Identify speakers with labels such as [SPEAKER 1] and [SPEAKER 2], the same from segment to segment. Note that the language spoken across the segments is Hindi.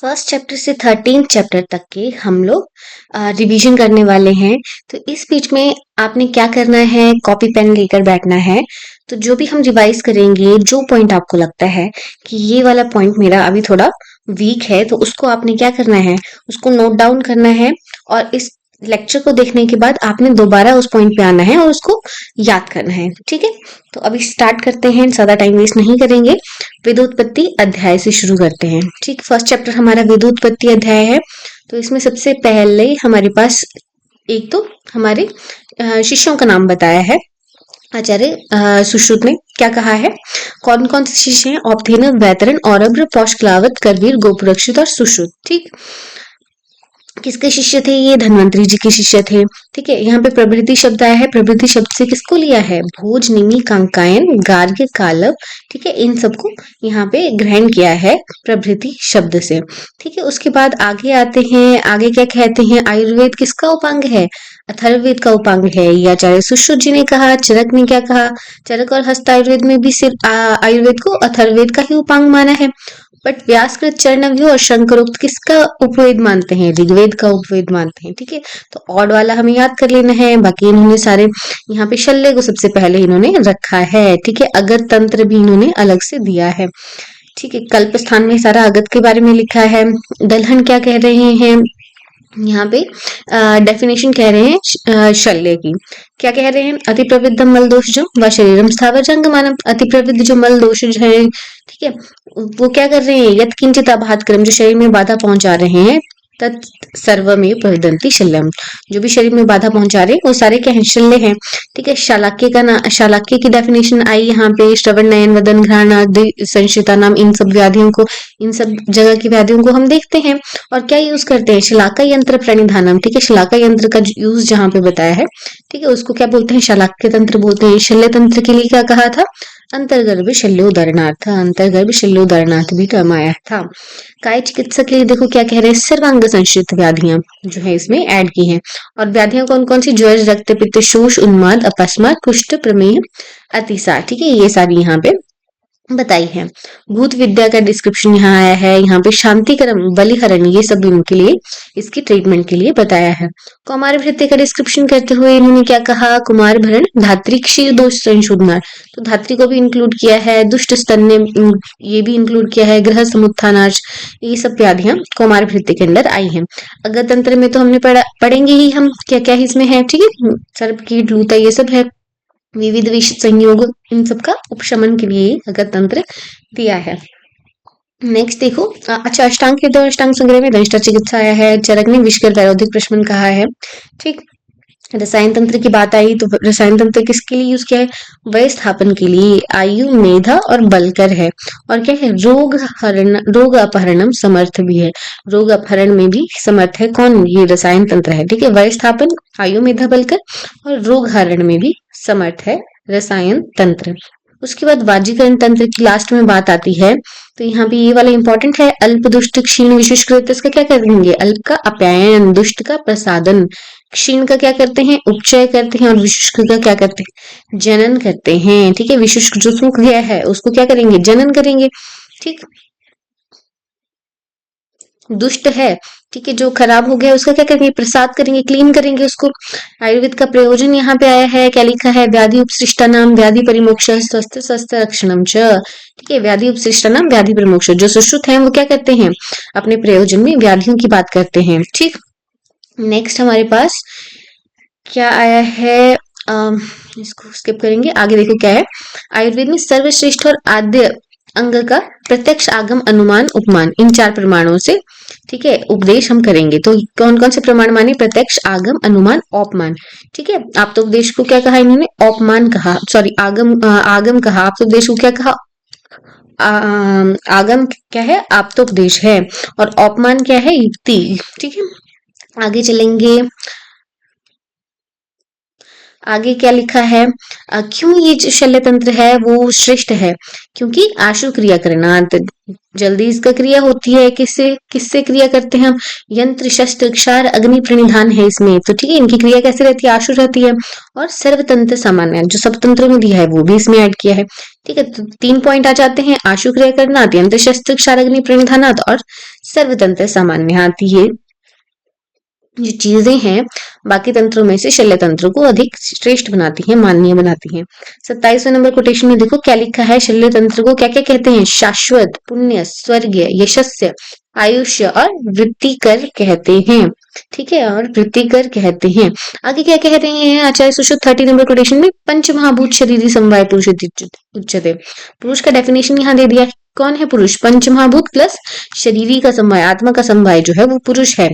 [SPEAKER 1] फर्स्ट चैप्टर से 13 चैप्टर तक के हम लोग रिवीजन करने वाले हैं। तो इस बीच में आपने क्या करना है, कॉपी पेन लेकर बैठना है। तो जो भी हम रिवाइज करेंगे, जो पॉइंट आपको लगता है कि ये वाला पॉइंट मेरा अभी थोड़ा वीक है, तो उसको आपने क्या करना है, उसको नोट डाउन करना है। और इस लेक्चर को देखने के बाद आपने दोबारा उस पॉइंट पे आना है और उसको याद करना है। ठीक है, तो अभी स्टार्ट करते हैं, ज्यादा टाइम वेस्ट नहीं करेंगे। वेदोत्पत्ति अध्याय से शुरू करते हैं। ठीक, फर्स्ट चैप्टर हमारा वेदोत्पत्ति अध्याय है। तो इसमें सबसे पहले हमारे पास एक तो हमारे शिष्यों का नाम बताया है। आचार्य सुश्रुत ने क्या कहा है, कौन कौन से शिष्य हैं, औपथेन, वैतरण, औरभ्र, पौष्कलावत, करवीर, गोपुरक्षित और सुश्रुत। ठीक, किसके शिष्य थे ये, धन्वंतरी जी के शिष्य थे। ठीक है, यहाँ पे प्रभृति शब्द आया है। प्रभृति शब्द से किसको लिया है, भोज, निमि, कांकायन, गार्ग्य, कालव। ठीक है, इन सबको यहाँ पे ग्रहण किया है प्रभृति शब्द से। ठीक है, उसके बाद आगे आते हैं, आगे क्या कहते हैं, आयुर्वेद किसका उपांग है, अथर्ववेद का उपांग है। ये आचार्य सुश्रुत जी ने कहा। चरक ने क्या कहा, चरक और हस्त आयुर्वेद में भी सिर्फ आयुर्वेद को अथर्ववेद का ही उपांग माना है। बट व्यासकृत, चरणव्यूह और शंकरोक्त किसका उपवेद मानते हैं, ऋग्वेद का उपवेद मानते हैं। ठीक है, तो ऑड वाला हमें याद कर लेना है। बाकी इन्होंने सारे यहाँ पे शल्य को सबसे पहले इन्होंने रखा है। ठीक है, अगत तंत्र भी इन्होंने अलग से दिया है। ठीक है, कल्प स्थान में सारा अगत के बारे में लिखा है। दलहन क्या कह रहे हैं, यहाँ पे डेफिनेशन कह रहे हैं शल्य की। क्या कह रहे हैं, अति प्रवृद्ध मल दोष जो व शरीरम स्थावर जंगमानम। अति प्रवृद्ध जो मल दोष है, ठीक है, वो क्या कर रहे हैं, यत किंचित आभात क्रम, जो शरीर में बाधा पहुंचा रहे हैं, तत् सर्वमेव प्रवदंती शल्यम, जो भी शरीर में बाधा पहुंचा रहे हैं वो सारे क्या हैं, शल्य हैं। ठीक है, शालाक्य का ना, शालाक्य की डेफिनेशन आई यहाँ पे, श्रवण, नयन, वदन, घ्राण आदि संशिता नाम, इन सब व्याधियों को, इन सब जगह की व्याधियों को हम देखते हैं। और क्या यूज करते हैं, शलाका यंत्र प्रणिधानम। ठीक है, शलाका यंत्र का यूज जहाँ पे बताया है, ठीक है, उसको क्या बोलते हैं, शलाक्य तंत्र बोलते हैं। शल्य तंत्र के लिए क्या कहा था, अंतर्गर्भ शल्योदरणार्थ, अंतर्गर्भ शल्योदरणार्थ भी टर्म आया था। काय चिकित्सा के लिए देखो क्या कह रहे हैं, सर्वांग संश्रित व्याधियां जो है इसमें ऐड की हैं। और व्याधियां कौन कौन सी, ज्वर, रक्त पित्त, शोष, उन्माद, अपस्मार, कुष्ठ, प्रमेह, अतिसार। ठीक है, ये सारी यहाँ पे बताई है। भूत विद्या का डिस्क्रिप्शन यहाँ आया है। यहाँ पे शांतिकरम, बलिहरण, ये सब इनके लिए, इसकी ट्रीटमेंट के लिए बताया है। कौमार भृत्य का डिस्क्रिप्शन करते हुए इन्होंने क्या कहा, कुमार भरण, धात्री क्षीर दोष संशोधनार, तो धात्री को भी इंक्लूड किया है। दुष्ट स्तन्य ये भी इंक्लूड किया है। ग्रह समुत्थानाश, ये सब व्याधियां कौमार भृत्य के अंदर आई हैं। अगर तंत्र में तो हमने पढ़ेंगे ही हम क्या क्या इसमें है। ठीक है, सर्प, कीट, लूता, ये सब है। विविध विष संयोग, इन सब का उपशमन के लिए अगत तंत्र दिया है। नेक्स्ट देखो, अच्छा, अष्टांग के दो अष्टांग संग्रह में दंष्टा चिकित्सा आया है। चरक ने विषकर वैरोधिक प्रशमन कहा है। ठीक, रसायन तंत्र की बात आई तो रसायन तंत्र किसके लिए यूज किया है, वय स्थापन के लिए। आयु, मेधा और बलकर है। और क्या है, रोग हरण, रोग अपहरणम समर्थ भी है। रोग अपहरण में भी समर्थ है कौन, ये रसायन तंत्र है। ठीक है, वय स्थापन, आयु, मेधा, बलकर और रोग हरण में भी समर्थ है रसायन तंत्र। उसके बाद वाजीकरण तंत्र की लास्ट में बात आती है। तो यहाँ पे ये वाला इंपॉर्टेंट है, अल्प, दुष्ट, क्षीण, विशुष्कृत, इसका क्या करेंगे, अल्प का अप्यायन, दुष्ट का प्रसादन, क्षीण का क्या करते हैं, उपचय करते हैं, और विशुष्क का क्या करते हैं, जनन करते हैं। ठीक है, विशुष्क जो सूख गया है उसको क्या करेंगे, जनन करेंगे। ठीक, दुष्ट है, ठीक है, जो खराब हो गया उसका क्या करेंगे, प्रसाद करेंगे, क्लीन करेंगे उसको। आयुर्वेद का प्रयोजन यहाँ पे आया है, क्या लिखा है, व्याधि उपसृष्टा नाम व्याधि परिमोक्ष स्वस्थ स्वस्थ रक्षणम च। ठीक है, व्याधि उपसृष्टा नाम व्याधि परिमोक्ष, जो सुश्रुत हैं वो क्या करते हैं, अपने प्रयोजन में व्याधियों की बात करते हैं। ठीक, नेक्स्ट हमारे पास क्या आया है, इसको स्किप करेंगे, आगे देखो क्या है। आयुर्वेद में सर्वश्रेष्ठ और आद्य अंग का प्रत्यक्ष, आगम, अनुमान, उपमान, इन 4 प्रमाणों से, ठीक है, उपदेश हम करेंगे। तो कौन कौन से प्रमाण माने, प्रत्यक्ष, आगम, अनुमान, औपमान। ठीक है, आप तो उपदेश को क्या कहा इन्होंने, औपमान कहा, सॉरी आगम, आगम कहा। आप तो उपदेश को क्या कहा, आगम क्या है, आप तो उपदेश है, और औपमान क्या है, युक्ति। ठीक है, आगे चलेंगे। आगे क्या लिखा है, क्यों ये जो शल्य तंत्र है वो श्रेष्ठ है, क्योंकि आशु क्रिया करना, जल्दी इसका क्रिया होती है, किससे किससे क्रिया करते हैं हम, यंत्र शस्त्र क्षार अग्नि प्रणिधान है इसमें, तो ठीक है, इनकी क्रिया कैसे रहती है, आशु रहती है। और सर्वतंत्र सामान्य जो सब तंत्र में दिया है वो भी इसमें ऐड किया है, ठीक है। तो 3 पॉइंट आ जाते हैं, आशु क्रिया करना, यंत्र शस्त्र क्षार अग्नि प्रणिधानात और सर्वतंत्र सामान्य। ये जो चीजें हैं बाकी तंत्रों में से शल्य तंत्र को अधिक श्रेष्ठ बनाती हैं, माननीय बनाती हैं। 27वें नंबर कोटेशन में देखो क्या लिखा है, शल्य तंत्र को क्या क्या कहते हैं, शाश्वत, पुण्य, स्वर्गीय, यशस्य, आयुष्य और वृत्तिकर कहते हैं, ठीक है, और वृत्तिकर कहते हैं। आगे क्या कह रहे हैं आचार्य सुश्रुत 30 नंबर कोटेशन में, पंच महाभूत शरीरी समवाय पुरुष उच्चते। पुरुष का डेफिनेशन यहाँ दे दिया, कौन है पुरुष, पंच महाभूत प्लस शरीरी का समवाय, आत्मा का समवाय जो है वो पुरुष है।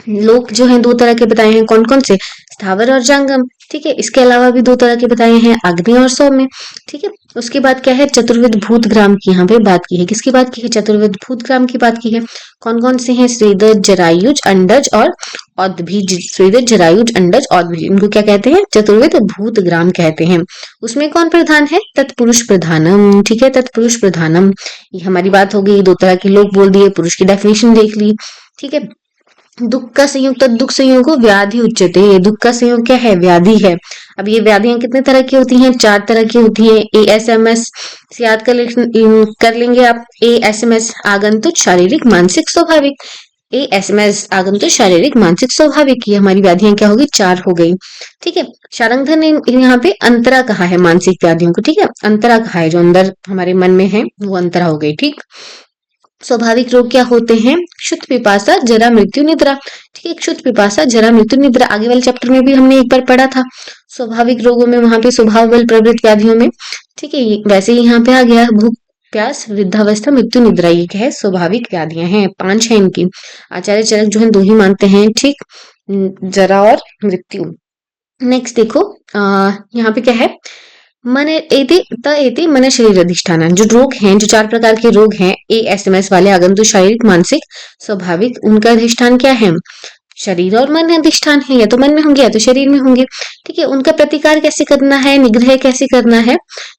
[SPEAKER 1] लोक जो है 2 तरह के बताए हैं, कौन कौन से, स्थावर और जंगम, ठीक है। इसके अलावा भी 2 तरह के बताए हैं, अग्नि और सौम्य, ठीक है। उसके बाद क्या है, चतुर्विध भूत ग्राम की यहाँ पे बात की है, किसकी बात की है, चतुर्विध भूत ग्राम की बात की है। कौन कौन से हैं, स्वेदज, जरायुज, अंडज और औदभीज। स्वेदज, जरायुज, अंडज, औदभीज, इनको क्या कहते हैं, चतुर्विध भूत ग्राम कहते हैं। उसमें कौन प्रधान है, तत्पुरुष प्रधानम, ठीक है, तत्पुरुष प्रधानम। ये हमारी बात हो गई, 2 तरह के लोग बोल दिए, पुरुष की डेफिनेशन देख ली, ठीक है। दुख का संयोग, तद दुख संयोग को व्याधि उच्चते, दुख का संयोग क्या है, व्याधि है। अब ये व्याधियां कितने तरह की होती हैं, 4 तरह की होती हैं। ASMS याद कर लेंगे आप, ASMS आगंतुक शारीरिक मानसिक स्वाभाविक, ASMS आगंतुक शारीरिक मानसिक स्वाभाविक, ये हमारी व्याधियां क्या होगी, 4 हो गई, ठीक है। शारंगधर ने यहाँ पे अंतरा कहा है मानसिक व्याधियों को, ठीक है, अंतरा कहा है, जो अंदर हमारे मन में है वो अंतरा हो गई, ठीक। स्वाभाविक रोग क्या होते हैं, क्षुत पिपासा जरा मृत्यु निद्रा, ठीक है, क्षुत पिपासा जरा मृत्यु निद्रा, आगे वाले चैप्टर में भी हमने एक बार पढ़ा था स्वाभाविक रोगों में, वहां पे स्वभाव बल प्रवृत्त व्याधियों में, ठीक है। वैसे ही यहाँ पे आ गया, भूख प्यास वृद्धावस्था मृत्यु निद्रा, ये क्या है, स्वाभाविक व्याधियां हैं, 5 है इनकी। आचार्य चरक जो है 2 ही मानते हैं, ठीक, जरा और मृत्यु। नेक्स्ट देखो यहाँ पे क्या है, मन एते मन शरीर अधिष्ठान, जो रोग हैं, जो 4 प्रकार के रोग हैं ASMS वाले, आगंतुक शारीरिक मानसिक स्वाभाविक, उनका अधिष्ठान क्या है, शरीर और मन अधिष्ठान है, या तो मन में होंगे या तो शरीर में होंगे, ठीक है। उनका प्रतिकार कैसे करना है, निग्रह कैसे करना है,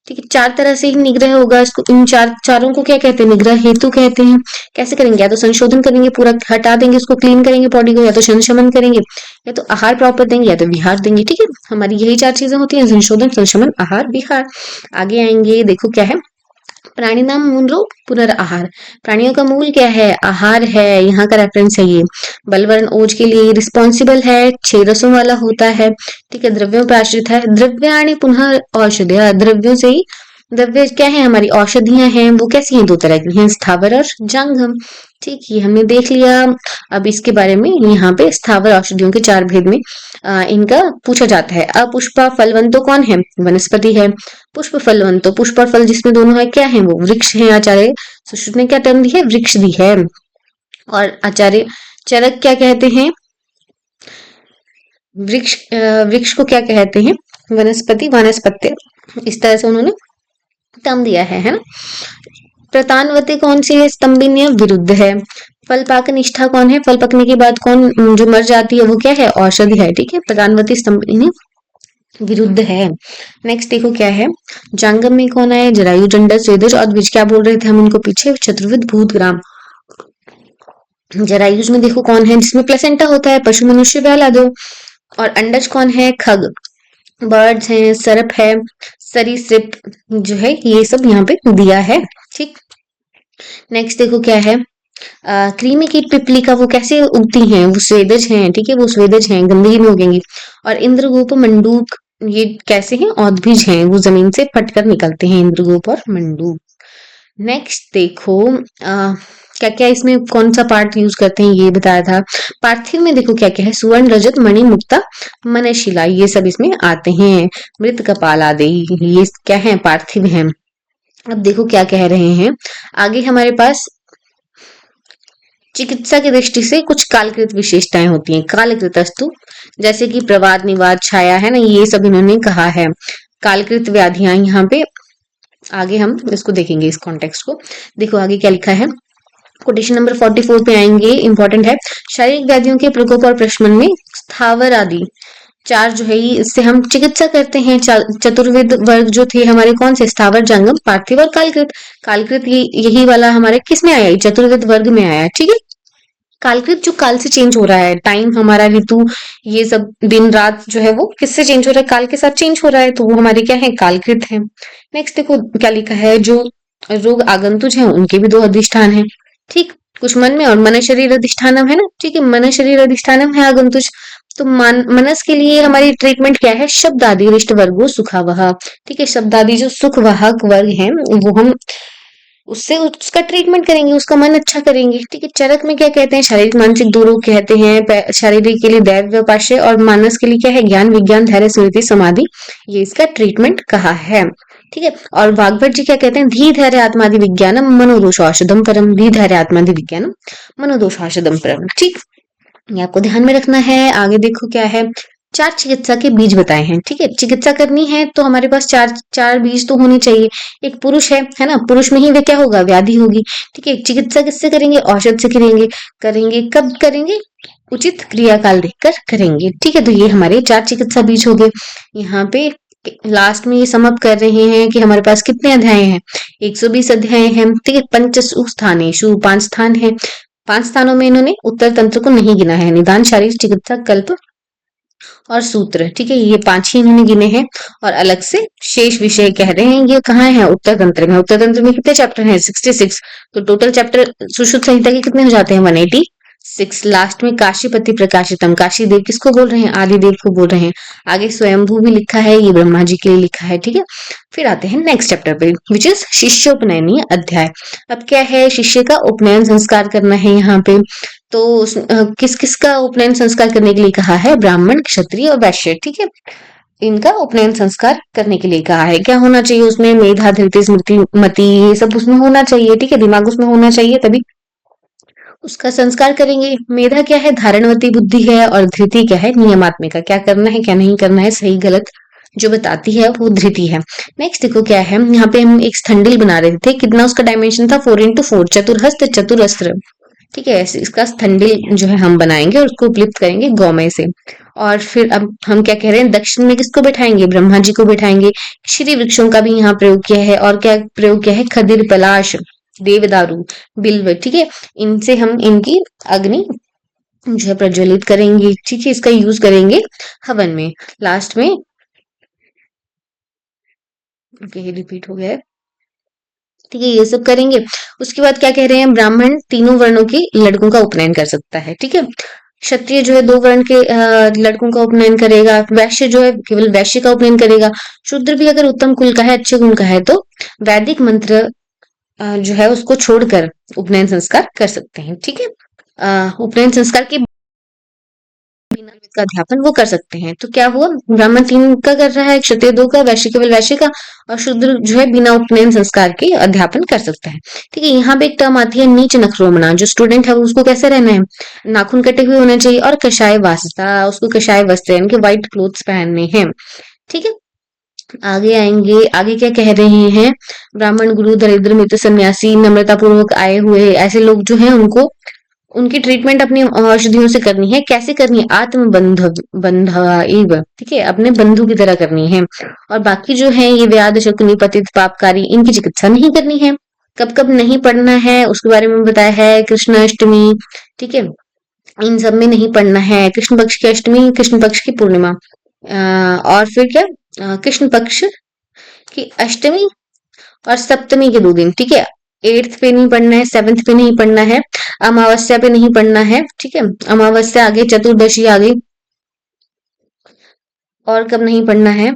[SPEAKER 1] ठीक है, 4 तरह से ही निग्रह होगा। इसको इन चारों को क्या कहते हैं, निग्रह हेतु कहते हैं। कैसे करेंगे, या तो संशोधन करेंगे, पूरा हटा देंगे, उसको क्लीन करेंगे बॉडी को, या तो संशमन करेंगे, या तो आहार प्रॉपर देंगे, या तो विहार देंगे, ठीक है। हमारी यही 4 चीजें होती हैं, संशोधन, संशमन, आहार, विहार। आगे आएंगे, देखो क्या है, प्राणी नाम मूल पुनर्आहार, प्राणियों का मूल क्या है, आहार है, यहाँ का रेफरेंस है ये। बलवर्ण ओज के लिए रिस्पॉन्सिबल है, 6 रसों वाला होता है, ठीक है, द्रव्यों पर आश्रित है, द्रव्याणि पुनः औषधि, द्रव्यों से ही, द्रव्य क्या है, हमारी औषधियां हैं, वो कैसी हैं, 2 तरह की हैं, स्थावर और जंगम, ठीक, ये हमने देख लिया। अब इसके बारे में यहाँ पे स्थावर औषधियों के 4 भेद में इनका पूछा जाता है। अपुष्पा फलवंतो कौन है, वनस्पति है। पुष्प फलवंतो, पुष्प और फल जिसमें दोनों है, क्या है वो, वृक्ष है। आचार्य सुश्रुत ने क्या टर्म दी है, वृक्ष दी है। और आचार्य चरक क्या कहते हैं, वृक्ष को क्या कहते हैं, वनस्पति, वानस्पत्य, इस तरह से उन्होंने टर्म दिया है ना। प्रतानवती कौन सी है, स्तंभिनीय विरुद्ध है। फल पाक निष्ठा कौन है, फल पकने के बाद कौन जो मर जाती है वो क्या है, औषधि है, ठीक है। प्रतानवती स्तंभिनीय विरुद्ध है। नेक्स्ट देखो क्या है, जांगम में कौन आए, जरायु, जंडस, स्वेदज और द्विज, क्या बोल रहे थे हम इनको पीछे, चतुर्विध भूत ग्राम। जरायुज में देखो कौन है, जिसमें प्लेसेंटा होता है, पशु, मनुष्य, बैल आदि। और अंडज कौन है, खग, बर्ड्स हैं, सर्प है, सरीसृप जो है, ये सब यहाँ पे दिया है, ठीक। नेक्स्ट देखो क्या है, क्रीमी कीट पिपलिका, वो कैसे उगती हैं, वो स्वेदज हैं, ठीक है, वो स्वेदज हैं, गंदगी में उगेंगी। और इंद्रगोप, मंडूक, ये कैसे हैं, औदभीज हैं, वो जमीन से फटकर निकलते हैं, इंद्रगोप और मंडूक। नेक्स्ट देखो क्या क्या इसमें कौन सा पार्ट यूज करते हैं, ये बताया था। पार्थिव में देखो क्या क्या है, सुवर्ण, रजत, मणि, मुक्ता, मनशिला, ये सब इसमें आते हैं। मृत, कपाल आदि, ये क्या है, पार्थिव हैं। अब देखो क्या कह रहे हैं आगे, हमारे पास चिकित्सा की दृष्टि से कुछ कालकृत विशेषताएं होती हैं। कालकृत अस्तु, जैसे कि प्रवाद, निवाद, छाया है ना, ये सब इन्होंने कहा है। कालकृत व्याधियां यहाँ पे आगे हम इसको देखेंगे, इस कॉन्टेक्स्ट को। देखो आगे क्या लिखा है, कोटेशन नंबर 44 पे आएंगे, इंपॉर्टेंट है। शारीरिक व्याधियों के प्रकोप और प्रशमन में स्थावर आदि चार जो है इससे हम चिकित्सा करते हैं। चतुर्विद वर्ग जो थे हमारे कौन से, स्थावर, जंगम, पार्थिव और कालकृत। कालकृत ये यही वाला हमारे किस में आया, चतुर्विद वर्ग में आया। ठीक है, कालकृत जो काल से चेंज हो रहा है, टाइम हमारा, ऋतु, ये सब दिन रात जो है वो किससे चेंज हो रहा है, काल के साथ चेंज हो रहा है, तो वो हमारे क्या है, कालकृत है। नेक्स्ट देखो क्या लिखा है, जो रोग आगंतुज है उनके भी दो अधिष्ठान है। ठीक, कुछ मन में, और मन शरीर अधिष्ठानम है ना। ठीक है, मन शरीर अधिष्ठानम है आगंतुज। तो मनस के लिए हमारी ट्रीटमेंट क्या है, शब्द आदि रिष्ट वर्गो सुखावह। ठीक है, शब्द आदि जो सुख वाहक वर्ग है वो हम उससे उसका ट्रीटमेंट करेंगे, उसका मन अच्छा करेंगे। ठीक है, चरक में क्या कहते हैं, शारीरिक मानसिक दो रोग कहते हैं। शारीरिक के लिए दैव व्यापाश्य, और मानस के लिए क्या है, ज्ञान विज्ञान धैर्य स्मृति समाधि। ये इसका ट्रीटमेंट कहा है। ठीक है, और वाग्भट जी क्या कहते हैं, धी धैर्य आत्मादि विज्ञानम मनोदोषाशुद्धम परम। धी धैर्य आत्मादि विज्ञानम मनोदोषाशुद्धम परम। ठीक, ये आपको ध्यान में रखना है। आगे देखो क्या है, चार चिकित्सा के बीज बताए हैं। ठीक है, चिकित्सा करनी है तो हमारे पास चार चार बीज तो होने चाहिए। एक पुरुष है ना, पुरुष में ही वे क्या होगा, व्याधि होगी। ठीक है, चिकित्सा किससे करेंगे, औषध से करेंगे। करेंगे कब करेंगे, उचित क्रियाकाल देखकर करेंगे। ठीक है, तो ये हमारे चार चिकित्सा बीज हो गए। यहाँ पे लास्ट में ये समअप कर रहे हैं कि हमारे पास कितने अध्याय हैं, 120 अध्याय हैं। ठीक है, पंचसु स्थानेषु, 5 स्थान है। 5 स्थानों में इन्होंने उत्तर तंत्र को नहीं गिना है, निदान, शारीर, चिकित्सा, कल्प और सूत्र। ठीक है, ये 5 ही इन्होंने गिने हैं, और अलग से शेष विषय कह रहे हैं ये कहाँ है, उत्तर तंत्र में। उत्तर तंत्र में कितने चैप्टर हैं, 66। तो टोटल चैप्टर सुश्रुत संहिता के कितने हो जाते हैं, 186। लास्ट में काशीपति प्रकाशितम, काशी देव किसको बोल रहे हैं, आदिदेव को बोल रहे हैं। आगे स्वयंभू भी लिखा है, ये ब्रह्मा जी के लिए लिखा है। ठीक है, फिर आते हैं नेक्स्ट चैप्टर पे, विच इज शिष्योपनयनीय अध्याय। अब क्या है, शिष्य का उपनयन संस्कार करना है यहाँ पे। तो किस किस का उपनयन संस्कार करने के लिए कहा है, ब्राह्मण, क्षत्रिय और वैश्य। ठीक है, इनका उपनयन संस्कार करने के लिए कहा है। क्या होना चाहिए उसमें, मेधा, धृति, स्मृति, मति, ये सब उसमें होना चाहिए। ठीक है, दिमाग उसमें होना चाहिए, तभी उसका संस्कार करेंगे। मेधा क्या है, धारणवती बुद्धि है, और धृति क्या है, नियमात्मिका, क्या करना है क्या नहीं करना है, सही गलत जो बताती है वो धृति है। नेक्स्ट देखो क्या है, यहाँ पे हम एक स्थंडिल बना रहे थे, कितना उसका डायमेंशन था, 4x4, चतुर्हस्त चतुरस्त्र। ठीक है, ऐसे इसका स्थंडिल जो है हम बनाएंगे और उसको उपलिप्त करेंगे गौमय से। और फिर अब हम क्या कह रहे हैं, दक्षिण में किसको बैठाएंगे, ब्रह्मा जी को बैठाएंगे। श्री वृक्षों का भी यहाँ प्रयोग किया है, और क्या प्रयोग किया है, खदिर, पलाश, देवदारू, बिल्व। ठीक है, इनसे हम इनकी अग्नि जो है प्रज्वलित करेंगे। ठीक है, इसका यूज करेंगे हवन में। लास्ट में रिपीट हो गया है। ठीक है, ये सब करेंगे। उसके बाद क्या कह रहे हैं, ब्राह्मण तीनों वर्णों के लड़कों का उपनयन कर सकता है। ठीक है, क्षत्रिय जो है 2 वर्ण के लड़कों का उपनयन करेगा। वैश्य जो है केवल वैश्य का उपनयन करेगा। शूद्र भी अगर उत्तम कुल का है, अच्छे गुण का है, तो वैदिक मंत्र जो है उसको छोड़कर उपनयन संस्कार कर सकते हैं। ठीक है, उपनयन संस्कार के बिना का अध्यापन वो कर सकते हैं। तो क्या हुआ, ब्राह्मण 3 का कर रहा है, क्षत्रिय 2 का, वैश्य केवल वैश्य का, और शूद्र जो है बिना उपनयन संस्कार के अध्यापन कर सकता है। ठीक है, यहाँ पे एक टर्म आती है नीच नखरोमना। जो स्टूडेंट है उसको कैसे रहना है, नाखून कटे हुए होने चाहिए, और कषाय वास्ता, उसको कषाय वस्त्र यानी कि व्हाइट क्लोथ्स पहनने हैं। ठीक है, आगे आएंगे, आगे क्या कह रहे हैं, ब्राह्मण, गुरु, दरिद्र, मित्र, सन्यासी, नम्रता पूर्वक आए हुए ऐसे लोग जो हैं उनको उनकी ट्रीटमेंट अपनी औषधियों से करनी है। कैसे करनी है, आत्म बंधव। ठीक है, अपने बंधु की तरह करनी है। और बाकी जो है ये व्याध, शकुनी, पतित, पापकारी, इनकी चिकित्सा नहीं करनी है। कब कब नहीं पढ़ना है उसके बारे में बताया है, कृष्ण अष्टमी। ठीक है, इन सब में नहीं पढ़ना है। कृष्ण पक्ष की अष्टमी, कृष्ण पक्ष की पूर्णिमा, और फिर क्या, कृष्ण पक्ष की अष्टमी और सप्तमी के 2 दिन। ठीक है, 8th पे नहीं पढ़ना है, 7th पे नहीं पढ़ना है, अमावस्या पे नहीं पढ़ना है। ठीक है, अमावस्या आ गई, चतुर्दशी आ गई, और कब नहीं पढ़ना है,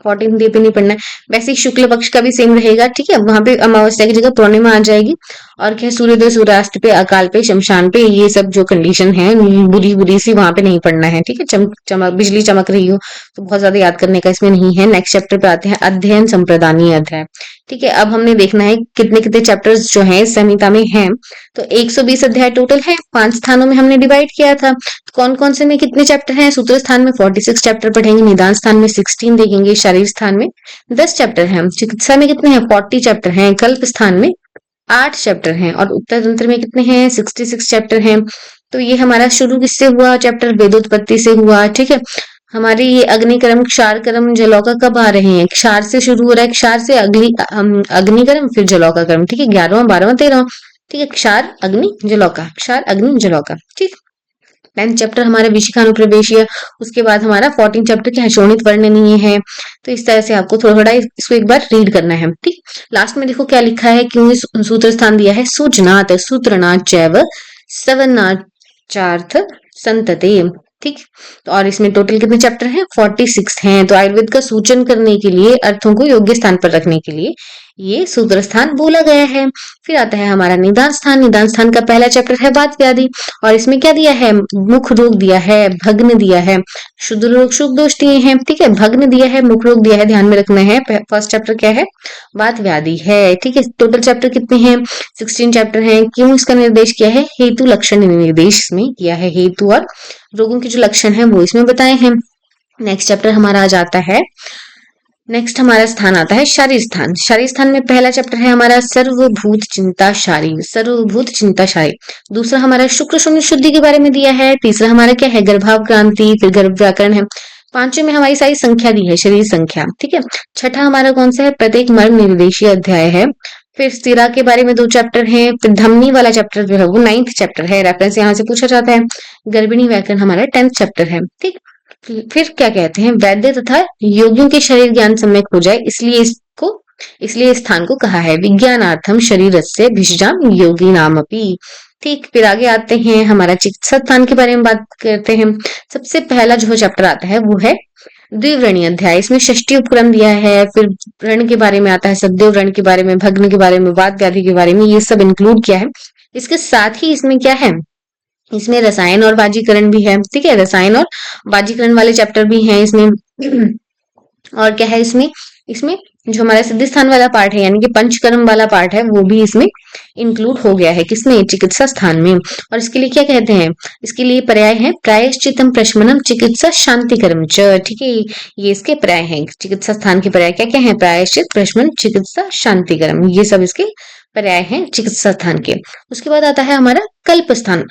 [SPEAKER 1] 14th डे पे नहीं पढ़ना है। वैसे ही शुक्ल पक्ष का भी सेम रहेगा। ठीक है, वहां पे अमावस्या की जगह पूर्णिमा आ जाएगी। और क्या, सूर्योदय, सूर्यास्त पे, अकाल पे, शमशान पे, ये सब जो कंडीशन है बुरी बुरी सी, वहां पे नहीं पढ़ना है। ठीक है, चमक बिजली चमक रही हो तो बहुत ज्यादा याद करने का इसमें नहीं है। नेक्स्ट चैप्टर पे आते हैं, अध्ययन संप्रदानीय अध्याय। ठीक है, अब हमने देखना है कितने कितने चैप्टर्स जो है संहिता में हैं। तो 120 अध्याय टोटल है, 5 स्थानों में हमने डिवाइड किया था। कौन कौन से में कितने चैप्टर हैं, सूत्र स्थान में 46 चैप्टर पढ़ेंगे, निदान स्थान में 16 देखेंगे, शारीर स्थान में 10 चैप्टर हैं, चिकित्सा में कितने हैं, 40 चैप्टर हैं, कल्प स्थान में 8 चैप्टर हैं, और उत्तर तंत्र में कितने हैं, 66 चैप्टर हैं। तो ये हमारा शुरू किससे हुआ, चैप्टर वेदोत्पत्ति से हुआ। ठीक है, हमारी ये अग्निक्रम, क्षार क्रम, जलौका कब आ रहे हैं? क्षार से शुरू हो रहा है, क्षार से अग्निक्रम, फिर जलौका क्रम, ठीक है, 11वां 12वां 13वां, ठीक है, क्षार अग्नि जलौका, क्षार अग्नि जलौका, ठीक। 10th चैप्टर हमारा विशिखानुप्रवेशीय, उसके बाद हमारा 14 चैप्टर क्या है, शोणित वर्णनीय है। तो इस तरह से आपको थोड़ा थोड़ा इसको एक बार रीड करना है, ठीक। लास्ट में देखो क्या लिखा है, क्यों इस सूत्र स्थान दिया है, सूचनात् सूत्रणात् चैव सवनाचार्थ संतते, ठीक। तो और इसमें टोटल कितने चैप्टर हैं, 46 हैं। तो आयुर्वेद का सूचन करने के लिए, अर्थों को योग्य स्थान पर रखने के लिए ये सूत्र स्थान बोला गया है। फिर आता है हमारा निदान स्थान। निदान स्थान का पहला चैप्टर है वात व्याधि, और इसमें क्या दिया है, मुख रोग दिया है, भग्न दिया है, शुद्ध रोग शुभ दोष दिए हैं, ठीक है, भग्न दिया है, मुख रोग दिया है, ध्यान में रखना है। फर्स्ट चैप्टर क्या है, वात व्याधि है, ठीक है। टोटल चैप्टर कितने हैं, 16 चैप्टर हैं। क्यों इसका निर्देश किया है, हेतु लक्षण निर्देश में किया है, हेतु और रोगों के जो लक्षण हैं वो इसमें बताए हैं। नेक्स्ट चैप्टर हमारा आ जाता है, नेक्स्ट हमारा स्थान आता है शारीर स्थान। शारीर स्थान में पहला चैप्टर है हमारा सर्वभूत चिंता शारीर, सर्वभूत चिंता शारीर। दूसरा हमारा शुक्र शून्य शुद्धि के बारे में दिया है। तीसरा हमारा क्या है, गर्भावक्रांति, फिर गर्भ व्याकरण है। पांचवें में हमारी सारी संख्या दी है, शरीर संख्या, ठीक है। छठा हमारा कौन सा है, प्रत्येक मर्म निर्देशीय अध्याय है। फिर स्थिरा के बारे में 2 चैप्टर हैं। फिर धमनी वाला चैप्टर जो है वो 9th चैप्टर है, रेफरेंस यहाँ से पूछा जाता है। गर्भिणी व्याकरण हमारा 10th चैप्टर है, ठीक। फिर क्या कहते हैं, वैद्य तथा योगियों के शरीर ज्ञान सम्यक हो जाए, इसलिए इस स्थान को कहा है विज्ञानार्थम शरीरस्य भिषजाम योगी नामपि, ठीक। फिर आगे आते हैं, हमारा चिकित्सा स्थान के बारे में बात करते हैं। सबसे पहला जो चैप्टर आता है वो है द्विव्रणीय अध्याय। इसमें षष्ठी उपक्रम दिया है, फिर व्रण के बारे में आता है, सद्देव व्रण के बारे में, भग्न के बारे में, वात व्याधि के बारे में, ये सब इंक्लूड किया है। इसके साथ ही इसमें क्या है, इसमें रसायन और वाजीकरण भी है, ठीक है, रसायन और वाजीकरण वाले चैप्टर भी हैं इसमें। और क्या है इसमें, इसमें जो हमारा सिद्धि स्थान वाला पार्ट है, यानी कि पंचकर्म वाला पार्ट है, वो भी इसमें इंक्लूड हो गया है, किसमें, चिकित्सा स्थान में। और इसके लिए क्या कहते हैं, इसके लिए पर्याय है प्रायश्चितम प्रशमनम चिकित्सा शांतिकरम च, ठीक है, ये इसके पर्याय हैं। चिकित्सा स्थान के पर्याय क्या क्या है, प्रायश्चित, प्रशमन, चिकित्सा, शांतिकरम, ये सब इसके पर्याय हैं चिकित्सा स्थान के। उसके बाद आता है हमारा कल्प स्थान,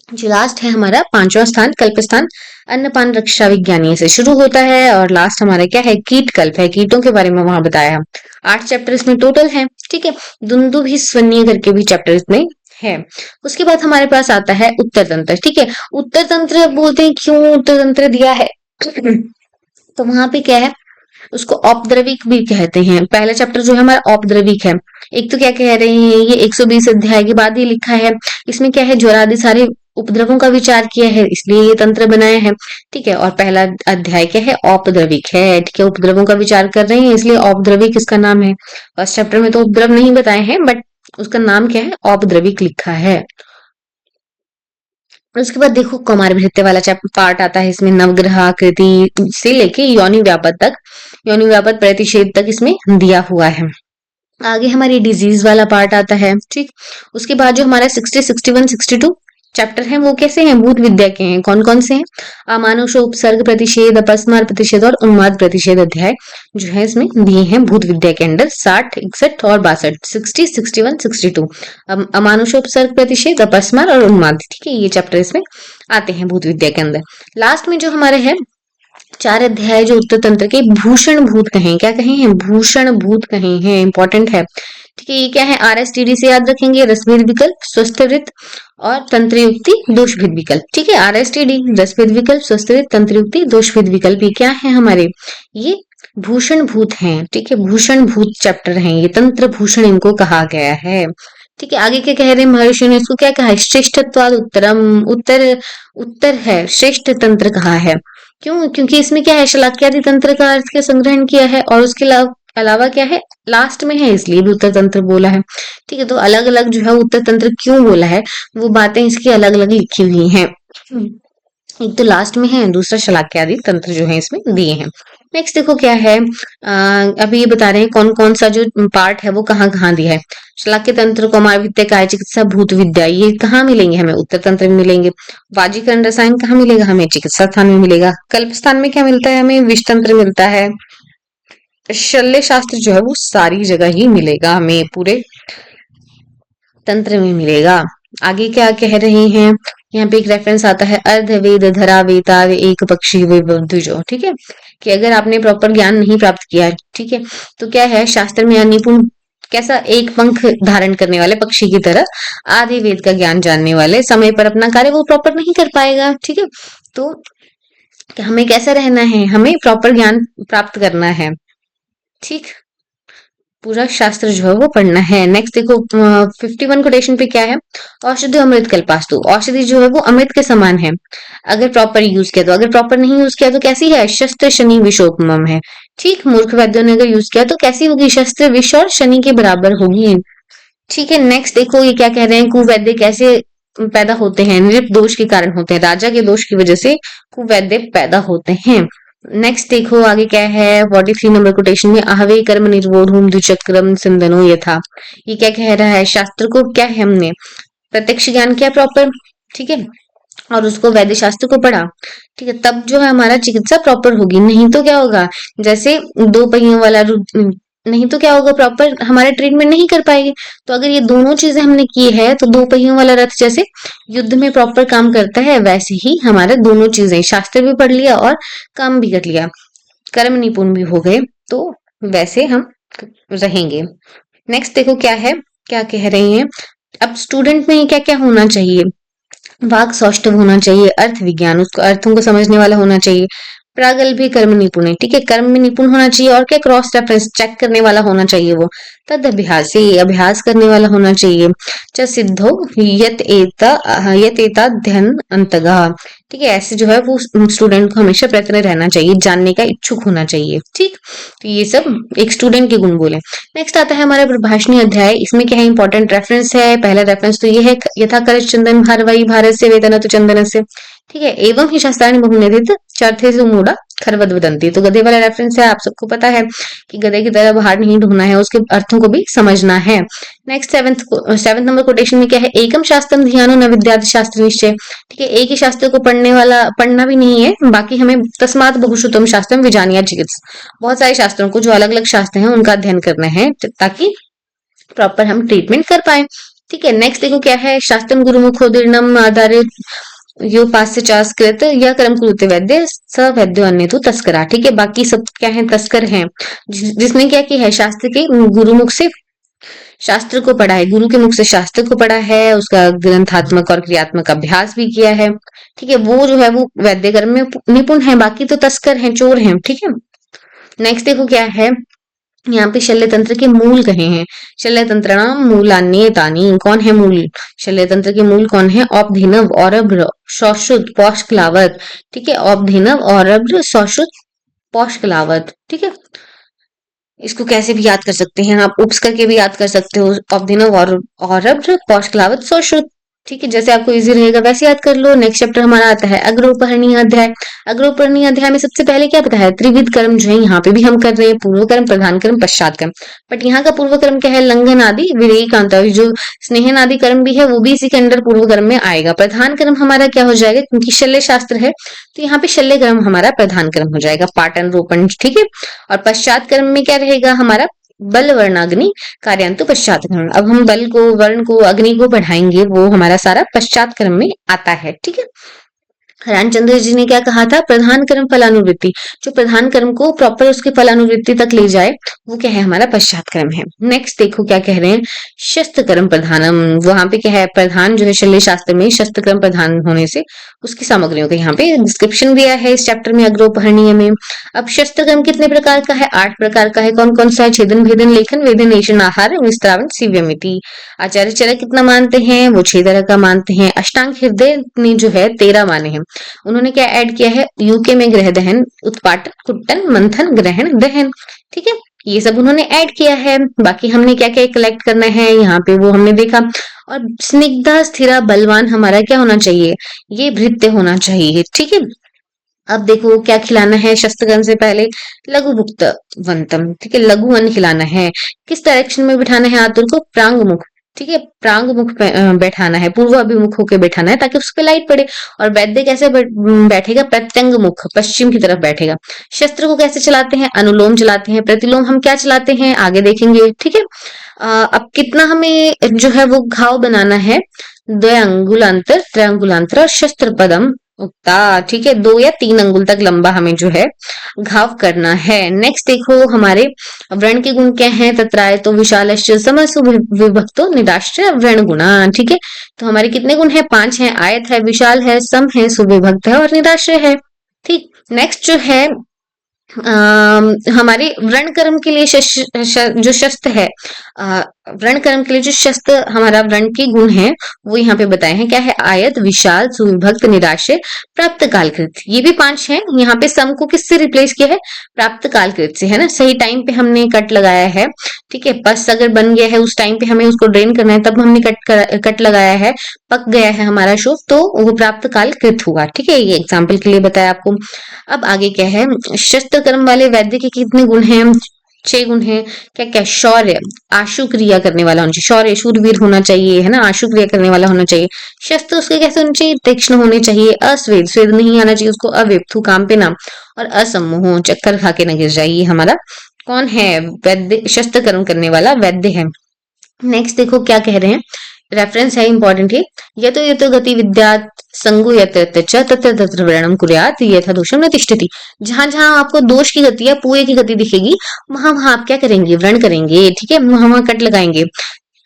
[SPEAKER 1] जो लास्ट है हमारा 5वां स्थान, कल्प स्थान। अन्नपान रक्षा विज्ञानी से शुरू होता है, और लास्ट हमारा क्या है, कीट कल्प है, कीटों के बारे में वहां बताया है। 8 चैप्टर इसमें टोटल है, ठीक है। दुंदुभि स्वनीय करके भी चैप्टर इसमें है। उसके बाद हमारे पास आता है उत्तर तंत्र, ठीक है। उत्तर तंत्र बोलते हैं, क्यों उत्तर तंत्र दिया है तो वहां पे क्या है, उसको औपद्रविक भी कहते हैं। पहला चैप्टर जो है हमारा औपद्रविक है। एक तो क्या कह रहे हैं, ये 120 अध्याय के बाद ही लिखा है। इसमें क्या है, ज्वर आदि सारे उपद्रवों का विचार किया है, इसलिए ये तंत्र बनाया है, ठीक है। और पहला अध्याय क्या है, औपद्रविक है, ठीक है, उपद्रवों का विचार कर रहे हैं, इसलिए औपद्रविक इसका नाम है। फर्स्ट चैप्टर में तो उपद्रव नहीं बताए हैं, बट उसका नाम क्या है, औपद्रविक लिखा है। और उसके बाद देखो कौमार भृत्य वाला पार्ट आता है इसमें, नवग्रह आकृति से लेके योनि व्यापद तक, योनि व्यापद प्रतिषेध तक इसमें दिया हुआ है। आगे हमारी डिजीज वाला पार्ट आता है, ठीक। उसके बाद जो हमारा 60, 61, 62 चैप्टर हैं वो कैसे हैं, भूत विद्या के हैं। कौन कौन से हैं, अमानुष उपसर्ग प्रतिषेध, अपस्मार प्रतिषेध और उन्माद प्रतिषेध अध्याय जो है इसमें दिए हैं भूत विद्या के अंदर, 60, 61 और 62, 60, 61, 62। अमानुष उपसर्ग प्रतिषेध, अपस्मार और उन्माद, ठीक है, ये चैप्टर इसमें आते हैं भूत विद्या के अंदर। लास्ट में जो हमारे है 4 अध्याय जो उत्तर तंत्र के, भूषण भूत कहें, क्या कहें हैं, भूषण भूत कहें हैं, इंपॉर्टेंट है, ठीक है। ये क्या है, RSTD से याद रखेंगे, रसभेद विकल्प, स्वस्थवृत्त और तंत्रयुक्ति दोषभेद विकल्प, ठीक है। RSTD, रसभेद विकल्प, स्वस्थवृत्त, तंत्रयुक्ति, दोषभेद विकल्प, ये क्या है हमारे, ये भूषण भूत हैं, ठीक है, भूषण भूत चैप्टर हैं ये, तंत्र भूषण इनको कहा गया है, ठीक है। आगे क्या कह रहे हैं, महर्षि ने इसको क्या कहा है, श्रेष्ठत्वाद उत्तरम, उत्तर है, श्रेष्ठ तंत्र कहा है। क्यों, क्योंकि इसमें क्या है, शलाक्यादि तंत्र का अर्थ का संग्रहण किया है, और उसके अलावा क्या है, लास्ट में है, इसलिए भी उत्तर तंत्र बोला है, ठीक है। तो अलग अलग जो है उत्तर तंत्र क्यों बोला है, वो बातें इसकी अलग अलग लिखी हुई हैं। एक तो लास्ट में है, दूसरा शलाक्यादि तंत्र जो है इसमें दिए हैं। नेक्स्ट देखो क्या है, अभी ये बता रहे हैं कौन कौन सा जो पार्ट है वो कहाँ कहाँ दिया है। शलाक्य तंत्र, कौमार विद्या, काय चिकित्सा, भूत विद्या, ये कहाँ मिलेंगे हमें, उत्तर तंत्र में मिलेंगे। वाजीकरण रसायन कहाँ मिलेगा हमें, चिकित्सा स्थान में मिलेगा। कल्प स्थान में क्या मिलता है हमें, विष तंत्र मिलता है। शल्य शास्त्र जो है वो सारी जगह ही मिलेगा हमें, पूरे तंत्र में मिलेगा। आगे क्या कह रहे हैं, यहाँ पे एक रेफरेंस आता है अर्ध वेद धरा वेता वे एक पक्षी वे बुद्धुजो, ठीक है, कि अगर आपने प्रॉपर ज्ञान नहीं प्राप्त किया है, ठीक है, तो क्या है शास्त्र में निपुण कैसा एक पंख धारण करने वाले पक्षी की तरह आधे वेद का ज्ञान जानने वाले समय पर अपना कार्य वो प्रॉपर नहीं कर पाएगा, ठीक है। तो हमें कैसा रहना है, हमें प्रॉपर ज्ञान प्राप्त करना है, ठीक, पूरा शास्त्र जो है वो पढ़ना है। नेक्स्ट देखो 51 कोटेशन पे क्या है, औषधि अमृत कल्पास्तु, औषधि जो है वो अमृत के समान है अगर प्रॉपर यूज किया तो, अगर प्रॉपर नहीं यूज किया तो कैसी है, शस्त्र शनि विषोपमम है, ठीक, मूर्ख वैद्यों ने अगर यूज किया तो कैसी होगी, शस्त्र विष और शनि के बराबर होगी, ठीक है। नेक्स्ट देखो ये क्या कह रहे हैं, कुवैद्य कैसे पैदा होते हैं, नृप दोष के कारण होते हैं, राजा के दोष की वजह से कुवैद्य पैदा होते हैं। नेक्स्ट देखो आगे क्या है 43 नंबर कोटेशन में, आहवे कर्म निर्वोधूम द्विचक्रम सिंधनो यथा, ये क्या कह रहा है, शास्त्र को क्या है हमने प्रत्यक्ष ज्ञान किया प्रॉपर, ठीक है, और उसको वैद्य शास्त्र को पढ़ा, ठीक है, तब जो है हमारा चिकित्सा प्रॉपर होगी, नहीं तो क्या होगा, जैसे दो पहियों वाला नहीं तो क्या होगा, प्रॉपर हमारा ट्रीटमेंट नहीं कर पाएंगे। तो अगर ये दोनों चीजें हमने की है तो दो पहियों वाला रथ जैसे युद्ध में प्रॉपर काम करता है, वैसे ही हमारा दोनों चीजें शास्त्र भी पढ़ लिया और काम भी कर लिया, कर्म निपुण भी हो गए, तो वैसे हम रहेंगे। नेक्स्ट देखो क्या है, क्या कह रहे हैं, अब स्टूडेंट में क्या क्या होना चाहिए, वाक सौष्ठव होना चाहिए, अर्थ विज्ञान उसको अर्थों को समझने वाला होना चाहिए, प्रागल्भ कर्म निपुण है, ठीक है, कर्म में निपुण होना चाहिए, और क्या क्रॉस रेफरेंस चेक करने वाला होना चाहिए वो, तद अभ्यासी अभ्यास करने वाला होना चाहिए, च सिद्धो यत एता ध्यान अंतगा, ठीक है, ऐसे जो है वो स्टूडेंट को हमेशा प्रयत्न रहना चाहिए, जानने का इच्छुक होना चाहिए, ठीक, तो ये सब एक स्टूडेंट के गुण बोले। नेक्स्ट आता है हमारा प्रभाषणी अध्याय, इसमें क्या है इंपॉर्टेंट रेफरेंस है, पहला रेफरेंस तो ये है यथा कर चंदन भारवाही भारत से वेतन तो चंदन से, ठीक है, एवं ही शास्त्राणी बहुनिधित चरथे से मूढ़ा खरवद वदंती, तो गधे वाला रेफरेंस है, आप सबको पता है कि गधे की तरह बाहर नहीं ढूंढना है, उसके अर्थों को भी समझना है। नेक्स्ट सेवेंथ नंबर कोटेशन में क्या है, एकम शास्त्रम ध्यानो न विद्यार्थ शास्त्र निश्चय, ठीक है, एक ही शास्त्र को पढ़ने वाला पढ़ना भी नहीं है, बाकी हमें तस्मात बहुश्रुतम शास्त्रम विजानिया चिकित्सा, बहुत सारे शास्त्रों को जो अलग अलग शास्त्र हैं उनका अध्ययन करना है ताकि प्रॉपर हम ट्रीटमेंट कर पाए, ठीक है। नेक्स्ट देखो क्या है, शास्त्रम गुरुमुखोदीर्णम आधारित यो पास्य चास्कृत या कर्म कुरुते वैद्य स वैद्यो अन्य तो तस्करा, ठीक है, बाकी सब क्या है तस्कर हैं, जिसने क्या किया है शास्त्र के गुरुमुख से शास्त्र को पढ़ा है, गुरु के मुख से शास्त्र को पढ़ा है, उसका ग्रंथात्मक और क्रियात्मक अभ्यास भी किया है, ठीक है, वो जो है वो वैद्य कर्म में निपुण है, बाकी तो तस्कर हैं, चोर हैं, ठीक है। नेक्स्ट देखो क्या है, यहाँ पे शल्य तंत्र के मूल कहे हैं, शल्य तंत्रणाम मूलान्येतानि, कौन है मूल, शल्य तंत्र के मूल कौन है, औपधिनव औरभ्र सौश्रुत पौष्कलावत, ठीक है, औपधिनव औरभ्र सौश्रुत पौष्कलावत, ठीक है, इसको कैसे भी याद कर सकते हैं आप, उप्स करके भी याद कर सकते हो, औपधिनव औरभ्र पौष्कलावत सौश्रुत, ठीक है, जैसे आपको इजी रहेगा वैसे याद कर लो। नेक्स्ट चैप्टर हमारा आता है अग्रोपहरणीय अध्याय, अग्रोपहरणीय अध्याय में सबसे पहले क्या पता है, त्रिविध कर्म जो है यहाँ पे भी हम कर रहे हैं, पूर्व कर्म प्रधान कर्म पश्चात कर्म, बट यहाँ का पूर्व कर्म क्या है, लंघन आदि विवेकांत, जो स्नेहन आदि कर्म भी है वो भी इसी के अंडर पूर्व कर्म में आएगा। प्रधान कर्म हमारा क्या हो जाएगा, क्योंकि शल्य शास्त्र है तो यहाँ पे शल्य कर्म हमारा प्रधान कर्म हो जाएगा, पाटन रोपण, ठीक है, और पश्चात कर्म में क्या रहेगा हमारा बल वर्णाग्नि कार्यांतु पश्चात कर्म, अब हम बल को वर्ण को अग्नि को बढ़ाएंगे, वो हमारा सारा पश्चात कर्म में आता है, ठीक है। रामचंद्र जी ने क्या कहा था, प्रधान कर्म फलानुवृत्ति, जो प्रधान कर्म को प्रॉपर उसके फलानुवृत्ति तक ले जाए वो क्या है हमारा पश्चात कर्म है। नेक्स्ट देखो क्या कह रहे हैं, शस्त्र कर्म प्रधानम, वहां पे क्या है प्रधान जो है शल्य शास्त्र में शस्त्र कर्म प्रधान होने से उसकी सामग्रियों का यहाँ पे डिस्क्रिप्शन दिया है इस चैप्टर में अग्रोपहरणीय में। अब शस्त्र कर्म कितने प्रकार का है, 8 प्रकार का है, कौन कौन सा है, छेदन भेदन लेखन वेदन नेशन आहार विस्त्रावन सीव्यमिति। आचार्य चरक कितना मानते हैं, वो 6 तरह का मानते हैं। अष्टांग हृदय ने जो है 13 माने हैं, उन्होंने क्या ऐड किया है, यूके में ग्रह दहन उत्पाटन कुट्टन मंथन ग्रहण दहन, ठीक है, ये सब उन्होंने ऐड किया है। बाकी हमने क्या क्या कलेक्ट करना है यहाँ पे वो हमने देखा। और स्निग्धा स्थिरा बलवान हमारा क्या होना चाहिए, ये भृत्य होना चाहिए, ठीक है। अब देखो क्या खिलाना है शस्त्रकर्म से पहले, लघु भुक्त वंतम, ठीक है, लघु अन्न खिलाना है, किस डायरेक्शन में बिठाना है आतुर को, प्रांग मुख, ठीक है, प्रांगमुख बैठाना है, पूर्व अभिमुख होकर बैठाना है ताकि उस पे लाइट पड़े। और वैद्य कैसे बैठेगा, प्रत्यंगमुख, पश्चिम की तरफ बैठेगा। शस्त्र को कैसे चलाते हैं, अनुलोम चलाते हैं। प्रतिलोम हम क्या चलाते हैं, आगे देखेंगे। ठीक है, अब कितना हमें जो है वो घाव बनाना है, द्वयांगुलांतर, त्रयांगुलांतर और शस्त्र पदम उक्ता। ठीक है, 2 या 3 अंगुल तक लंबा हमें जो है घाव करना है। नेक्स्ट देखो हमारे व्रण के गुण क्या हैं, तत्राय तो विशालश्च समसु विभक्तो निराश्रय व्रण गुणा। ठीक है, तो हमारे कितने गुण हैं, 5 हैं। आयत है, विशाल है, सम है, सुविभक्त है और निराश्रय है। ठीक, नेक्स्ट जो है हमारे व्रण कर्म के लिए जो शस्त्र है, व्रण कर्म के लिए जो शस्त्र हमारा व्रण के गुण है वो यहाँ पे बताए हैं। क्या है, आयत, विशाल, सुविभक्त, निराश्रय, प्राप्त कालकृत। ये भी 5 हैं। यहाँ पे सम को किससे रिप्लेस किया है, प्राप्त कालकृत से, है ना। सही टाइम पे हमने कट लगाया है। ठीक है, पस अगर बन गया है उस टाइम पे हमें उसको ड्रेन करना है, तब हमने कट लगाया है, पक गया है हमारा शो, तो वो प्राप्त कालकृत हुआ। ठीक है, ये एग्जाम्पल के लिए बताया आपको। अब आगे क्या है, शस्त्र कर्म वाले वैद्य के कितने गुण हैं, 6 गुण हैं। क्या क्या, शौर्य, आशु क्रिया करने वाला होना चाहिए, शौर्य शूरवीर होना चाहिए, है ना, आशु क्रिया करने वाला होना चाहिए। शस्त्र उसके कैसे होने चाहिए, तीक्ष्ण होने चाहिए। अस्वेद, स्वेद नहीं आना चाहिए उसको, अविप्थु, काम पे नाम, और असम्मोह, चक्कर खा के न गिर जाए। ये हमारा कौन है, वैद्य, शस्त्र कर्म करने वाला वैद्य है। नेक्स्ट देखो क्या कह रहे हैं, रेफरेंस है इंपॉर्टेंट है। यतो यतो गति विद्यात संगु यत्र च तत्र तत्र व्रणम कुर्यात् यथा दोषम न तिष्ठति। जहां जहां आपको दोष की गति या पुए की गति दिखेगी, वहां वहां आप क्या करेंगे, व्रण करेंगे। ठीक है, वहां वहां कट लगाएंगे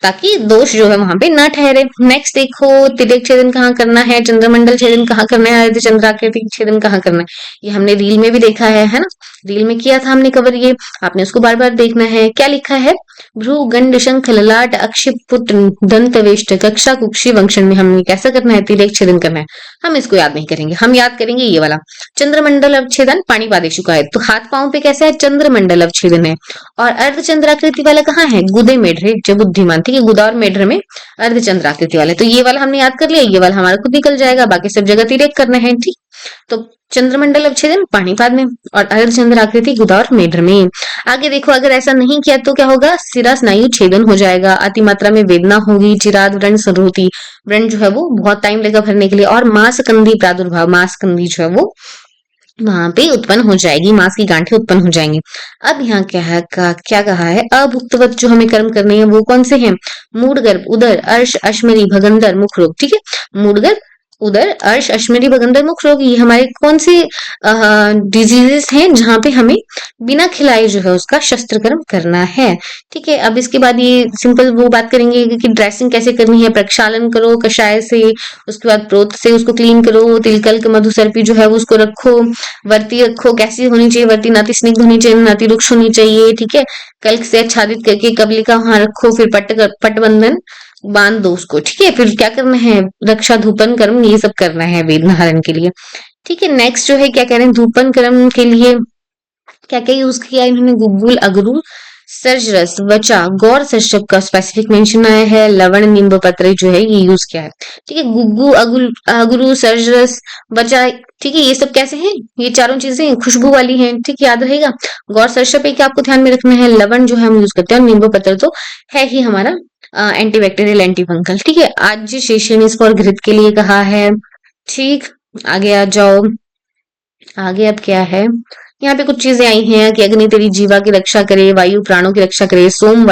[SPEAKER 1] ताकि दोष जो है वहां पे न ठहरे। नेक्स्ट देखो, तिर्यक छेदन कहाँ करना है, चंद्रमंडल छेदन कहाँ करना है, अर्ध चंद्राकृति छेदन कहाँ करना है। ये हमने रील में भी देखा है ना, रील में किया था हमने कवर, ये आपने उसको बार बार देखना है। क्या लिखा है, भ्रू गंड शंख ललाट अक्षिपुट दंत वेष्ट कक्षा कुक्षी वंक्षण में हमने कैसा करना है, तिर्यक छेदन करना है। हम इसको याद नहीं करेंगे, हम याद करेंगे ये वाला चंद्रमंडल अवच्छेदन पाणिपादेशु का है, तो हाथ पांव पे कैसा है, चंद्रमंडल अवच्छेदन है। और अर्धचंद्राकृति वाला कहाँ है, गुदे मेढरे जो बुद्धिमान। ठीक है, गुदा और मेढर में अर्धचंद्राकृति वाले, तो ये वाला हमने याद कर लिया, ये वाला हमारा खुद निकल जाएगा, बाकी सब जगह तिर्यक करना है। ठीक, तो चंद्रमंडल अवच्छेदन पाणिपाद में और अर्धचंद्राकृति गुदा और मेढर में। आगे देखो, अगर ऐसा नहीं किया तो क्या होगा, सिरा स्नायु छेदन हो जाएगा, अतिमात्रा में वेदना होगी, चिराद व्रण संरोति, व्रण जो है वो बहुत टाइम लगेगा भरने के लिए, और मांसकंदी प्रादुर्भाव, मांसकंदी जो है वो वहां पे उत्पन्न हो जाएगी, मांस की गांठें उत्पन्न हो जाएंगी। अब यहाँ क्या कहा है, अभुक्तवत जो हमें कर्म करने हैं वो कौन से हैं, मूढ़गर्भ, उदर, अर्श, अश्मरी, भगंदर, मुख रोग। ठीक है, मूढ़गर्भ, उदर, अर्श, अश्मरी, भगंदर, मुख रोग, ये हमारे कौन से डिजीजेस हैं जहां पे हमें बिना खिलाए जो है उसका शस्त्र कर्म करना है। ठीक है, अब इसके बाद ये सिंपल वो बात करेंगे कि ड्रेसिंग कैसे करनी है, प्रक्षालन करो कषाय से, उसके बाद प्रोत से उसको क्लीन करो, तिलकल्क मधुसर्पी जो है वो उसको रखो, वर्ती रखो, कैसी होनी चाहिए वर्ती, नाती स्निग्ध होनी चाहिए, नाती रुक्ष होनी चाहिए। ठीक है, कल्क से आच्छादित करके कबलिका वहां रखो, फिर पटबंधन बांध दो उसको। ठीक है, फिर क्या करना है, रक्षा धूपन कर्म, ये सब करना है वेद धारण के लिए। ठीक है, नेक्स्ट जो है क्या कह रहे हैं, धूपन कर्म के लिए क्या क्या यूज किया इन्होंने, गुग्गुल, अगरू, सर्जरस, वचा, गौर सर्षप का स्पेसिफिक मेंशन आया है, लवण, नींब पत्र जो है ये यूज किया है। ठीक है, गुग्गू, अगरू, सर्जरस, वचा, ठीक है, ये सब कैसे हैं, ये चारों चीजें खुशबू वाली हैं। ठीक, याद रहेगा। गौर सर्षप एक आपको ध्यान में रखना है, लवण जो है हम यूज करते हैं, और नींबू पत्र तो है ही हमारा एंटीबैक्टीरियल, एंटी फंगल। ठीक है, आज शेषण इसको और घृत के लिए कहा है। ठीक, आगे आ जाओ, आगे अब क्या है, यहाँ पे कुछ चीजें आई हैं कि अग्नि तेरी जीवा की रक्षा करे, वायु प्राणों की रक्षा करे, सोम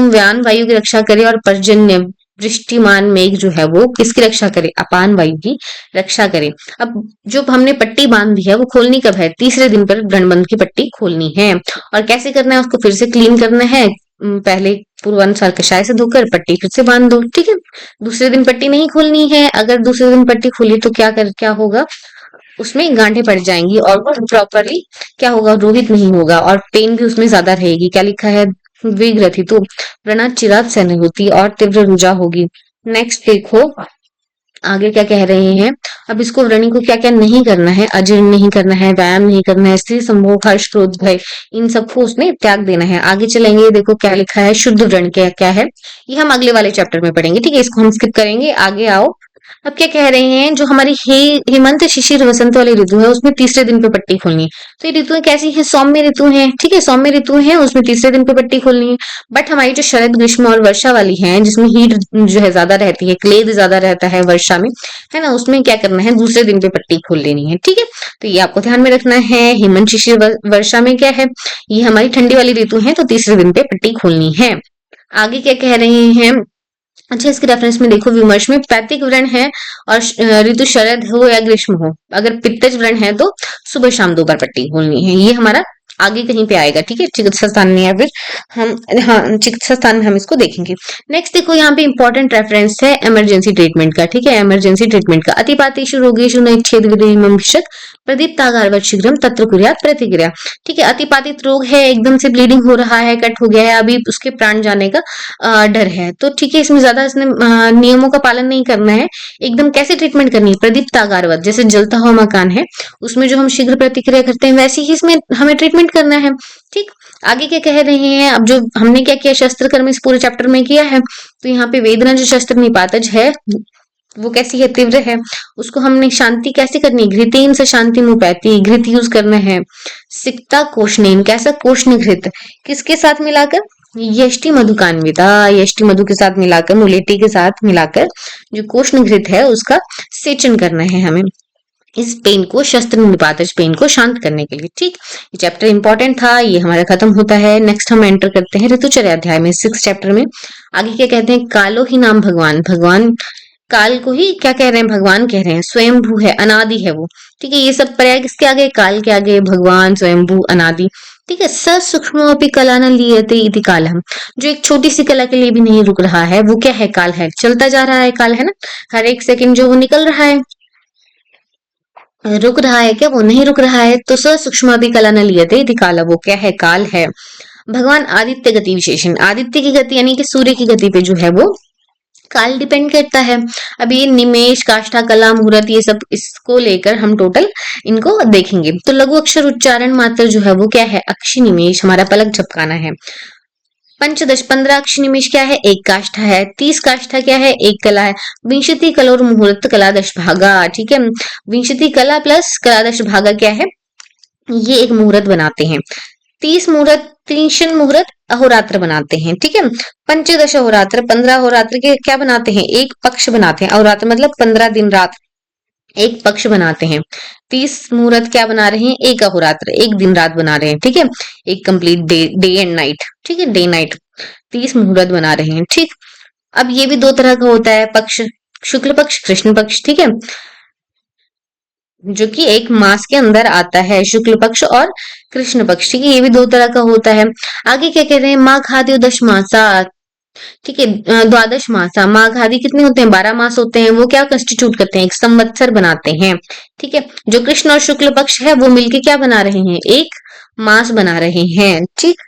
[SPEAKER 1] व्यान वायु की रक्षा करे, और पर्जन्य वृष्टिमान मेघ जो है वो किसकी रक्षा करे, अपान वायु की रक्षा करे। अब जो हमने पट्टी बांध दी है वो खोलनी कब है, तीसरे दिन पर व्रणबंध की पट्टी खोलनी है। और कैसे करना है, उसको फिर से क्लीन करना है, पहले पूर्वानुसार कषाय से धोकर पट्टी फिर से बांध दो। ठीक है, दूसरे दिन पट्टी नहीं खोलनी है, अगर दूसरे दिन पट्टी खोली तो क्या होगा, उसमें गांठें पड़ जाएंगी और वो प्रॉपरली क्या होगा, रोहित नहीं होगा, और पेन भी उसमें ज्यादा रहेगी। क्या लिखा है, विग्रथी तो व्रणा चिरात सहन होती और तीव्र रुजा होगी। नेक्स्ट देखो आगे क्या कह रहे हैं, अब इसको व्रणी को क्या क्या नहीं करना है, अजीर्ण नहीं करना है, व्यायाम नहीं करना है, स्त्री संभोग, हर्ष, क्रोध, भय, इन सबको उसने त्याग देना है। आगे चलेंगे, देखो क्या लिखा है, शुद्ध व्रण क्या क्या है, ये हम अगले वाले चैप्टर में पढ़ेंगे। ठीक है, इसको हम स्किप करेंगे, आगे आओ। अब क्या कह रहे हैं, जो हमारी हेमंत शिशिर वसंत वाली ऋतु है उसमें तीसरे दिन पे पट्टी खोलनी है। तो ये ऋतुएं कैसी हैं, सौम्य ऋतु हैं, ठीक है, सौम्य ऋतु है, उसमें तीसरे दिन पे पट्टी खोलनी है। बट हमारी जो शरद ग्रीष्म और वर्षा वाली है, जिसमें हीट जो है ज्यादा रहती है, क्लेद ज्यादा रहता है वर्षा में, है ना, उसमें क्या करना है, दूसरे दिन पे पट्टी खोल लेनी है, ठीक है। तो ये आपको ध्यान में रखना है। हेमंत शिशिर वर्षा में क्या है, ये हमारी ठंडी वाली ऋतु है, तो तीसरे दिन पे पट्टी खोलनी है। आगे क्या कह रहे हैं, अच्छा इसके रेफरेंस में देखो, विमर्श में पैतृक वर्ण है और ऋतु शरद हो या ग्रीष्म हो, अगर पित्तज वर्ण है तो सुबह शाम 2 बार पट्टी खोलनी है। ये हमारा आगे कहीं पे आएगा, ठीक है, चिकित्सा स्थान में, या फिर हम, हाँ, चिकित्सा स्थान में हम इसको देखेंगे। नेक्स्ट देखो, यहाँ पे इंपॉर्टेंट रेफरेंस है इमरजेंसी ट्रीटमेंट का, ठीक है, इमरजेंसी ट्रीटमेंट का। अतिपातेषु रोगेषु नैच्छेद विधिमं प्रदीप्तागारवत् शीघ्रम तत्र कुर्यात् प्रतिक्रिया, ठीक है। अतिपातित रोग है, एकदम से ब्लीडिंग हो रहा है, कट हो गया है, अभी उसके प्राण जाने का डर है, तो ठीक है, इसमें ज्यादा इसने नियमों का पालन नहीं करना है। एकदम कैसे ट्रीटमेंट करनी है, प्रदीप्तागारवत्, जैसे जलता हुआ मकान है उसमें जो हम शीघ्र प्रतिक्रिया करते हैं, वैसे ही इसमें हमें ट्रीटमेंट करना है, ठीक। आगे क्या कह रहे हैं, अब जो हमने क्या किया, शस्त्र कर्म इस पूरे चैप्टर में किया है, तो यहाँ पे वेदना जो शस्त्र निपातज है वो कैसी है, तीव्र है, उसको हमने शांति कैसे करनी है, घृतेन से शांति मुपैती, घृत यूज करना है। सिक्ता कोशनेन, कैसा, कोष्ण घृत, किसके साथ मिलाकर, यष्टि मधुकान्विता, यष्टि मधु के साथ मिलाकर, मुलेठी के साथ मिलाकर जो कोष्ण घृत है उसका सेचन करना है हमें, इस पेन को, शस्त्र निपातज पेन को शांत करने के लिए, ठीक। ये चैप्टर इंपॉर्टेंट था, ये हमारा खत्म होता है। नेक्स्ट हम एंटर करते हैं ऋतुचर्या अध्याय में, 6 चैप्टर में। आगे क्या कहते हैं, कालो ही नाम भगवान, भगवान काल को ही क्या कह रहे हैं, भगवान कह रहे हैं, स्वयंभू है, अनादि है वो, ठीक है। ये सब पर्याय किसके आगे, काल के आगे, भगवान, स्वयंभू, अनादि, ठीक है। स सूक्ष्म कला न लियते इति कालम, जो एक छोटी सी कला के लिए भी नहीं रुक रहा है, वो क्या है, काल है, चलता जा रहा है, काल है ना, हर एक सेकंड जो वो निकल रहा है, रुक रहा है क्या, वो नहीं रुक रहा है, तो स सूक्ष्म कला न लियते इति काल, वो क्या है, काल है। भगवान आदित्य गति विशेषण, आदित्य की गति यानी कि सूर्य की गति पे जो है वो काल डिपेंड करता है। अब ये निमेश, काष्ठा, कला, मुहूर्त, ये सब इसको लेकर हम टोटल इनको देखेंगे। तो लघु अक्षर उच्चारण मात्र जो है वो क्या है, अक्षि निमेश, हमारा पलक झपकाना है। पंचदश 15 अक्षि निमेश क्या है, एक काष्ठा है। 30 काष्ठा क्या है, एक कला है। विंशति कला और मुहूर्त कला दश भागा, ठीक है। विंशति कला प्लस कला दश भागा क्या है, ये एक मुहूर्त बनाते हैं। 30 मुहूर्त, 3 मुहूर्त अहोरात्र बनाते हैं, ठीक है। पंचदश अहोरात्र, 15 अहोरात्र के क्या बनाते हैं, एक पक्ष बनाते हैं। अहोरात्र मतलब 15 दिन रात, एक पक्ष बनाते हैं। 30 मुहूर्त क्या बना रहे हैं, एक अहोरात्र, एक दिन रात बना रहे हैं, ठीक है, एक कंप्लीट डे एंड नाइट, ठीक है, डे नाइट 30 मुहूर्त बना रहे हैं, ठीक। अब ये भी 2 तरह का होता है पक्ष, शुक्ल पक्ष, कृष्ण पक्ष, ठीक है, जो कि एक मास के अंदर आता है, शुक्ल पक्ष और कृष्ण पक्ष, ठीक है, ये भी 2 तरह का होता है। आगे क्या कह रहे हैं, माघ आदि दश मासा, ठीक है, द्वादश मासा, माघ आदि कितने होते हैं, 12 मास होते हैं, वो क्या कंस्टिट्यूट करते हैं, एक संवत्सर बनाते हैं, ठीक है। जो कृष्ण और शुक्ल पक्ष है वो मिलके क्या बना रहे हैं, एक मास बना रहे हैं, ठीक।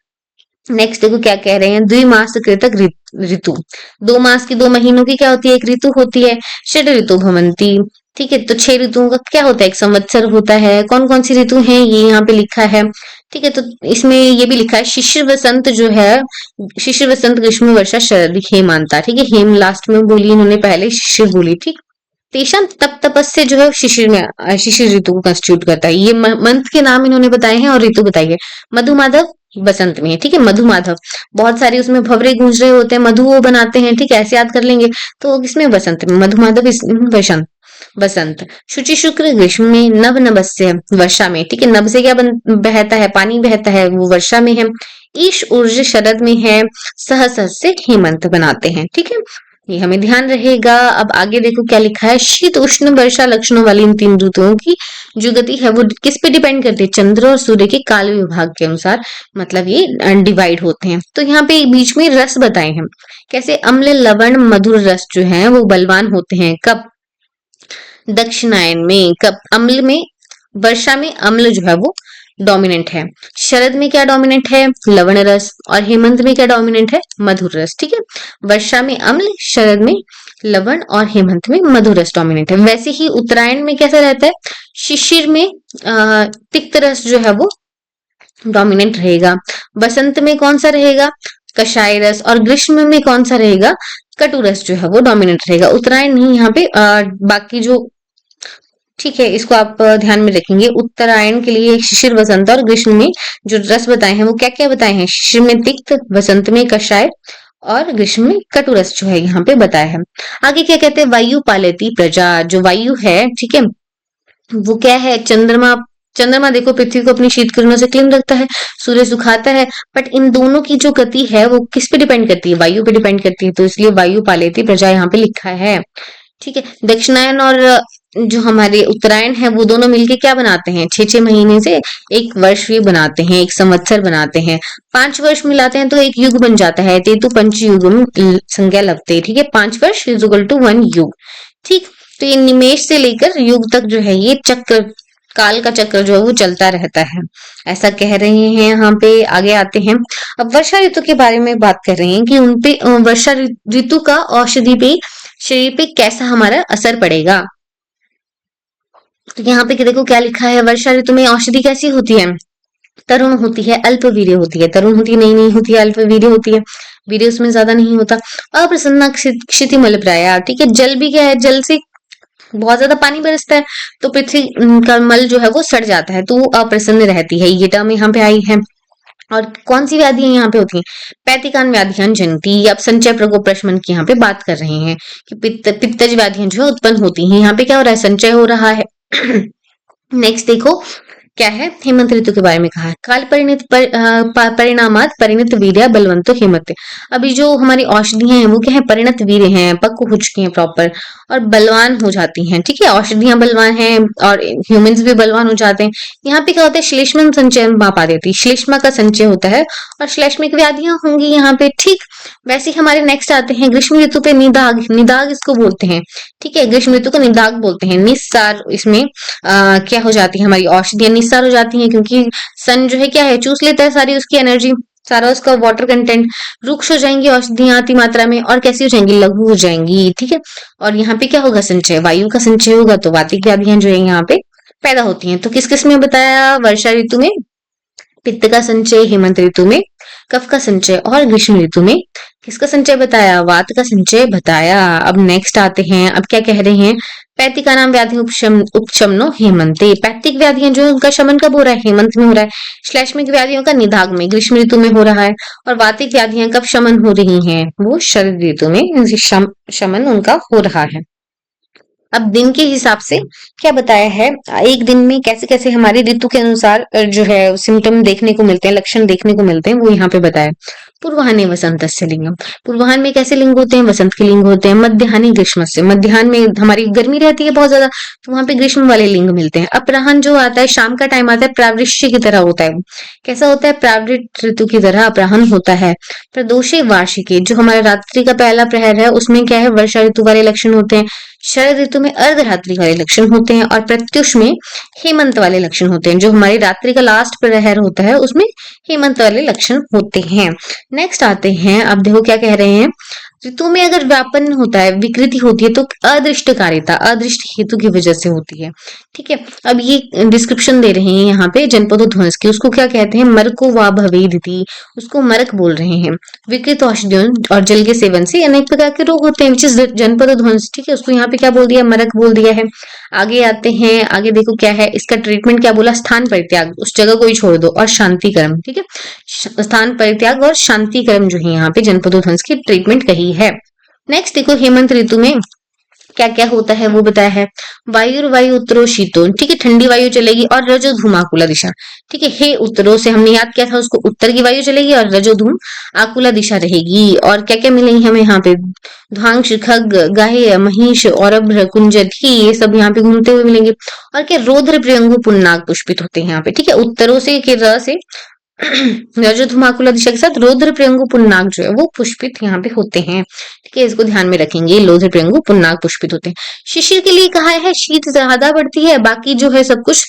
[SPEAKER 1] नेक्स्ट देखो क्या कह रहे हैं, द्विमास कृतक ऋतु, 2 मास की, 2 महीनों की क्या होती है, एक ऋतु होती है। षड ऋतु भवंती, ठीक है, तो 6 ऋतुओं का क्या होता है, एक संवत्सर होता है। कौन कौन सी ऋतु है, ये यहाँ पे लिखा है, ठीक है। तो इसमें ये भी लिखा है, शिशिर वसंत जो है, शिशिर वसंत ग्रीष्म वर्षा शरद हेमंता, ठीक है, हेम लास्ट में बोली इन्होंने, पहले शिशिर बोली, ठीक। तेषाम तप तपस्य जो है शिशिर में, शिशिर ऋतु को कंस्टिट्यूट करता है। ये मंथ के नाम इन्होंने बताए हैं और ऋतु बताई है। मधु माधव बसंत में है, ठीक है, मधु माधव, बहुत सारे उसमें भवरे गूंज रहे होते हैं, मधु वो बनाते हैं, ठीक है, ऐसे याद कर लेंगे। तो किसमें, बसंत में, मधु माधव बसंत, बसंत। शुचि शुक्र ग्रीष्म में, नभ नभस्य वर्षा में, ठीक है, नभ से क्या बहता है, पानी बहता है, वो वर्षा में है। ईश ऊर्ज शरद में है, सह से हेमंत बनाते हैं, ठीक है, ये हमें ध्यान रहेगा। अब आगे देखो क्या लिखा है, शीत उष्ण वर्षा लक्षणों वाली इन 3 ऋतुओं की जो गति है वो किस पे डिपेंड करती है, चंद्र और सूर्य के काल विभाग के अनुसार, मतलब ये डिवाइड होते हैं। तो यहाँ पे बीच में रस बताए हैं, कैसे, अम्ल लवण मधुर रस जो है वो बलवान होते हैं, कब, दक्षिणायन में, कब, अम्ल में, वर्षा में अम्ल जो है वो डोमिनेंट है, शरद में क्या डोमिनेंट है, लवण रस, और हेमंत में क्या डोमिनेंट है, मधुर रस, ठीक है। वर्षा में अम्ल, शरद में लवण और हेमंत में मधुर रस डोमिनेंट है। वैसे ही उत्तरायण में कैसा रहता है, शिशिर में तिक्त रस जो है वो डोमिनेंट रहेगा। बसंत में कौन सा रहेगा, कषाय रस, और ग्रीष्म में कौन सा रहेगा, कटु रस जो है वो डोमिनेट रहेगा। उत्तरायण नहीं यहाँ पे बाकी जो, ठीक है, इसको आप ध्यान में रखेंगे। उत्तरायण के लिए शिशिर, वसंत और ग्रीष्म में जो रस बताए हैं वो क्या क्या बताए हैं? शिशिर में तिक्त, वसंत में कषाय और ग्रीष्म में कटु रस जो है यहाँ पे बताया है। आगे क्या कहते हैं? वायु पालती प्रजा, जो वायु है, ठीक है, वो क्या है? चंद्रमा। चंद्रमा देखो पृथ्वी को अपनी शीत किरणों से क्लीन रखता है, सूर्य सुखाता है, बट इन दोनों की जो गति है वो किस पे डिपेंड करती है? वायु पे डिपेंड करती है, तो इसलिए वायु पालती प्रजा यहाँ पे लिखा है। ठीक है, दक्षिणायन और जो हमारे उत्तरायण है वो दोनों मिलके क्या बनाते हैं? 6-6 महीने से एक वर्ष भी बनाते हैं, एक संवत्सर बनाते हैं। 5 वर्ष मिलाते हैं तो एक युग बन जाता है। तेतु पंच युग संज्ञा लगते हैं। ठीक है, 5 वर्ष इज इक्वल टू 1 युग। ठीक, तो ये निमेष से लेकर युग तक जो है ये चक्र, काल का चक्र जो है वो चलता रहता है, ऐसा कह रहे हैं यहाँ पे। आगे आते हैं, अब वर्षा ऋतु के बारे में बात कर रहे हैं कि उनपे वर्षा ऋतु का औषधि पे, शरीर पे कैसा हमारा असर पड़ेगा। तो यहाँ पे देखो क्या लिखा है, वर्षा ऋतु में औषधि कैसी होती है? तरुण होती है, अल्पवीर्य होती है। तरुण होती है, नहीं होती है, अल्पवीर्य होती है, वीर्य उसमें ज्यादा नहीं होता। अप्रसन्ना क्षितिमल प्राया, ठीक है, जल भी क्या है? जल से बहुत ज्यादा पानी बरसता है तो पृथ्वी का मल जो है वो सड़ जाता है, तो वो अप्रसन्न रहती है। ये टर्म यहाँ पे आई है। और कौन सी व्याधियां यहाँ पे होती हैं? पैतिकान व्याधियां जनती। अब संचय प्रकोप प्रशमन की यहाँ पे बात कर रहे हैं कि पित्तज व्याधियां जो है उत्पन्न होती हैं। यहाँ पे क्या हो रहा है? संचय हो रहा है। नेक्स्ट देखो क्या है, हेमंत ऋतु के बारे में कहा है। काल परिणित परिणामात परिणत वीर्य बलवंतो हेमंत। अभी जो हमारी औषधियां हैं वो क्या है? परिणत वीर्य हैं, पक्व हो चुकी हैं प्रॉपर और बलवान हो जाती हैं। ठीक है, औषधियां बलवान हैं और ह्यूमंस भी बलवान हो जाते हैं। यहाँ पे क्या होता है? श्लेष्मन संचय पा देती, श्लेष्मा का संचय होता है और श्लेष्मिक व्याधियां होंगी यहाँ पे। ठीक, वैसे हमारे नेक्स्ट आते हैं ग्रीष्म ऋतु पे निदाग। निदाग इसको बोलते हैं। ठीक है, ग्रीष्म ऋतु को निदाग बोलते हैं। निस्सार इसमें क्या हो जाती है? हमारी औषधियां निस्सार हो जाती हैं, क्योंकि सन जो है क्या है? चूस लेता है सारी उसकी एनर्जी, सारा उसका वाटर कंटेंट। रुक्ष हो जाएंगी औषधियां अति मात्रा में और कैसी हो जाएंगी? लघु हो जाएंगी। ठीक है, और यहाँ पे क्या होगा? संचय, वायु का संचय होगा, तो वातिक व्याधियां जो है यहाँ पे पैदा होती हैं। तो किस किस में बताया? वर्षा ऋतु में पित्त का संचय, हेमंत ऋतु में कफ का संचय और ग्रीष्म ऋतु में किसका संचय बताया? वात का संचय बताया। अब नेक्स्ट आते हैं, अब क्या कह रहे हैं? पैतिका नाम व्याधि उपशमनो हेमंते। पैतिक व्याधियां जो है उनका शमन कब हो रहा है? हेमंत में हो रहा है। श्लेष्मिक व्याधियों का निदाग में, ग्रीष्म ऋतु में हो रहा है। और वातिक व्याधियां कब शमन हो रही हैं? वो शरद ऋतु में शमन उनका हो रहा है। अब दिन के हिसाब से क्या बताया है? एक दिन में कैसे कैसे हमारे ऋतु के अनुसार जो है सिम्टम देखने को मिलते हैं, लक्षण देखने को मिलते हैं, वो यहाँ पे बताया। पूर्वाह्ने वसंतस्य लिंगम। पूर्वाह्न में कैसे लिंग होते हैं? वसंत के लिंग होते हैं। मध्याह्ने ग्रीष्मस्य। मध्याह्न में हमारी गर्मी रहती है बहुत ज्यादा, तो वहां पे ग्रीष्म वाले लिंग मिलते हैं। अपराह्न जो आता है, शाम का टाइम आता है, प्रावृश्य की तरह होता है। कैसा होता है? प्रावृत ऋतु की तरह अपराह्न होता है। प्रदोषे वार्षिके, जो हमारा रात्रि का पहला प्रहर है उसमें क्या है? वर्षा ऋतु वाले लक्षण होते हैं। शरद ऋतु में अर्धरात्रि वाले लक्षण होते हैं और प्रत्युष में हेमंत वाले लक्षण होते हैं। जो हमारी रात्रि का लास्ट प्रहर होता है उसमें हेमंत वाले लक्षण होते हैं। नेक्स्ट आते हैं, अब देखो क्या कह रहे हैं। ऋतु में अगर व्यापन होता है, विकृति होती है, तो अदृष्टकारिता, अदृष्ट हेतु की वजह से होती है। ठीक है, अब ये डिस्क्रिप्शन दे रहे हैं यहाँ पे जनपदो ध्वंस की। उसको क्या कहते हैं? मरको वा भवेदिति, उसको मरक बोल रहे हैं। विकृत औषधियों और जल के सेवन से अनेक प्रकार के रोग होते हैं, विच इज जनपदो ध्वंस। ठीक है, उसको यहाँ पे क्या बोल दिया? मरक बोल दिया है। आगे आते हैं, आगे देखो क्या है इसका ट्रीटमेंट। क्या बोला? स्थान परित्याग, उस जगह को ही छोड़ दो, और शांति कर्म। ठीक है, स्थान परित्याग और शांति कर्म जो है यहाँ पे जनपदो ध्वंस की ट्रीटमेंट कही है। नेक्स्ट देखो, हेमंत ऋतु में क्या क्या होता है वो बताया है। वायु उत्तरो शीतो, ठीक है, ठंडी वायु चलेगी और रजो धूम आकुला दिशा। ठीक है, हे उत्तरों से हमने याद किया था उसको, उत्तर की वायु चलेगी और रजो धूम आकुला दिशा रहेगी। और क्या क्या मिलेंगे हमें यहाँ पे? ध्वांश, खग, गाय, महिष और कुंजर, ठीक है, ये सब यहाँ पे घूमते हुए मिलेंगे। और क्या? रौद्र प्रियंगु पुन्नाग पुष्पित होते हैं यहाँ पे। ठीक है, उत्तरों से के र से रजो धुमाकुला दिशा के साथ रौद्र प्रियंगु पुन्नाग जो है वो पुष्पित यहाँ पे होते हैं। ठीक है, इसको ध्यान में रखेंगे, रौद्र प्रियंगु पुन्नाग पुष्पित होते हैं। शिशिर के लिए कहा है शीत ज्यादा बढ़ती है, बाकी जो है सब कुछ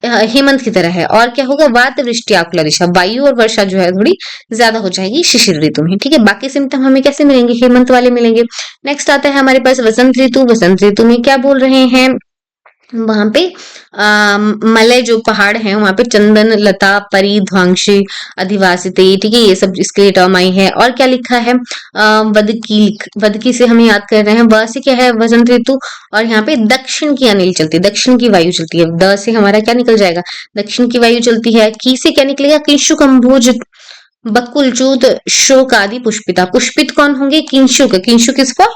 [SPEAKER 1] हेमंत की तरह है। और क्या होगा? वात वृष्टि आकुला दिशा, वायु और वर्षा जो है थोड़ी ज्यादा हो जाएगी शिशिर ऋतु में। ठीक है, बाकी सिम्टम हमें कैसे मिलेंगे? हेमंत वाले मिलेंगे। नेक्स्ट आता है हमारे पास वसंत ऋतु। वसंत ऋतु में क्या बोल रहे हैं? वहां पे मलय जो पहाड़ है वहां पे चंदन लता परी ध्वांशी अधिवासिते, ठीक है, ये सब इसके लिए टर्म आई है। और क्या लिखा है, वदकी से हम याद कर रहे हैं, व से क्या है वसंत ऋतु, और यहाँ पे दक्षिण की अनिल चलती है, दक्षिण की वायु चलती है, द से हमारा क्या निकल जाएगा, दक्षिण की वायु चलती है। की से क्या निकलेगा, किंशुक अम्भुज बकुल चूत शोक आदि पुष्पिता, पुष्पित कौन होंगे, किंशुक, किंशुक इज फॉर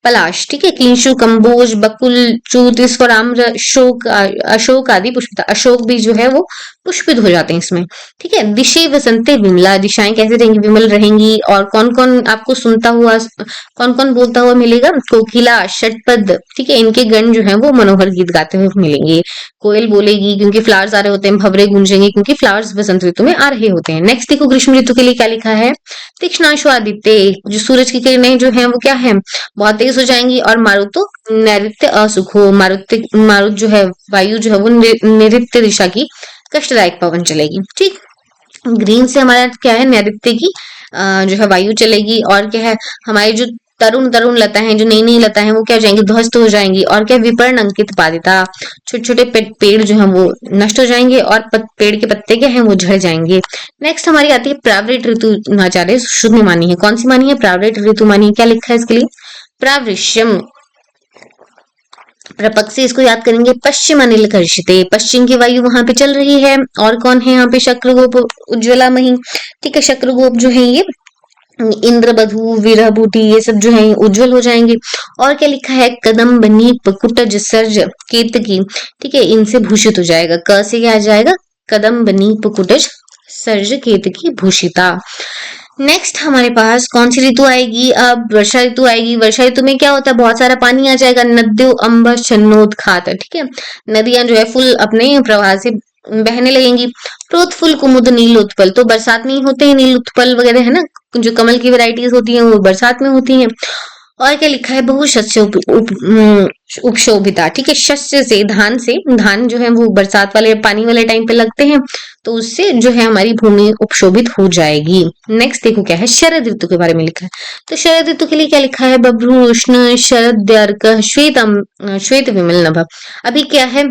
[SPEAKER 1] पलाश, ठीक है, किंशुक अम्बोज बकुल चूत इज फॉर आम्र, शोक अशोक आदि पुष्पिता, अशोक भी जो है वो पुष्पित हो जाते हैं इसमें, ठीक है। दिशे वसंते विमला, दिशाएं कैसे रहेंगी, विमल रहेंगी। और कौन कौन आपको सुनता हुआ, कौन कौन बोलता हुआ मिलेगा, कोकिला षटपद, ठीक है, इनके गण जो है वो मनोहर गीत गाते हुए मिलेंगे। कोयल बोलेगी क्योंकि फ्लावर्स आ रहे होते हैं, भवरे गूंजेंगे क्योंकि फ्लावर्स बसंत ऋतु में आ रहे होते हैं। नेक्स्ट देखो ग्रीष्म ऋतु के लिए क्या लिखा है, तीक्ष्णांशु आदित्य, जो सूरज की किरणें जो है वो क्या है, बहुत तेज हो जाएंगी। और मारुतो नैऋत्य असुखो, मारुत जो है वायु जो है वो नैऋत्य दिशा की कष्टदायक पवन चलेगी, ठीक। ग्रीन से हमारा क्या है, नैऋत्य की जो है वायु चलेगी। और क्या है, हमारी जो तरुण तरुण लता है, जो नई नई लता है वो क्या हो जाएंगी, ध्वस्त हो जाएंगी। और क्या, विपर्ण अंकित पादिता, छोटे छोटे पेड़ जो है वो नष्ट हो जाएंगे, और पेड़ के पत्ते क्या है वो झड़ जाएंगे। नेक्स्ट हमारी आती है प्रावृत ऋतु, आचार्य शुद्ध ने मानी है, कौन सी मानी है, प्रावृत ऋतु मानी है। क्या लिखा है इसके लिए, प्रावृश्यम, प्रपक से इसको याद करेंगे, पश्चिम अनिल कर्षिते, पश्चिम की वायु वहां पे चल रही है। और कौन है यहाँ पे, शक्रगोप उज्ज्वला मही, ठीक है, शक्रगोप जो है ये इंद्र बधु विरह बूटी ये सब जो है उज्जवल हो जाएंगे। और क्या लिखा है, कदम्ब नीप कुटज सर्ज केतकी, ठीक है, इनसे भूषित हो जाएगा। क से क्या आ जाएगा, कदम्ब नीप कुटज सर्ज केतकी भूषिता। नेक्स्ट हमारे पास कौन सी ऋतु आएगी, अब वर्षा ऋतु आएगी। वर्षा ऋतु में क्या होता है, बहुत सारा पानी आ जाएगा, नद्यो अम्ब छन्नोद खात, ठीक है, नदियां जो है फुल अपने प्रवाह से बहने लगेंगी। प्रोत्फुल कुमुद नील उत्पल, तो बरसात में ही होते हैं नील उत्पल वगैरह, है ना, जो कमल की वैरायटीज होती हैं वो बरसात में होती हैं। और क्या लिखा है, बहुशस्य उपशोभिता, ठीक है, शस्य से धान से, धान जो है वो बरसात वाले पानी वाले टाइम पे लगते हैं, तो उससे जो है हमारी भूमि उपशोभित हो जाएगी। नेक्स्ट देखो क्या है, शरद ऋतु के बारे में लिखा है। तो शरद ऋतु के लिए क्या लिखा है, बभ्रू उष्ण शरद श्वेत विमल नभ। अभी क्या है,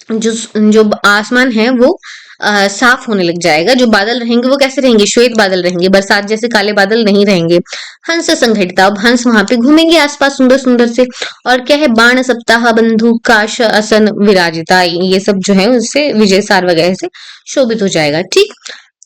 [SPEAKER 1] जो जो आसमान है वो साफ होने लग जाएगा, जो बादल रहेंगे वो कैसे रहेंगे, श्वेत बादल रहेंगे, बरसात जैसे काले बादल नहीं रहेंगे। हंस संघटिता, अब हंस वहां पे घूमेंगे आसपास सुंदर सुंदर से। और क्या है, बाण सप्ताह बंधु काश असन विराजिता, ये सब जो है उससे विजय सार वगैरह से शोभित हो जाएगा, ठीक।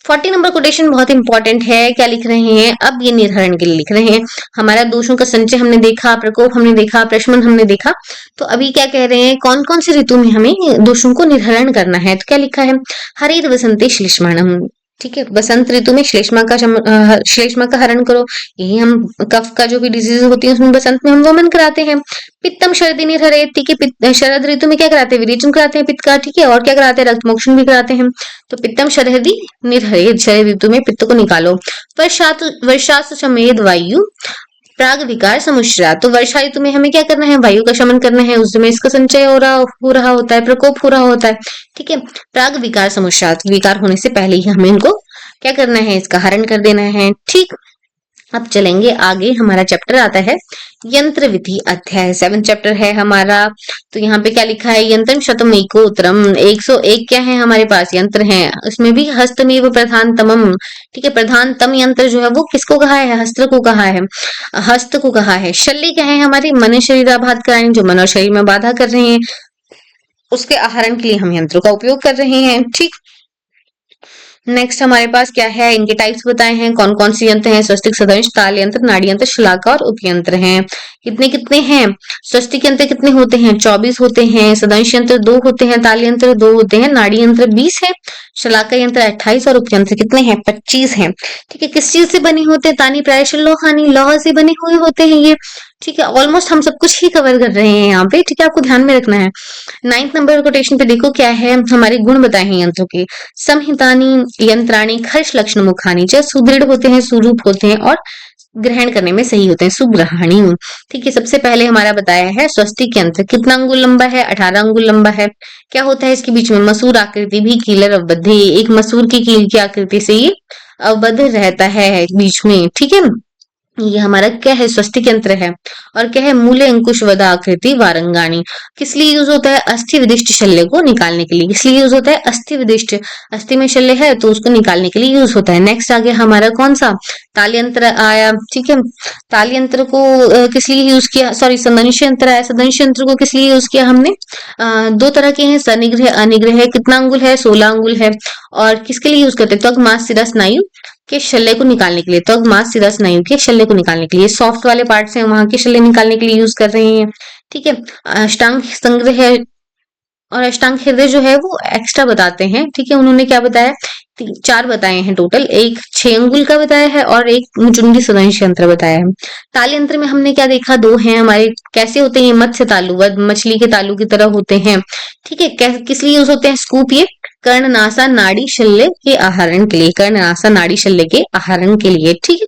[SPEAKER 1] 40 नंबर कोटेशन बहुत इंपॉर्टेंट है, क्या लिख रहे हैं, अब ये निर्हरण के लिए लिख रहे हैं। हमारा दोषों का संचय हमने देखा, प्रकोप हमने देखा, प्रशमन हमने देखा, तो अभी क्या कह रहे हैं, कौन कौन सी ऋतु में हमें दोषों को निर्हरण करना है। तो क्या लिखा है, हरित वसंते श्लेष्माणम, ठीक है, बसंत ऋतु में श्लेष्मा का हरण करो, यही हम कफ का जो भी डिजीज होती है उसमें बसंत में हम वमन कराते हैं। पित्तम शरदी निर्हरे, ठीक है, शरद ऋतु में क्या कराते हैं, विरेचन कराते हैं पित्त का, ठीक है, और क्या कराते हैं, रक्त मोक्षण भी कराते हैं। तो पित्तम शरदी निर्हरे, शरद ऋतु में पित्त को निकालो। वर्षासु समेद वायु प्राग विकार समुश्रा, तो वर्षा ऋतु में हमें क्या करना है, वायु का शमन करना है, उस समय इसका संचय हो रहा होता है, प्रकोप हो रहा होता है, ठीक है। प्राग विकार समुश्रा, विकार होने से पहले ही हमें इनको क्या करना है, इसका हरण कर देना है, ठीक। अब चलेंगे आगे, हमारा चैप्टर आता है यंत्र विधि अध्याय, 7 चैप्टर है हमारा। तो यहाँ पे क्या लिखा है, यंत्र शतम एकोत्रम, 101 क्या है हमारे पास, यंत्र हैं, उसमें भी हस्तमेव प्रधान तमम, ठीक है, प्रधान तम यंत्र जो है वो किसको कहा है, हस्त को कहा है, हस्त को कहा है। शल्य क्या है, हमारी मन शरीराघात कराएं, जो मन और शरीर में बाधा कर रहे हैं, उसके आहरण के लिए हम यंत्रों का उपयोग कर रहे हैं, ठीक। नेक्स्ट हमारे पास क्या है, इनके टाइप्स बताए हैं, कौन कौन से यंत्र हैं, स्वस्तिक सदंश ताल यंत्र नाड़ी यंत्र शलाका और उपयंत्र हैं। कितने कितने हैं, स्वस्तिक यंत्र कितने होते हैं, 24 होते हैं, सदंश यंत्र 2 होते हैं, ताल यंत्र 2 होते हैं, नाड़ी यंत्र 20 है, शलाका यंत्र 28 और उपयंत्र कितने हैं, 25 हैं, ठीक है। किस चीज से बने होते हैं, तानी प्रायश लोहानी, लौह से बने हुए होते हैं ये, ठीक है। ऑलमोस्ट हम सब कुछ ही कवर कर रहे हैं यहाँ पे, ठीक है, आपको ध्यान में रखना है। 9th नंबर कोटेशन पे देखो क्या है, हमारे गुण बताए हैं यंत्रों के, संहितानी यंत्राणी खर्ष लक्षण मुखानी, जो सुदृढ़ होते हैं, सुरूप होते हैं और ग्रहण करने में सही होते हैं, सुग्रहणी, ठीक है। सबसे पहले हमारा बताया है स्वस्तिक यंत्र, कितना अंगुल लंबा है, 18 अंगुल लंबा है। क्या होता है इसके बीच में, मसूर आकृति भी कीलर अवबद्ध, एक मसूर की कील की आकृति से ये अवबद्ध रहता है बीच में, ठीक है। ये हमारा क्या है, स्वस्तिक यंत्र है। और क्या है, मूले अंकुश वध आकृति वारंगाणी। किस लिए यूज होता है, अस्थि विदिष्ट शल्य को निकालने के लिए। किस लिए यूज होता है, अस्थि विदिष्ट, अस्थि में शल्य है तो उसको निकालने के लिए यूज होता है। नेक्स्ट आ गया हमारा कौन सा, ताल यंत्र आया, ठीक है। ताल यंत्र को किस लिए यूज किया, सॉरी सदंश यंत्र आया। सदंश यंत्र को किस लिए यूज किया हमने, दो तरह के हैं, सनिग्रह अनिग्रह। कितना अंगुल है, 16 अंगुल है। और किसके लिए यूज करते हैं, त्वग मांस शिरा स्नायु के शल्य को निकालने के लिए, त्वग मांस शिरा स्नायु के शल्य को निकालने के लिए, सॉफ्ट वाले पार्ट्स हैं वहां के शल्य निकालने के लिए यूज कर रहे हैं, ठीक है। अष्टांग संग्रह और अष्टांग हृदय जो है वो एक्स्ट्रा बताते हैं, ठीक है। उन्होंने क्या बताया, चार बताए हैं टोटल, एक 6 अंगुल का बताया है और एक मुचुंडी सदंश यंत्र बताया है। ताल यंत्र में हमने क्या देखा, दो हैं हमारे, कैसे होते हैं, मत्स्य तालु, मछली के तालु की तरह होते हैं, ठीक है। किस लिए यूज होते हैं, स्कूप, ये कर्ण नासा नाड़ी शल्य के आहरण के लिए, कर्ण नासा नाड़ी शल्य के आहरण के लिए, ठीक है।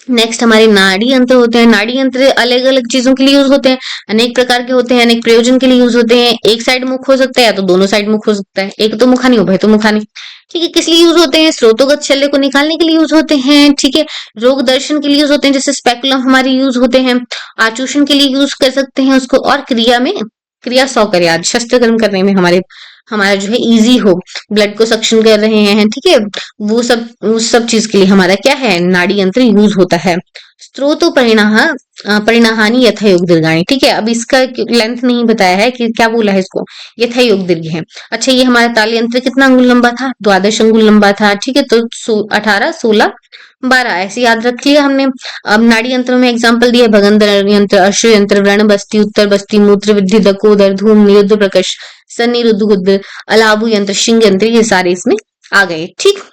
[SPEAKER 1] नेक्स्ट हमारे नाड़ी यंत्र होते हैं। नाड़ी यंत्र अलग अलग चीजों के लिए यूज होते हैं, अनेक प्रकार के होते हैं, अनेक प्रयोजन के लिए यूज होते हैं। एक साइड मुख हो सकता है या तो दोनों साइड मुख हो सकता है, एक तो मुखा नहीं, उभय तो मुखा नहीं, ठीक है। किस लिए यूज होते हैं, स्रोतोगत शल्य को निकालने के लिए यूज होते हैं, ठीक है। रोग दर्शन के लिए यूज होते हैं, जैसे स्पेकुलम हमारे यूज होते हैं। आचूषण के लिए यूज कर सकते हैं उसको, और क्रिया में, क्रिया सौकर्याद, शस्त्र कर्म करने में हमारे, हमारा जो है इजी हो, ब्लड को सक्शन कर रहे हैं, ठीक है, वो सब, उस सब चीज के लिए हमारा क्या है, नाड़ी यंत्र यूज होता है। स्त्रोतो परिणाहानि यथा योग दीर्घाणी, ठीक है। अब इसका लेंथ नहीं बताया है कि क्या बोला है इसको, यथा योग दीर्घ है। अच्छा, ये हमारा ताल यंत्र कितना अंगुल लंबा था, 12 अंगुल लंबा था, ठीक है। तो 18, 16, 12 ऐसे याद रख लिया हमने। अब नाड़ी यंत्र में एग्जांपल दिया, भगंदर यंत्र, अश्रु यंत्र, व्रण बस्ती, उत्तर बस्ती, मूत्र विद्धि, दकोदर, धूम, निरुद्ध प्रकश, सन्निरुद्ध गुद्ध, अलाबु यंत्र, शिंग यंत्र, ये सारे इसमें आ गए, ठीक।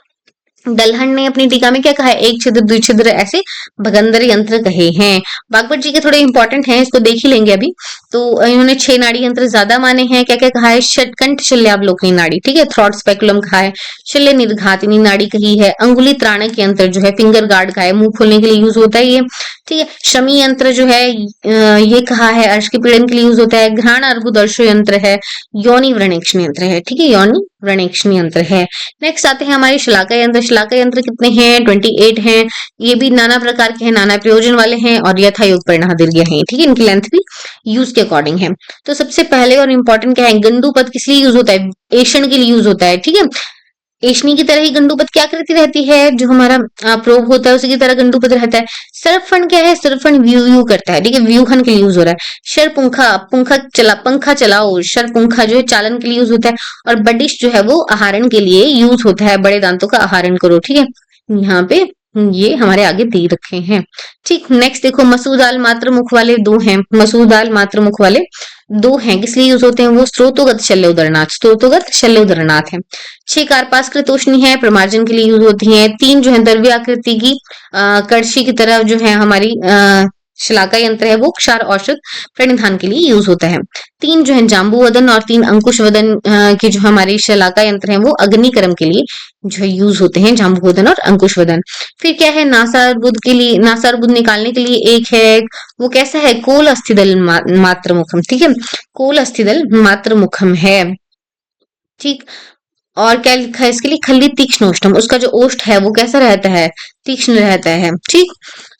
[SPEAKER 1] दलहन ने अपनी टीका में क्या कहा है, एक छिद्र, द्विछिद्र, ऐसे भगंदर यंत्र कहे हैं। बागभट जी के थोड़े इंपॉर्टेंट हैं, इसको देख ही लेंगे अभी। तो इन्होंने 6 नाड़ी यंत्र ज्यादा माने हैं। क्या क्या कहा है, षटकंठ शल्यावलोकनी नाड़ी, ठीक है, थ्रॉट स्पेकुलम कहा है, शल्य निर्घातिनी नाड़ी कही है, अंगुली त्राणक यंत्र जो है, फिंगर गार्ड का है, मुंह खोलने के लिए यूज होता है ये, ठीक है। शमी यंत्र जो है ये कहा है, अर्श के पीड़न के लिए यूज होता है। घ्राण अर्बुद अर्श यंत्र है, योनि व्रणेक्षण यंत्र है, ठीक है, योनि व्रणेक्षण यंत्र है। नेक्स्ट आते हैं हमारे शलाका यंत्र। शलाका यंत्र कितने हैं, 28 हैं। ये भी नाना प्रकार के हैं, नाना प्रयोजन वाले हैं और यथा योग परिणाह दीर्घ हैं, ठीक है। इनकी लेंथ भी यूज के अकॉर्डिंग है। तो सबसे पहले और इंपॉर्टेंट क्या है, गंडू पद किस लिए यूज होता है, एषण के लिए यूज होता है, ठीक है। एशनी की तरह ही गंडूपद क्या करती रहती है, जो हमारा प्रोब होता है उसी की तरह गंडूपद रहता है। सर्पफण क्या है, सर्पफण व्यू करता है, ठीक है, व्यूहन के लिए यूज हो रहा है। शरपुंखा, पंखा चलाओ, शरपुंखा जो है चालन के लिए यूज होता है। और बडिश जो है वो आहारण के लिए यूज होता है, बड़े दांतों का आहारण करो, ठीक है। यहाँ पे ये हमारे आगे दे रखे हैं, ठीक। नेक्स्ट देखो, मसूर दाल मात्र मुख वाले 2 हैं, मसूर दाल मात्र मुख वाले 2 हैं। किस लिए यूज होते हैं, वो स्त्रोतोगत शल्य उदरनाथ, स्त्रोतोगत शल्य उदरनाथ है। 6 कार्पासकृतोष्णी है, प्रमार्जन के लिए यूज होती है। 3 जो है द्रव्य आकृति की कड़छी की तरह जो है हमारी शलाका यंत्र है, वो क्षार औषध प्रणिधान के लिए यूज होता है। 3 जो है जाम्बू वदन और 3 अंकुश वदन के जो हमारी शलाका यंत्र है वो अग्निकर्म के लिए जो है यूज होते हैं, जाम्बू वदन और अंकुश वदन। फिर क्या है, नासार्बुद के लिए, नासार्बुद निकालने के लिए एक है, वो कैसा है, कोल अस्थिदल मात्र मुखम, ठीक है, कोल अस्थिदल मात्र मुखम है, ठीक। और क्या लिखा है इसके लिए, खल्ली तीक्ष्णोष्टम, उसका जो ओष्ठ है वो कैसा रहता है, तीक्ष्ण रहता है, ठीक।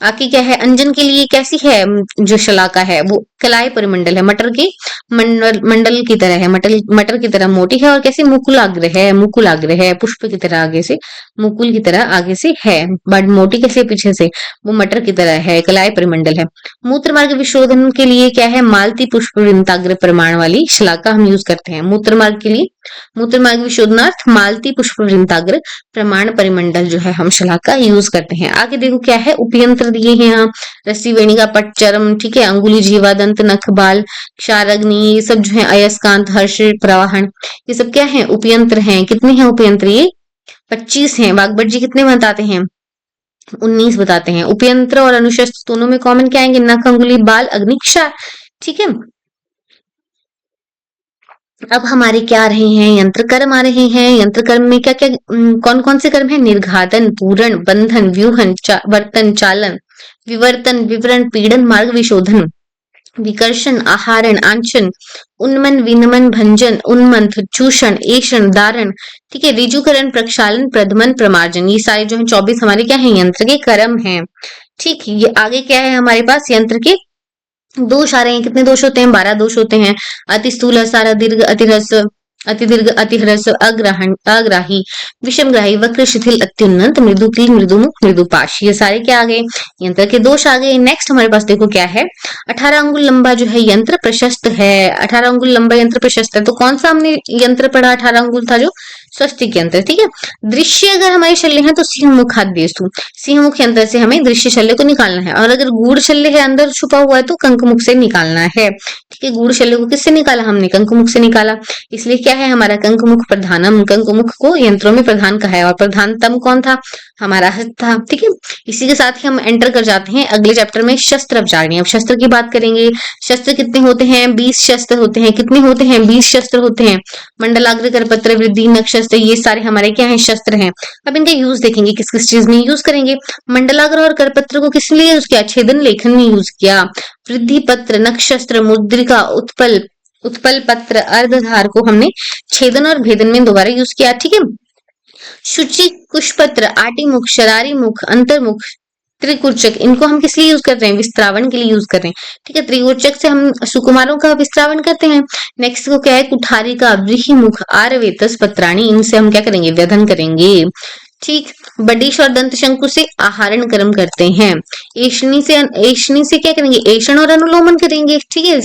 [SPEAKER 1] आगे क्या है, अंजन के लिए कैसी है, जो शलाका है वो कलाई परिमंडल है, मटर के मंडल की तरह है, मटर की तरह मोटी है और कैसे मुकुलाग्र है, मुकुलाग्र है, पुष्प की तरह आगे से, मुकुल की तरह आगे से है, बट मोटी कैसे पीछे से, वो मटर की तरह है, कलाई परिमंडल है। मूत्र मार्ग विशोधन के लिए क्या है, मालती पुष्प वृंताग्र प्रमाण वाली शलाका हम यूज करते हैं मूत्र मार्ग के लिए। मूत्र मार्ग विशोधनार्थ मालती पुष्प वृंताग्र प्रमाण परिमंडल जो है हम शलाका यूज करते हैं। आगे देखो क्या है, उपयंत्र दिए हैं यहाँ, रस्सी, वेणिका, पट, चरम, ठीक है, अंगुली, जीवा, दंत, नख, बाल, क्षारग्नि, ये सब जो है अयस्कांत, हर्ष, प्रवाहन, ये सब क्या है, उपयंत्र हैं। कितने हैं उपयंत्र, ये 25 हैं। बागभट जी कितने बताते हैं, 19 बताते हैं। उपयंत्र और अनुशस्त्र दोनों में कॉमन क्या आएंगे, नख, अंगुली, बाल, अग्नि, क्षार, ठीक है। अब हमारे क्या आ रहे हैं, यंत्र कर्म आ रहे हैं। यंत्र कर्म में क्या क्या, कौन कौन से कर्म है, निर्घातन, पूरण, बंधन, व्यूहन, वर्तन, चालन, विवर्तन, विवरण, पीड़न, मार्ग विशोधन, विकर्षण, आहारण, आंचन, उन्मन, विनमन, भंजन, उन्मंथ, चूषण, एषण, दारण, ठीक है, ऋजुकरण, प्रक्षालन, प्रधमन, प्रमार्जन, ये सारे जो है 24 हमारे क्या है, यंत्र के कर्म हैं, ठीक, ये आगे क्या है हमारे पास यंत्र के दोष आ रहे हैं। कितने दोष होते हैं? 12 दोष होते हैं। अति स्थूल, असार, दीर्घ, अतिरस, अति दीर्घ, अतिह्रस, अग्रहण, अग्राही, विषमग्राही, वक्र, शिथिल, अत्युन्नत, मृदु कील, मृदुमुख, मृदुपाश। ये सारे क्या आ गए? यंत्र के दोष आ गए। नेक्स्ट हमारे पास देखो क्या है, 18 अंगुल लंबा जो है यंत्र प्रशस्त है। 18 अंगुल लंबा यंत्र प्रशस्त है, तो कौन सा हमने यंत्र पढ़ा? 18 अंगुल था जो स्वस्तिक यंत्र, ठीक है। दृश्य अगर हमारे शल्य है तो सिंह मुख आद्यस्तु, सिंह मुख यंत्र से हमें दृश्य शल्य को निकालना है। और अगर गूढ़ शल्य है, अंदर छुपा हुआ है, तो कंक मुख से निकालना है। ठीक है, गूढ़ शल्य को किससे निकाला? हमने कंक मुख से निकाला। इसलिए क्या है हमारा कंक मुख प्रधानम, कंक मुख को यंत्रों में प्रधान कहा है। और प्रधानतम कौन था? हमारा हस्त था। ठीक है, इसी के साथ ही हम एंटर कर जाते हैं अगले चैप्टर में, शस्त्र अवचारणी। अब शस्त्र की बात करेंगे। शस्त्र कितने होते हैं? 20 शस्त्र होते हैं। कितने होते हैं? 20 शस्त्र होते हैं। मंडलाग्र, करपत्र, वृद्धि, नक्षस्त्र, ये सारे हमारे क्या है? शस्त्र हैं। अब इनका यूज देखेंगे, किस किस चीज में यूज करेंगे। मंडलाग्र और करपत्र को किस लिए यूज किया? छेदन लेखन में यूज किया। वृद्धि पत्र, नक्षस्त्र, मुद्रिका, उत्पल, उत्पल पत्र, अर्धधार को हमने छेदन और भेदन में दोबारा यूज किया। ठीक है, शुचि, कुशपत्र, आटिमुख, शरारी मुख, अंतर्मुख, त्रिकुर्चक, इनको हम किस लिए यूज कर रहे हैं? विस्त्रावन के लिए यूज कर रहे हैं। ठीक है, त्रिकुर्चक से हम सुकुमारों का विस्त्रावन करते हैं। नेक्स्ट को क्या है? कुठारी का, व्रीहिमुख, आरवेतस, पत्राणी, इनसे हम क्या करेंगे? व्यधन करेंगे। ठीक, बडिश और दंत शंकु से आहरण कर्म करते हैं। एषणी से क्या करेंगे? एषण और अनुलोमन करेंगे। ठीक है,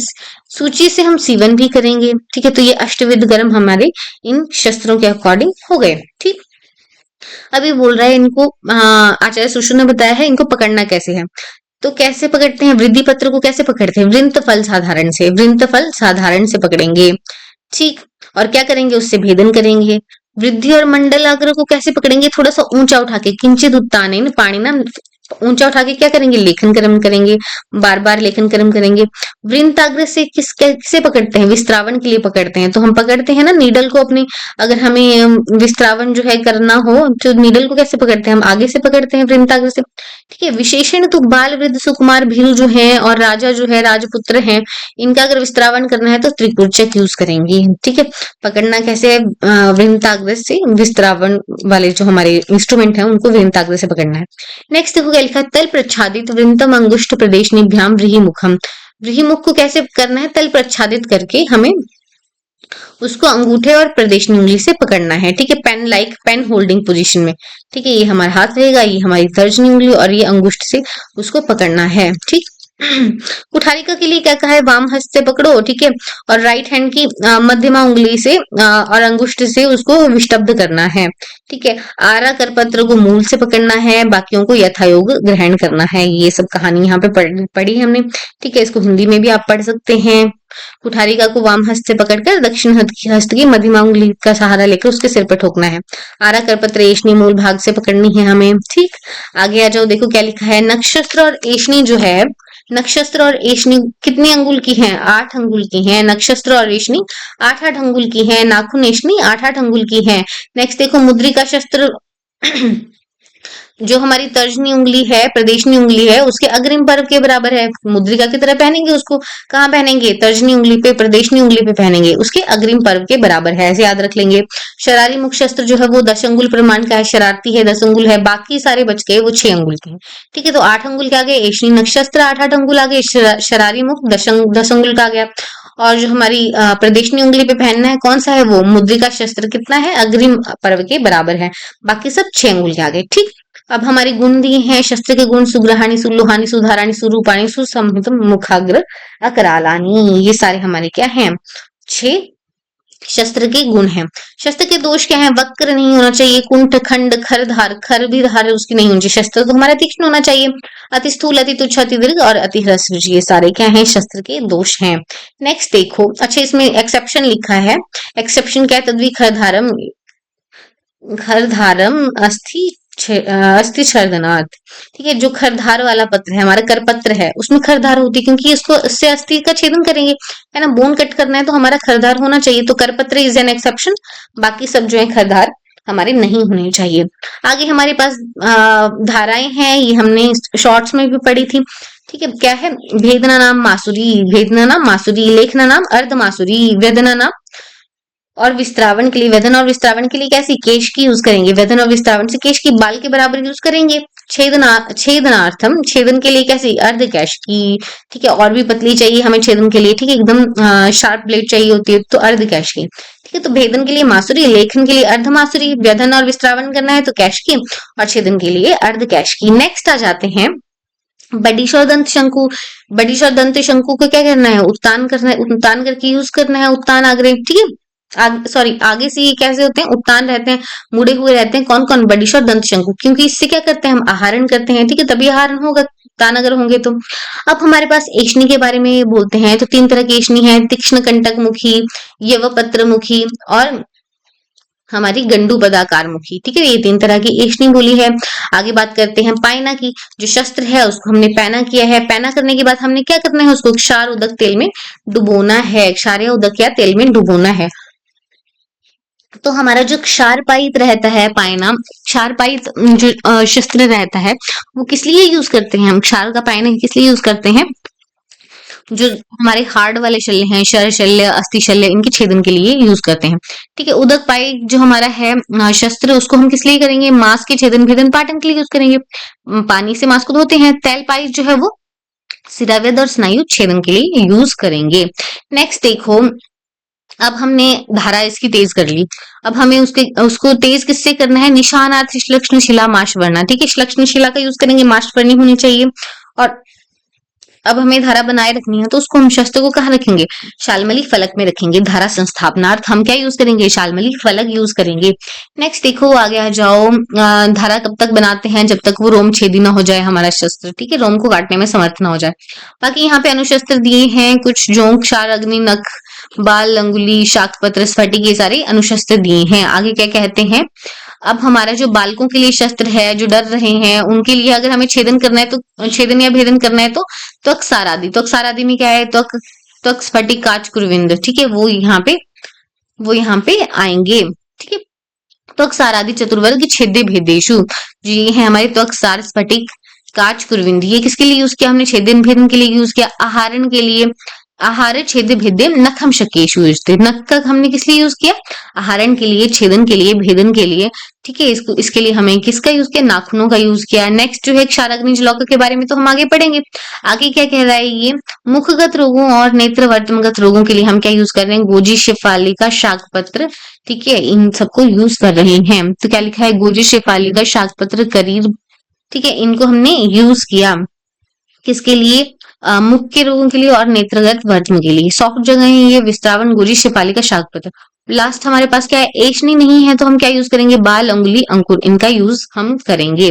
[SPEAKER 1] सूची से हम सीवन भी करेंगे। ठीक है, तो ये अष्टविध कर्म हमारे इन शस्त्रों के अकॉर्डिंग हो गए। ठीक, अभी बोल रहा है इनको आचार्य सुश्रु ने बताया है इनको पकड़ना कैसे है। तो कैसे पकड़ते हैं? वृद्धि पत्र को कैसे पकड़ते हैं? वृंत फल साधारण से, वृंत फल साधारण से पकड़ेंगे। ठीक, और क्या करेंगे? उससे भेदन करेंगे। वृद्धि और मंडलाग्र को कैसे पकड़ेंगे? थोड़ा सा ऊंचा उठा के, किंचित उत्तानेन पाणिना, ऊंचा उठा के क्या करेंगे? लेखन कर्म करेंगे, बार बार लेखन कर्म करेंगे। वृंताग्र से कैसे पकड़ते हैं? विस्त्रावन के लिए पकड़ते हैं। तो हम पकड़ते हैं ना नीडल को अपनी, अगर हमें विस्त्रावन जो है करना हो तो नीडल को कैसे पकड़ते हैं? हम आगे से पकड़ते हैं वृंताग्र से। ठीक है, विशेषण तो बाल, वृद्ध, सुकुमार, भीरु जो है और राजा जो है, राजपुत्र हैं, इनका अगर विस्त्रावन करना है तो त्रिकुर्चक यूज करेंगे। ठीक है, पकड़ना कैसे है? वृंताग्र से, विस्त्रावन वाले जो हमारे इंस्ट्रूमेंट है उनको वृंताग्र से पकड़ना है। नेक्स्ट देखो क्या लिखा है? तल प्रच्छादित वृंतम अंगुष्ठ प्रदेशनिभ्याम व्रीहिमुखम, व्रीहिमुख को कैसे करना है? तल प्रच्छादित करके हमें उसको अंगूठे और प्रदेशनी उंगली से पकड़ना है। ठीक है, pen like, pen holding position में। ठीक है, ये हमारा हाथ रहेगा, ये हमारी तर्जनी उंगली और ये अंगुष्ठ से उसको पकड़ना है। ठीक, कुठारिका के लिए क्या कहा है? वाम हस्त से पकड़ो। ठीक है, और राइट हैंड की मध्यमा उंगली से और अंगुष्ठ से उसको विष्टब्ध करना है। ठीक है, आरा करपत्र को मूल से पकड़ना है, बाकियों को यथायोग ग्रहण करना है। ये सब कहानी यहाँ पे पढ़ी हमने। ठीक है, इसको हिंदी में भी आप पढ़ सकते हैं। कुठारिका को वाम हस्त से पकड़कर दक्षिण हस्त की मध्यमा उंगली का सहारा लेकर उसके सिर पर ठोकना है। आरा करपत्र एशनी मूल भाग से पकड़नी है हमें। ठीक, आगे आ जाओ, देखो क्या लिखा है। नक्षत्र और एशनी जो है, नक्षत्र और एशनी कितने अंगुल की हैं? 8 अंगुल की हैं। नक्षत्र और एशनी 8-8 अंगुल की हैं। नाखून एशनी 8-8 अंगुल की हैं। नेक्स्ट देखो, मुद्रिका शस्त्र जो हमारी तर्जनी उंगली है, प्रदेशनी उंगली है, उसके अग्रिम पर्व के बराबर है। मुद्रिका की तरह पहनेंगे उसको, कहाँ पहनेंगे? तर्जनी उंगली पे, प्रदेशनी उंगली पे पहनेंगे, उसके अग्रिम पर्व के बराबर है, ऐसे याद रख लेंगे। शरारी मुख शस्त्र जो है वो 10 अंगुल प्रमाण का है, शरारती है 10 अंगुल है, बाकी सारे बच गए वो 6 अंगुल के हैं। ठीक है, तो 8 अंगुल के आगे एशनी नक्षत्र 8-8 अंगुल आ गए, शरारी मुख 10 अंगुल का आ गया। और जो हमारी प्रदेशनी उंगली पे पहनना है कौन सा है? वो मुद्रिका शस्त्र कितना है? अग्रिम पर्व के बराबर है, बाकी सब 6 अंगुल के आगे। ठीक, अब हमारे गुण दिए हैं शस्त्र के गुण। सुग्रहाणी, सुलोहानी, सुधाराणी, सुरूपाणी, सुसंहित, मुखाग्र, अकरालानी, ये सारे हमारे क्या हैं? 6 शस्त्र के गुण हैं। शस्त्र के दोष क्या है? वक्र नहीं होना चाहिए, कुंठ, खंड, खरधार, खर भी धार उसकी नहीं होनी चाहिए। शस्त्र तो हमारा तीक्ष्ण होना चाहिए। अति स्थूल, अति तुच्छ, अति दीर्घ और अति ह्रस्व, ये सारे क्या हैं? शस्त्र के दोष हैं। नेक्स्ट देखो, अच्छा इसमें एक्सेप्शन लिखा है। एक्सेप्शन क्या है? तद्वी खरधारम, खरधारम अस्थि अस्थि छर्दनाथ। ठीक है, जो खरधार वाला पत्र है हमारा, करपत्र है, उसमें खरधार होती है क्योंकि इसको इससे अस्थि का छेदन करेंगे, है ना, बोन कट करना है तो हमारा खरधार होना चाहिए। तो करपत्र इज एन एक्सेप्शन, बाकी सब जो है खरधार हमारे नहीं होने चाहिए। आगे हमारे पास धाराएं हैं, ये हमने शॉर्ट्स में भी पढ़ी थी। ठीक है, क्या है? भेदना नाम मासुरी, भेदना नाम मासुरी, लेखना नाम अर्ध मासुरी, वेदना नाम, और विस्त्रावन के लिए, वेदन और विस्त्रावन के लिए कैसी? केश की यूज करेंगे। वेदन और विस्त्रावन से केश की बाल के बराबर यूज करेंगे। छेदनार्थम, छेदन के लिए कैसी, अर्ध कैश की, ठीक है। और भी पतली चाहिए हमें छेदन के लिए, ठीक है, एकदम शार्प ब्लेड चाहिए होती है तो अर्ध कैश की, ठीक है। तो भेदन के लिए मासुरी, लेखन के लिए अर्ध मासुरी, व्यधन और विस्त्रावन करना है तो कैश की, और छेदन के लिए अर्ध कैश की। नेक्स्ट आ जाते हैं बडीशा दंत शंकु। बडीशा दंत शंकु को क्या करना है, उत्तान करना है, उत्तान करके यूज करना है, उत्तान आग्रह, ठीक है। सॉरी, आगे से ये कैसे होते हैं, उत्तान रहते हैं, मुड़े हुए रहते हैं, कौन कौन, बडीशा और दंत शंकु, क्योंकि इससे क्या करते हैं हम, आहरण करते हैं, ठीक है, तभी आहरण होगा, उत्तान अगर होंगे तो। अब हमारे पास एशनी के बारे में बोलते हैं, तो 3 तरह की एशनी है, तीक्ष्ण कंटक मुखी, यव मुखी, और हमारी गंडू पदाकार मुखी, ठीक है। ये 3 तरह की एशनी बोली है। आगे बात करते हैं पायना की। जो शस्त्र है उसको हमने पैना किया है, पैना करने के बाद हमने क्या करना है, उसको क्षार उदक तेल में डुबोना है, क्षार या उदक या तेल में डुबोना है। तो हमारा जो क्षारपायित रहता है पायना, क्षारपायित जो शस्त्र रहता है वो किस लिए यूज करते हैं हम, क्षार का पायना किस लिए यूज करते हैं, जो हमारे हार्ड वाले शल्य हैं, शर शल्य, अस्थि शल्य, इनके छेदन के लिए यूज करते हैं, ठीक है। उदक पाई जो हमारा है शस्त्र, उसको हम किस लिए करेंगे, मांस के छेदन भेदन पाटन के लिए यूज करेंगे, पानी से मांस को धोते हैं। तैल पाई जो है वो सिरावेद और स्नायु छेदन के लिए यूज करेंगे। नेक्स्ट देखो, अब हमने धारा इसकी तेज कर ली, अब हमें उसको तेज किससे करना है, निशानार्थ श्लक्ष्ण शिला माश वर्णा, ठीक है, श्लक्ष्ण शिला का यूज करेंगे, माश वर्णी होनी चाहिए। और अब हमें धारा बनाए रखनी है तो उसको हम शस्त्र को कहाँ रखेंगे, शालमली फलक में रखेंगे। धारा संस्थापनार्थ हम क्या यूज करेंगे, शालमली फलक यूज करेंगे। नेक्स्ट देखो, आगे आ जाओ, धारा कब तक बनाते हैं, जब तक वो रोम छेदी ना हो जाए हमारा शस्त्र, ठीक है, रोम को काटने में समर्थ ना हो जाए। बाकी यहाँ पे अनुशस्त्र दिए हैं कुछ, जोंक, क्षार, अग्नि, नख, बाल, अंगुली, शाकपत्र, स्फटिक, ये सारे अनुशस्त्र दिए हैं। आगे क्या कहते हैं, अब हमारा जो बालकों के लिए शस्त्र है, जो डर रहे हैं उनके लिए अगर हमें छेदन करना है तो, छेदन या भेदन करना है तो त्वक सारादि, त्वक सारादि में क्या है, त्वक त्वक स्फटिक काच कुरविंद, ठीक है, वो यहाँ पे आएंगे, ठीक है। त्वक सारादि चतुर्वर्ग छेदे भेदेशु, जो ये है हमारे त्वक सार, स्फटिक, काच, कुरविंद, ये किसके लिए यूज किया हमने, छेदन भेदन के लिए यूज किया। आहरण के लिए, आहार छेद भेदे नखम शकेशु, नख का हमने किस लिए यूज किया, आहरण के लिए, छेदन के लिए, भेदन के लिए, ठीक है। इसके लिए हमें किसका यूज किया, नाखूनों का यूज किया। नेक्स्ट जो है क्षाराग्नि जलौका के बारे में तो हम आगे पढ़ेंगे। आगे क्या कह रहा है ये, मुखगत रोगों और नेत्रवर्तमगत रोगों के लिए हम क्या यूज कर रहे हैं, गोजी, शेफालिका, शाकपत्र, ठीक है, इन सबको यूज कर रहे हैं। तो क्या लिखा है, गोजी, शेफालिका, शाकपत्र, करीर, ठीक है, इनको हमने यूज किया किसके लिए, मुख के रोगों के लिए और नेत्रगत वर्तम के लिए। सॉफ्ट जगह है ये, विस्तावन, गोजी, शेफालिका, शाकपत्र। लास्ट हमारे पास क्या है, एशनी नहीं है तो हम क्या यूज करेंगे, बाल, अंगुली, अंकुर, इनका यूज हम करेंगे।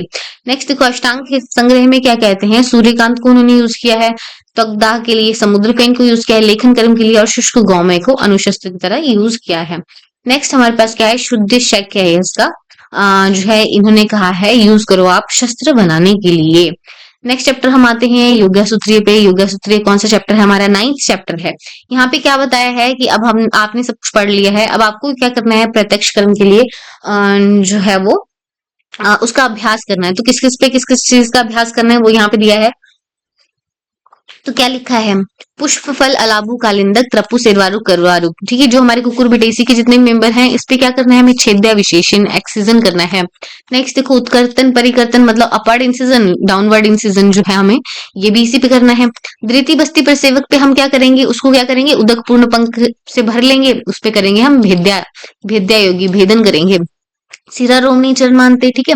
[SPEAKER 1] नेक्स्ट देखो, अष्टांग के संग्रह में क्या कहते हैं, सूर्यकांत को उन्होंने यूज किया है, त्वकदाह के लिए, समुद्र पेन को यूज किया है, लेखन कर्म के लिए, और शुष्क गौमय को अनुशस्त्र की तरह यूज किया है। नेक्स्ट हमारे पास क्या है, शुद्ध शक्य है इसका, जो है इन्होंने कहा है यूज करो आप शस्त्र बनाने के लिए। नेक्स्ट चैप्टर हम आते हैं योगा सूत्रीय पे। योगा सूत्रीय कौन सा चैप्टर है, हमारा 9th चैप्टर है। यहाँ पे क्या बताया है कि अब आपने सब कुछ पढ़ लिया है, अब आपको क्या करना है, प्रत्यक्ष कर्म के लिए जो है वो उसका अभ्यास करना है। तो किस किस चीज का अभ्यास करना है वो यहाँ पे दिया है। तो क्या लिखा है, पुष्प फल अलाबू कालिंदक त्रपु सेरवारू करवारू, ठीक है, जो हमारे कुकुर बिटेसी के जितने मेंबर हैं इस पे क्या करना है, हमें छेद्य विशेषण एक्सीजन करना है। नेक्स्ट देखो, उत्कर्तन परिकर्तन मतलब अपवर्ड इंसिजन, डाउनवर्ड इंसिजन जो है हमें ये भी इसी पे करना है। द्वितीय बस्ती प्रसेवक पे हम क्या करेंगे, उसको क्या करेंगे, उदक पूर्ण पंख से भर लेंगे, उस पे करेंगे हम भेद्या योगी, भेदन करेंगे। सिरा रोमनी चर्मांते, ठीक है,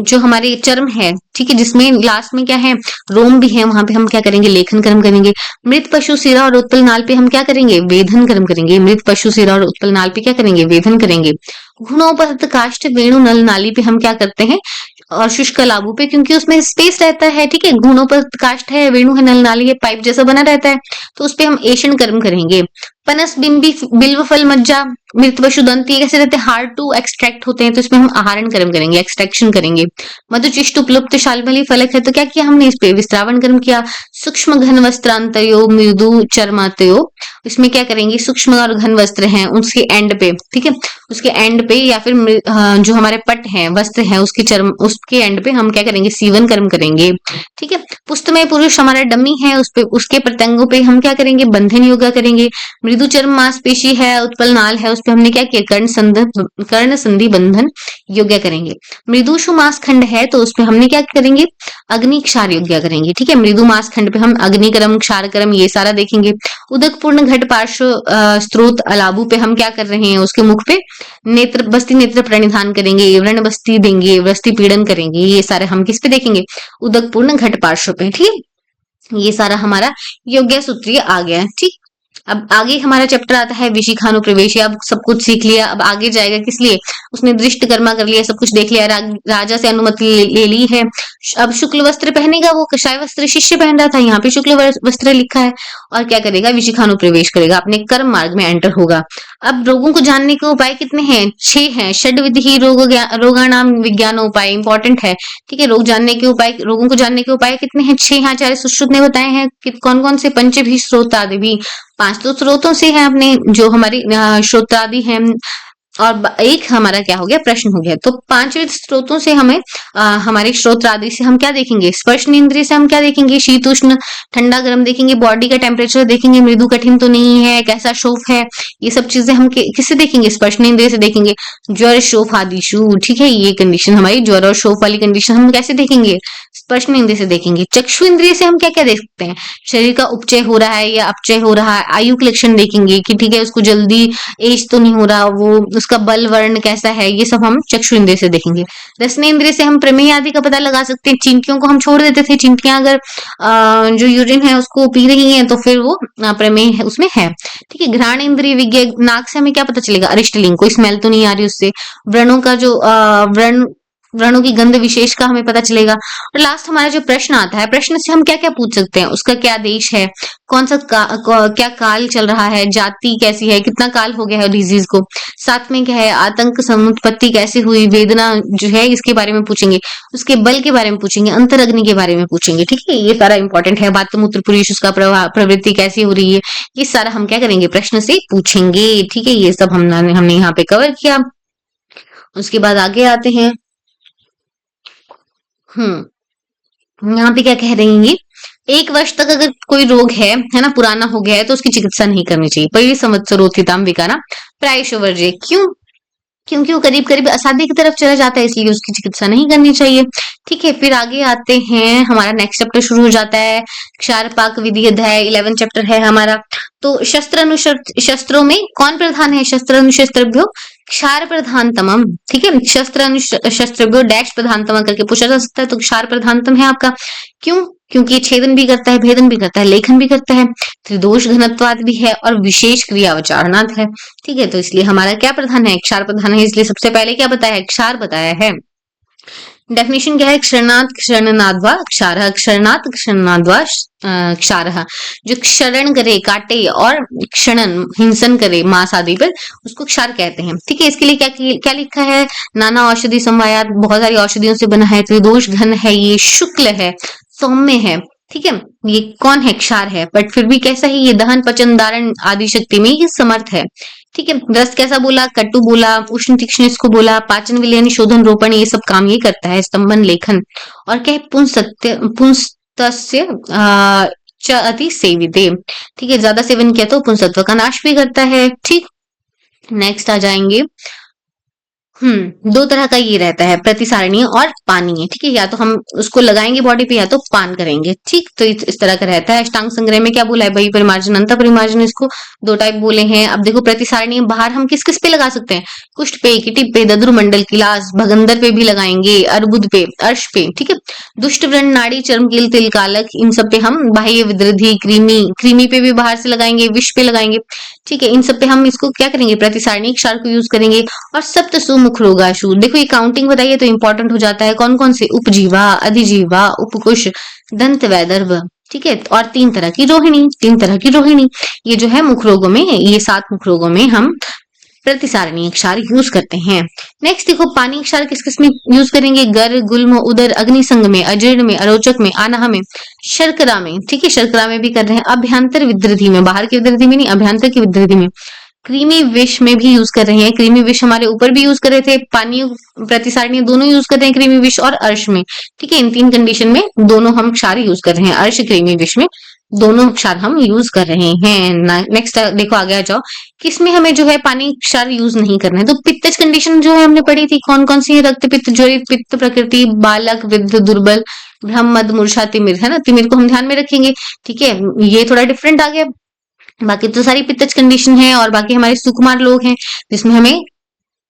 [SPEAKER 1] जो हमारे चर्म है, ठीक है, जिसमें लास्ट में क्या है, रोम भी है, वहां पे हम क्या करेंगे, लेखन कर्म करेंगे। मृत पशु सिरा और उत्पल नाल पे हम क्या करेंगे, वेधन कर्म करेंगे। मृत पशु सिरा और उत्पल नाल पे क्या करेंगे, वेधन करेंगे। घुणोपहत काष्ठ वेणु नल नाली पे हम क्या करते हैं, और शुष्क लाभों पे, क्योंकि उसमें स्पेस रहता है, ठीक है, घुणोपहत काष्ठ है, वेणु है, नल नाली है, पाइप जैसा बना रहता है, तो उस पे हम एशन कर्म करेंगे। पनस, बिंबी, बिल्व फल, मज्जा, मृत पशु दंत, ये कैसे रहते हैं, हार्ड टू एक्सट्रैक्ट होते हैं, तो इसमें हम आहरण कर्म करेंगे, एक्सट्रैक्शन करेंगे। मधुचिष्ट उपलुप्त शालमली फलक है, तो क्या किया हमने, इस पे विस्त्रावन कर्म किया। सूक्ष्म घन वस्त्रांतयो मृदु चर्मातयो, इसमें क्या करेंगे, सूक्ष्म और घन वस्त्र हैं उसके एंड पे, ठीक है, उसके एंड पे या फिर जो हमारे पट है, वस्त्र है, उसके चर्म, उसके एंड पे हम क्या करेंगे, सीवन कर्म करेंगे। ठीक है। पुस्तमय पुरुष हमारा डमी है, उस पे उसके प्रत्यंगों पे हम क्या करेंगे, बंधन योगा करेंगे। मृदु चर्म मांसपेशी है, उत्पल नाल है, उस पे हमने क्या किया, कर्ण संधि बंधन योग्य करेंगे। मृदुषु मांस खंड है तो उस पे हमने क्या करेंगे, अग्नि क्षार योग्य करेंगे। ठीक है। मृदु मांस खंड पे हम अग्नि कर्म, क्षार कर्म ये सारा देखेंगे। उदक पूर्ण घट पार्श्व स्त्रोत अलाबू पे हम क्या कर रहे हैं, उसके मुख पे नेत्र बस्ती नेत्र प्रणिधान करेंगे, व्रण बस्ती देंगे, बस्ती पीड़न करेंगे। ये सारे हम किस पे देखेंगे, उदक पूर्ण घट पार्श्व पे। ठीक है। ये सारा हमारा योग्य सूत्रीय आ गया है। ठीक। अब आगे हमारा चैप्टर आता है विशिखानु प्रवेश। अब सब कुछ सीख लिया, अब आगे जाएगा किस लिए, उसने दृष्ट कर्मा कर लिया, सब कुछ देख लिया, राजा से अनुमति ले ली है। अब शुक्ल वस्त्र पहनेगा, वो कषाय वस्त्र शिष्य पहन रहा था, यहाँ पे शुक्ल वस्त्र लिखा है। और क्या करेगा, विशिखानु प्रवेश करेगा, अपने कर्म मार्ग में एंटर होगा। अब रोगों को जानने के उपाय कितने हैं, 6 हैं। षड विधि रोगाणाम विज्ञान उपाय इंपॉर्टेंट है। ठीक है। रोगों को जानने के उपाय कितने हैं, 6 हैं। आचार्य सुश्रुत ने बताए हैं कि कौन कौन से, पंचभी स्रोतादि भी, 5 तो स्रोतों से है अपने, जो हमारी श्रोत्रादि है, और एक हमारा क्या हो गया, प्रश्न हो गया। तो 5 स्रोतों से हमें हमारे श्रोत्रादि से हम क्या देखेंगे, स्पर्श इंद्रिय से हम क्या देखेंगे, शीत उष्ण ठंडा गर्म देखेंगे, बॉडी का टेम्परेचर देखेंगे, मृदु कठिन तो नहीं है, कैसा शोफ है, ये सब चीजें हम किससे देखेंगे, स्पर्श इंद्रिय से देखेंगे। ज्वर शोफ आदिशु, ठीक है, ये कंडीशन हमारी ज्वर और शोफ वाली कंडीशन हम कैसे देखेंगे, स्पर्श इंद्रिय से देखेंगे। चक्षु इंद्रिय से हम क्या क्या देखते हैं, शरीर का उपचय हो रहा है या अपचय हो रहा है, आयु के लक्षण देखेंगे कि ठीक है उसको जल्दी एज तो नहीं हो रहा, वो उसका बल वर्ण कैसा है, ये सब हम चक्षु इंद्रिय से देखेंगे। रसनेन्द्रिय से हम प्रमेय आदि का पता लगा सकते हैं। चींटियों को हम छोड़ देते थे, चींटियां अगर जो यूरिन है उसको पी रही हैं तो फिर वो प्रमेय है, उसमें है। ठीक है। घ्राण इंद्रिय विज्ञ, नाक से हमें क्या पता चलेगा, अरिष्टलिंग, कोई स्मेल तो नहीं आ रही उससे। व्रणों का जो व्रणों की गंध विशेष का हमें पता चलेगा। और लास्ट हमारा जो प्रश्न आता है, प्रश्न से हम क्या क्या पूछ सकते हैं, उसका क्या देश है, कौन सा क्या काल चल रहा है, जाति कैसी है, कितना काल हो गया है डिजीज को, साथ में क्या है, आतंक समुत्पत्ति कैसे हुई, वेदना जो है इसके बारे में पूछेंगे, उसके बल के बारे में पूछेंगे, अंतर अग्नि के बारे में पूछेंगे। ठीक है। ये सारा इंपॉर्टेंट है। बात मूत्र पुरुष, उसका प्रवृत्ति कैसी हो रही है, ये सारा हम क्या करेंगे, प्रश्न से पूछेंगे। ठीक है। ये सब हमने यहाँ पे कवर किया। उसके बाद आगे आते हैं। यहाँ पे क्या कह रही है, 1 वर्ष तक अगर कोई रोग है ना, पुराना हो गया है तो उसकी चिकित्सा नहीं करनी चाहिए। पहले संवत्सरोत्थिताम विकारा प्रायशो वर्जे। क्यों, क्योंकि वो करीब करीब असाध्य की तरफ चला जाता है, इसलिए उसकी चिकित्सा नहीं करनी चाहिए। ठीक है। फिर आगे आते हैं, हमारा नेक्स्ट चैप्टर शुरू हो जाता है, क्षार पाक विधि अध्याय 11 चैप्टर है हमारा। तो शस्त्रों में कौन प्रधान है, शस्त्र अनुशस्त्रभ्यो क्षार प्रधानतमम। ठीक है। शस्त्र अनुशस्त्रभ्यो डैश प्रधानतम करके पूछा जा सकता है, तो क्षार प्रधानतम है आपका। क्यों, क्योंकि ये छेदन भी करता है, भेदन भी करता है, लेखन भी करता है, त्रिदोष घनत्वाद भी है और विशेष क्रियावचारणात् है। ठीक है। तो इसलिए हमारा क्या प्रधान है, क्षार प्रधान है। इसलिए सबसे पहले क्या बताया है, क्षार बताया है। डेफिनेशन क्या है, क्षरणात् क्षरणाद्वा क्षारः, क्षरणात् क्षरणाद्वा क्षारः। जो क्षरण करे, काटे और क्षणन हिंसन करे मांस आदि पर, उसको क्षार कहते हैं। ठीक है। इसके लिए क्या क्या लिखा है, नाना औषधि समवायात, बहुत सारी औषधियों से बना है, त्रिदोष घन है, ये शुक्ल है, सौम्य है। ठीक है। ये कौन है, क्षार है, बट फिर भी कैसा है, ये दहन पचन धारण आदि शक्ति में ये समर्थ है। ठीक है। रस कैसा बोला, कटु बोला, उष्ण तीक्ष्ण इसको बोला, पाचन विलयन शोधन रोपण ये सब काम ये करता है, स्तंभन लेखन, और क्या पुंस्तस्य च अति सेविते। ठीक है। ज्यादा सेवन किया तो पुंसत्व का नाश भी करता है। ठीक। नेक्स्ट आ जाएंगे, 2 तरह का ये रहता है, प्रतिसारणीय और पानीय। ठीक है। या तो हम उसको लगाएंगे बॉडी पे या तो पान करेंगे। ठीक। तो इस तरह का रहता है। अष्टांग संग्रह में क्या बोला है, बही परिमार्जन अंत परिमार्जन, इसको 2 टाइप बोले हैं। अब देखो प्रतिसारणीय बाहर हम किस किस पे लगा सकते हैं, कुष्ठ पे, किटिप पे, दद्रुमंडल, किलास, भगंदर पे भी लगाएंगे, अर्बुद पे, अर्श पे। ठीक है। दुष्ट व्रण, नाड़ी, चर्म कील, तिल कालक, इन सब पे हम बाह्य विद्रधि, कृमि पे भी बाहर से लगाएंगे, विष पे लगाएंगे। ठीक है। इन सब पे हम इसको क्या करेंगे, प्रतिसारणीय क्षार को यूज करेंगे। और सप्त सुमुख रोगाशु, देखो ये काउंटिंग बताइए तो इंपॉर्टेंट हो जाता है, कौन कौन से, उपजीवा, अधिजीवा, उपकुश, दंत वैदर्भ। ठीक है। और 3 तरह की रोहिणी, ये जो है मुख रोगों में, ये 7 मुख रोगों में हम प्रतिसारणीय क्षार यूज करते हैं। नेक्स्ट देखो, पानी क्षार किस किस में यूज करेंगे, गर, गुल्म, उदर, अग्निसंग में, अजीर्ण में, अरोचक में, आनाह में, शर्करा में। ठीक है। शर्करा में भी कर रहे हैं, अभ्यंतर विद्रधि में, बाहर की विद्रधि में नहीं, अभ्यंतर की विद्रधि में, क्रीमी विष में भी यूज कर रहे हैं। क्रीमी विष हमारे ऊपर भी यूज कर रहे थे, पानी प्रतिसारणी दोनों यूज कर रहे हैं क्रीमी विष और अर्श में। ठीक है, इन तीन कंडीशन में दोनों हम क्षार यूज कर रहे हैं, अर्श क्रीमी विष में दोनों क्षार हम यूज कर रहे हैं। नेक्स्ट देखो आगे आ जाओ, किसमें हमें जो है पानी क्षार यूज नहीं करना है। तो पित्तज कंडीशन जो है हमने पढ़ी थी, कौन कौन सी है, रक्त पित्त, ज्वरित पित्त प्रकृति, बालक, वृद्ध, दुर्बल, ब्रह्म, मद, मूर्छा, तिमिर, है ना। तिमिर को हम ध्यान में रखेंगे। ठीक है, ये थोड़ा डिफरेंट आ गया, बाकी तो सारी पित्तज कंडीशन है। और बाकी हमारे सुकुमार लोग हैं जिसमें हमें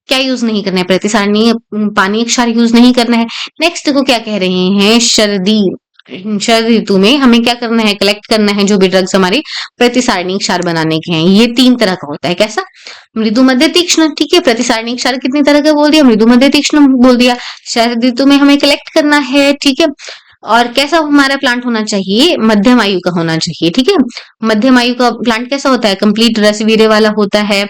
[SPEAKER 1] क्या यूज नहीं करना है, प्रतिसारणी पानी क्षार यूज नहीं करना है। नेक्स्ट देखो क्या कह रहे हैं, सर्दी, शरद ऋतु में हमें क्या करना है, कलेक्ट करना है जो भी ड्रग्स हमारे प्रतिसारणी क्षार बनाने के हैं। ये तीन तरह का होता है, कैसा, मृदु, मध्य, तीक्ष्ण। ठीक है, प्रतिसारणी क्षार कितनी तरह का बोल दिया, मृदु, मध्य, तीक्ष्ण बोल दिया। शरद ऋतु में हमें कलेक्ट करना है। ठीक है, और कैसा हमारा प्लांट होना चाहिए, मध्यम आयु का होना चाहिए। ठीक है, मध्यम आयु का प्लांट कैसा होता है, कंप्लीट रसवीर्य वाला होता है।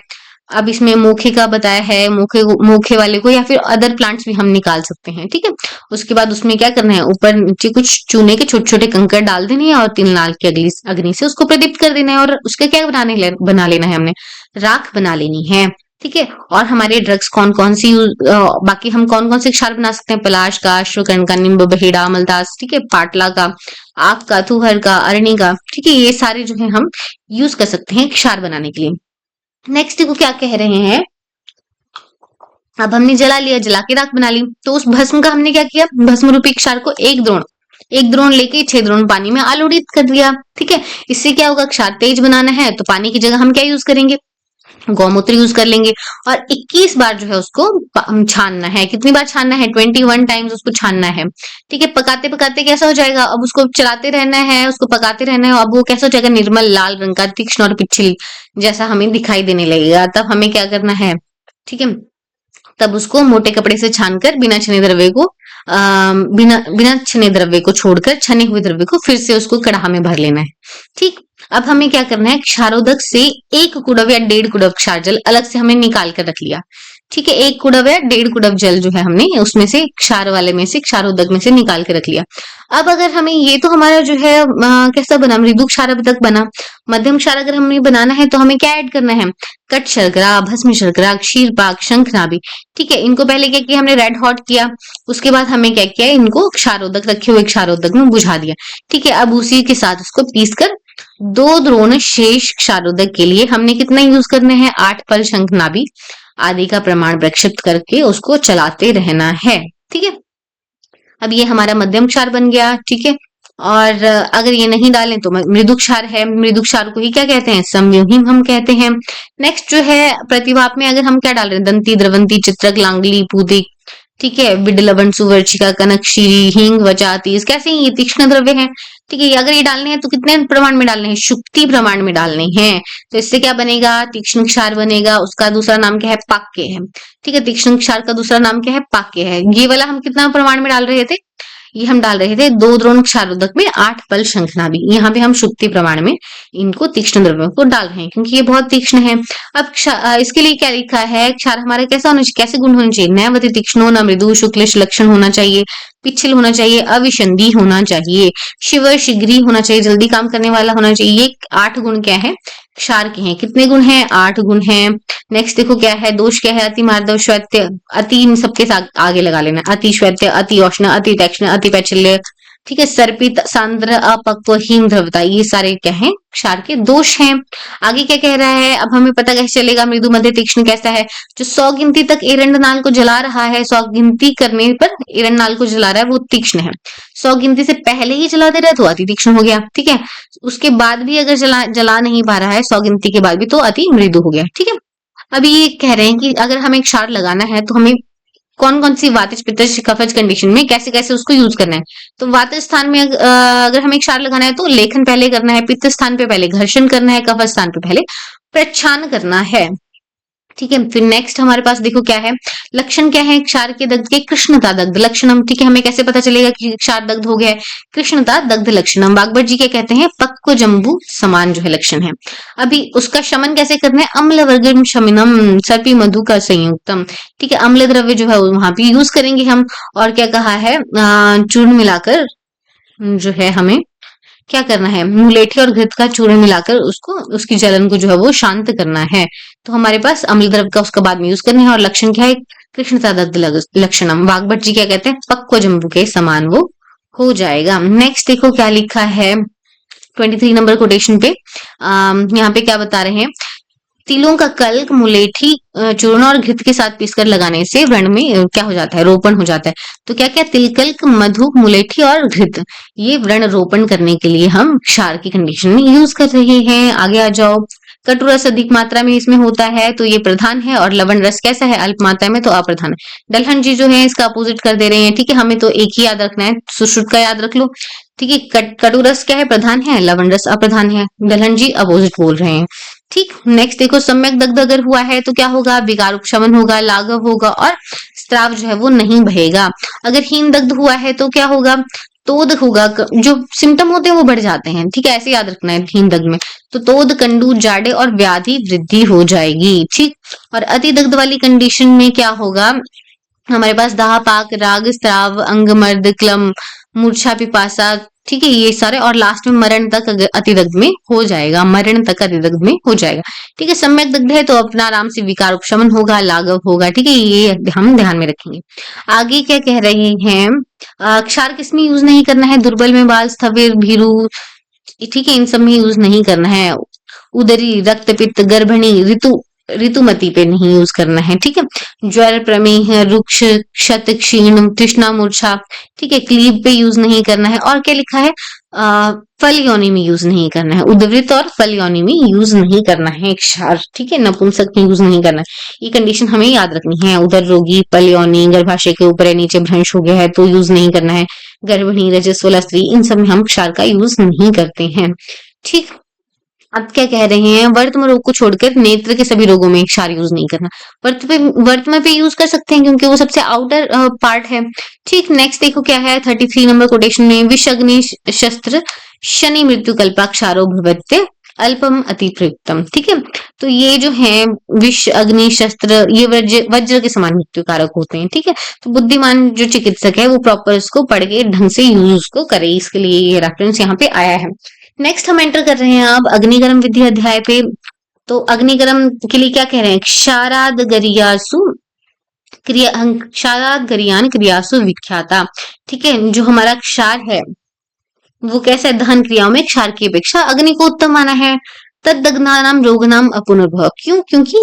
[SPEAKER 1] अब इसमें मोखे का बताया है, मोखे मोखे वाले को या फिर अदर प्लांट्स भी हम निकाल सकते हैं। ठीक है, उसके बाद उसमें क्या करना है, ऊपर नीचे कुछ चूने के छोटे छोटे कंकड़ डाल देने हैं और 3 लाल की अग्नि से उसको प्रदीप्त कर देना है। और उसका क्या बना लेना है हमने, राख बना लेनी है। ठीक है, और हमारे ड्रग्स कौन कौन सी बाकी हम कौन कौन से क्षार बना सकते हैं, पलाश का, अश्वकर्ण का, निम्ब, बहेड़ा, मलदास, ठीक है, पाटला का, आक का, थुहर का, अरणी का। ठीक है, ये सारे जो है हम यूज कर सकते हैं क्षार बनाने के लिए। नेक्स्ट देखो क्या कह रहे हैं, अब हमने जला लिया, जला के राख बना ली, तो उस भस्म का हमने क्या किया, भस्म रूपी क्षार को एक द्रोण लेके 6 द्रोण पानी में आलोड़ित कर दिया। ठीक है, इससे क्या होगा, क्षार तेज बनाना है तो पानी की जगह हम क्या यूज करेंगे, गौमूत्र यूज कर लेंगे। और 21 बार जो है उसको छानना है। कितनी बार छानना है, 21 टाइम्स उसको छानना है। ठीक है, पकाते पकाते कैसा हो जाएगा, अब उसको चलाते रहना है, उसको पकाते रहना है। अब वो कैसा हो जाएगा, निर्मल लाल रंग का, तीक्ष्ण और पिछली जैसा हमें दिखाई देने लगेगा। तब हमें क्या करना है, ठीक है, तब उसको मोटे कपड़े से छानकर बिना छने द्रव्य को बिना बिना छने द्रव्य को छोड़कर छने हुए द्रव्य को फिर से उसको कढ़ा में भर लेना है। ठीक, अब हमें क्या करना है, क्षारोदक से 1 कुड़व या 1.5 कुड़व क्षार जल अलग से हमने निकाल कर रख लिया। ठीक है, 1 कुड़व या 1.5 कुड़व जल जो है हमने उसमें से क्षार वाले में से, क्षारोदक में से निकाल के रख लिया। अब अगर हमें, ये तो हमारा जो है कैसा बना, मृदु क्षार अब तक बना। मध्यम क्षार अगर हमें बनाना है तो हमें क्या ऐड करना है, कट शर्करा, भस्म शर्करा, क्षीर पाक, शंखनाभी। ठीक है, इनको पहले क्या किया हमने, रेड हॉट किया। उसके बाद हमें क्या किया, इनको क्षारोदक, रखे हुए क्षारोदक में बुझा दिया। ठीक है, अब उसी के साथ उसको पीस कर 2 द्रोण शेष क्षारोदक के लिए हमने कितना यूज करना है, 8 पल शंखनाभी आदि का प्रमाण प्रक्षिप्त करके उसको चलाते रहना है। ठीक है, अब ये हमारा मध्यम क्षार बन गया। ठीक है, और अगर ये नहीं डालें तो मृदु क्षार है। मृदु क्षार को ही क्या कहते हैं, संयुहीम हम कहते हैं। नेक्स्ट जो है प्रतिवाप में अगर हम क्या डाल रहे हैं, दंती, द्रवंती, चित्रक, लांगली, पूदिक, ठीक है, बिडलवन, सुवर्चिका, कनक, शीरी, हींग, वचा, तीस, कैसे ये तीक्ष्ण द्रव्य हैं। ठीक है, अगर ये डालने हैं तो कितने प्रमाण में डालने हैं, शुक्ति प्रमाण में डालने हैं। तो इससे क्या बनेगा, तीक्ष्ण क्षार बनेगा। उसका दूसरा नाम क्या है, पाक्य है। ठीक है, तीक्ष्ण क्षार का दूसरा नाम क्या है, पाक्य है। ये वाला हम कितना प्रमाण में डाल रहे थे, ये हम डाल रहे थे 2 द्रोण क्षारोदक में 8 पल शंखनाभी। यहाँ पे हम शुक्ति प्रमाण में इनको तीक्ष्ण द्रव्यों को डाल रहे हैं क्योंकि ये बहुत तीक्ष्ण है। अब इसके लिए क्या लिखा है, क्षार हमारा कैसा होना चाहिए, कैसे गुण होने चाहिए, नैवति तीक्ष्णो, न मृदु, शुक्ल लक्षण होना चाहिए, पिछल होना चाहिए, अविशंदी होना चाहिए, शिव शीघ्री होना चाहिए, जल्दी काम करने वाला होना चाहिए। ये 8 गुण क्या है, क्षार के हैं। कितने गुण हैं, 8 गुण हैं। नेक्स्ट देखो क्या है, दोष क्या है, अति मार्दव, श्वेत्य, अति, इन सबके साथ आगे लगा लेना, अति श्वेत्य, अति औष्ण, अति तीक्ष्ण, अति पैचल्य। ठीक है, सर्पित, सांद्र, अपक्व, हीन द्रवता, ये सारे क्या हैं, क्षार के दोष हैं। आगे क्या कह रहा है, अब हमें पता कैसे चलेगा मृदु, मध्य, तीक्ष्ण कैसा है, जो 100 गिनती तक एरंड नाल को जला रहा है, 100 गिनती करने पर एरंड नाल को जला रहा है, वो तीक्ष्ण है। 100 गिनती से पहले ही जला दे रहा है तो अति तीक्ष्ण हो गया। ठीक है, उसके बाद भी अगर जला नहीं पा रहा है 100 गिनती के बाद भी, तो अति मृदु हो गया। ठीक है, अभी ये कह रहे हैं कि अगर हमें क्षार लगाना है तो हमें कौन कौन सी वातज, पित्तज, कफज कंडीशन में कैसे कैसे उसको यूज करना है। तो वातज स्थान में अगर हमें क्षार लगाना है तो लेखन पहले करना है, पित्त स्थान पे पहले घर्षण करना है, कफज स्थान पे पहले प्रच्छान करना है। ठीक है, फिर नेक्स्ट हमारे पास देखो क्या है, लक्षण क्या है क्षार के दग्ध के, कृष्णता दग्ध लक्षणम। ठीक है, हमें कैसे पता चलेगा कि क्षार दग्ध हो गया है, कृष्णता दग्ध लक्षणम। बागभट जी क्या कहते हैं, पक्व जम्बू समान जो है लक्षण है। अभी उसका शमन कैसे करना है, अम्ल वर्गम शमिनम सर्पी मधु का संयुक्तम। ठीक है, अम्ल द्रव्य जो है वहां पे यूज करेंगे हम। और क्या कहा है, चूर्ण मिलाकर जो है हमें क्या करना है, मुलेठी और घृत का चूर्ण मिलाकर उसको उसकी जलन को जो है वो शांत करना है। तो हमारे पास अम्ल द्रव का उसका बाद में यूज करना है। और लक्षण क्या है, कृष्णता दग्ध लक्षणम, वाग्भट जी क्या कहते हैं, पक्व जंबू के समान वो हो जाएगा। नेक्स्ट देखो क्या लिखा है 23 नंबर कोटेशन पे। यहाँ पे क्या बता रहे हैं, तिलों का कल्क मुलेठी चूर्ण और घृत के साथ पीसकर लगाने से व्रण में क्या हो जाता है, रोपण हो जाता है। तो क्या क्या, तिलकल्क, मधु, मुलेठी और घृत, ये व्रण रोपण करने के लिए हम क्षार की कंडीशन में यूज कर रहे हैं। आगे आ जाओ, कटु रस अधिक मात्रा में इसमें होता है तो ये प्रधान है, और लवण रस कैसा है, अल्प मात्रा में तो अप्रधान है। दलहन जी जो है इसका अपोजिट कर दे रहे हैं। ठीक है, हमें तो एक ही याद रखना है, सुश्रुत का याद रख लो। ठीक है, कटु रस क्या है, प्रधान है, लवण रस अप्रधान है, दलहन जी अपोजिट बोल रहे हैं। ठीक, नेक्स्ट देखो, सम्यक दग्ध अगर हुआ है तो क्या होगा, विकार उपशमन होगा, लाघव होगा और स्त्राव जो है वो नहीं बहेगा। अगर हीन दग्ध हुआ है तो क्या होगा, तोद होगा, जो सिम्टम होते हैं वो बढ़ जाते हैं। ठीक है, ऐसे याद रखना है हीन दग्ध में। तो तोद, कंडू, जाड़े और व्याधि वृद्धि हो जाएगी। ठीक, और अति दग्ध वाली कंडीशन में क्या होगा, हमारे पास दाह, पाक, राग, स्त्राव, अंगमर्द, क्लम, मूर्छा, पिपासा, ठीक है, ये सारे, और लास्ट में मरण तक अतिदग्ध में हो जाएगा, मरण तक अतिदग्ध में हो जाएगा। ठीक है, सम्यक दग्ध है तो अपना आराम से विकार उपशमन होगा, लाघव होगा। ठीक है, ये हम ध्यान में रखेंगे। आगे क्या कह रहे हैं, क्षार किसमें यूज नहीं करना है, दुर्बल में, बाल, स्थविर, भीरू, ठीक है, इन सब में यूज नहीं करना है। उदरी, रक्त, पित्त, गर्भिणी, ऋतुमती पे नहीं यूज करना है। ठीक है, ज्वर, प्रमेह, रुक्ष, क्षत, क्षीण, तृष्णा, मूर्छा, ठीक है, क्लीब पे यूज नहीं करना है। और क्या लिखा है, फल योनि में यूज नहीं करना है, उद्वृत और फल योनि में यूज नहीं करना है क्षार। ठीक है, नपुंसक में यूज नहीं करना है। ये कंडीशन हमें याद रखनी है। उदर रोगी, फल योनि, गर्भाशय के ऊपर या नीचे भ्रंश हो गया है तो यूज नहीं करना है। गर्भिणी, रजस्वला स्त्री, इन सब में हम क्षार का यूज नहीं करते हैं। ठीक, अब क्या कह रहे हैं, वर्तम रोग को छोड़कर नेत्र के सभी रोगों में क्षार यूज नहीं करना। वर्तम पे यूज कर सकते हैं क्योंकि वो सबसे आउटर पार्ट है। ठीक, नेक्स्ट देखो क्या है 33 नंबर कोटेशन में, विष अग्नि शस्त्र शनि मृत्यु कल्पा क्षारो भवत्य अल्पम अति प्रयुक्तम। ठीक है, तो ये जो है विष, अग्नि, शस्त्र, ये वज्र के समान मृत्यु कारक होते हैं। ठीक है, तो बुद्धिमान जो चिकित्सक है वो प्रॉपर इसको पढ़ के ढंग से यूज को करे, इसके लिए ये रेफरेंस यहाँ पे आया है। नेक्स्ट हम एंटर कर रहे हैं अब अग्निगर्म विधि अध्याय पे। तो अग्निगर्म के लिए क्या कह रहे हैं, क्षाराद गरियासु क्षाराद गरियान क्रियासु विख्याता। ठीक है, जो हमारा क्षार है वो कैसे, दहन क्रियाओं में क्षार की अपेक्षा अग्नि को उत्तम माना है। तदग्नानाम रोगनाम अपुनर्भव, क्यों, क्योंकि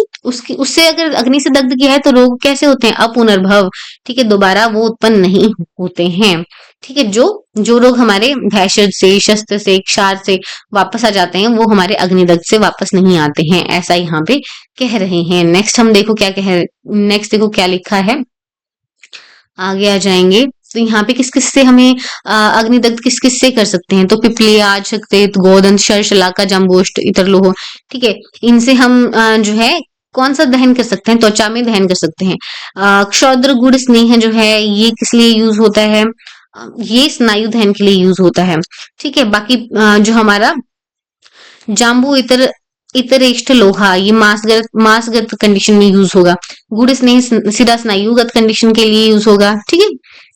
[SPEAKER 1] उससे अगर अग्नि से दग्ध किया है तो रोग कैसे होते हैं, अपुनर्भव। ठीक है, दोबारा वो उत्पन्न नहीं होते हैं। ठीक है, जो जो रोग हमारे भैषज से, शस्त्र से, क्षार से वापस आ जाते हैं वो हमारे अग्निदग्ध से वापस नहीं आते हैं, ऐसा यहाँ पे कह रहे हैं। नेक्स्ट हम देखो क्या कह, नेक्स्ट देखो क्या लिखा है, आगे आ जाएंगे। तो यहाँ पे किस किस से हमें अग्निदग्ध किस किस से कर सकते हैं, तो पिपली, आज, शक्तित, गोदंत, शर्शलाका, जम्बोष्ट, इतरलोह। ठीक है, इनसे हम जो है कौन सा दहन कर सकते हैं, त्वचा में दहन कर सकते हैं। क्षौद्र, गुड़, स्नेह जो है ये किस लिए यूज होता है, ये स्नायु दहन के लिए यूज होता है। ठीक है, बाकी जो हमारा जाम्बू, इतरेष्ठ लोहा, ये मांसगत कंडीशन में यूज होगा। गुड़ स्नेह सीधा स्नायुगत कंडीशन के लिए यूज होगा। ठीक है,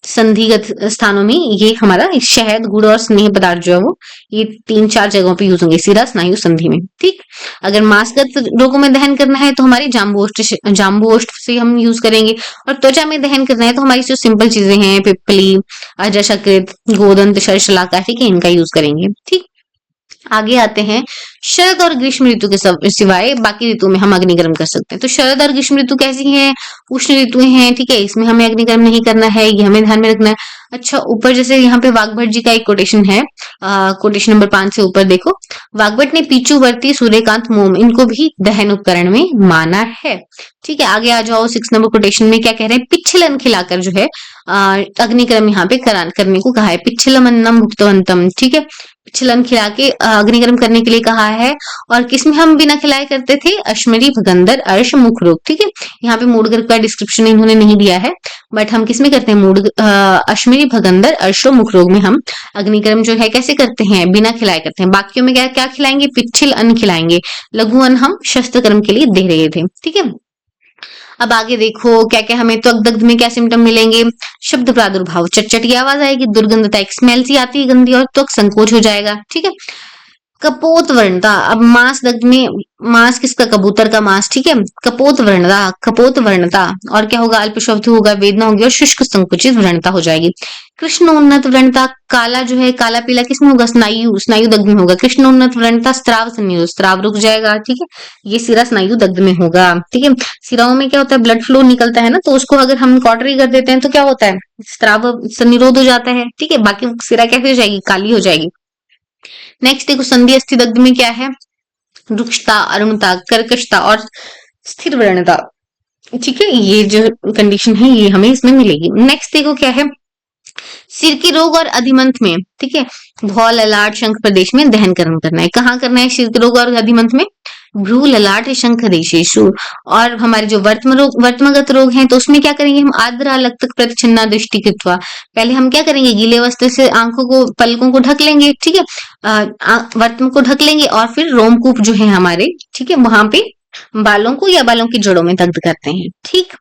[SPEAKER 1] संधिगत स्थानों में ये हमारा शहद, गुड़ और स्नेह पदार्थ जो है वो ये 3-4 जगहों पे यूज होंगे, सीधा स्नायु संधि में। ठीक, अगर मांसगत रोगों में दहन करना है तो हमारी जाम्बुओष्ठ से हम यूज करेंगे। और त्वचा में दहन करना है तो हमारी जो सिंपल चीजें हैं, पिपली, अजशकृत, गोदंत, शर्शलाका, ठीक है, इनका यूज करेंगे। ठीक, आगे आते हैं, शरद और ग्रीष्म ऋतु के सिवाय बाकी ऋतु में हम अग्निकर्म कर सकते हैं। तो शरद और ग्रीष्म ऋतु कैसी हैं, उष्ण ऋतुएं हैं। ठीक है, इसमें हमें अग्निकर्म नहीं करना है, ये हमें ध्यान में रखना है। अच्छा, ऊपर जैसे यहाँ पे वाग्भट जी का एक कोटेशन है, कोटेशन नंबर 5 से ऊपर देखो, वाग्भट ने पीचू, वर्ती, सूर्यकांत, मोम इनको भी दहन उपकरण में माना है। ठीक है, आगे आ जाओ 6 नंबर कोटेशन में क्या कह रहे हैं, पिच्छलन खिलाकर जो है अग्निकर्म यहाँ पे करने को कहा है। पिच्छलम अन्नम भुक्तवंतम, ठीक है, पिच्छलन खिला के अग्निकर्म करने के लिए कहा है। और किसमें हम बिना खिलाए करते थे, अश्मरी, भगंदर, अर्श, मुख रोग। ठीक है, यहाँ पे मूड गर्भ का डिस्क्रिप्शन इन्होंने नहीं दिया है, बट हम किसमें करते हैं, अश्मरी, भगंदर, अर्श और मुख रोग में हम अग्निकर्म जो है कैसे करते हैं, बिना खिलाए करते हैं। बाकियों में क्या क्या खिलाएंगे, पिच्छल अन्न खिलाएंगे, लघु अन्न हम शस्त्र कर्म के लिए दे रहे थे। ठीक है, अब आगे देखो क्या क्या हमें त्वक दग्ध में क्या सिम्टम मिलेंगे। शब्द प्रादुर्भाव, चटचट की आवाज आएगी, दुर्गंधता, एक स्मेल सी आती है गंदी, और त्वक संकोच हो जाएगा। ठीक है। कपोत वर्णता, अब मांस दग्ध में मांस किसका, कबूतर का मांस। ठीक है। कपोत वर्णता, कपोत वर्णता, और क्या होगा, अल्प शब्द होगा, वेदना होगी और शुष्क संकुचित व्रणता हो जाएगी। कृष्णोन्नत व्रणता, काला जो है काला पीला किसमें होगा, स्नायु, स्नायु दग्ध में होगा। कृष्णोन्नत व्रणता, स्त्राव संयोज, स्त्राव रुक जाएगा। ठीक है। ये सिरा स्नायु दग्ध में होगा। ठीक है। सिराओं में क्या होता है, ब्लड फ्लो निकलता है ना, तो उसको अगर हम कॉटरी कर देते हैं तो क्या होता है, स्त्राव निरोध हो जाता है। ठीक है। बाकी सिरा कैसे हो जाएगी, काली हो जाएगी। नेक्स्ट देखो संधि अस्थि दग्ध में क्या है, रुक्षता, अरुणता, कर्कशता और स्थिर व्रणता। ठीक है। ये जो कंडीशन है ये हमें इसमें मिलेगी। नेक्स्ट देखो क्या है, सिर के रोग और अधिमंथ में। ठीक है। भौ, ललाट, शंख प्रदेश में दहन कर्म करना है। कहाँ करना है सिर के रोग और अधिमंथ में, भ्रू, ललाट, शंख देशेषु। और हमारे जो वर्तमगत रोग हैं तो उसमें क्या करेंगे हम, आद्र अलक्तक प्रतिच्छिन्ना दृष्टि कृत्वा। पहले हम क्या करेंगे, गीले वस्त्र से आंखों को, पलकों को ढक लेंगे। ठीक है। वर्तम को ढक लेंगे और फिर रोमकूप जो है हमारे, ठीक है, वहां पे बालों को या बालों की जड़ों में दग्ध करते हैं। ठीक।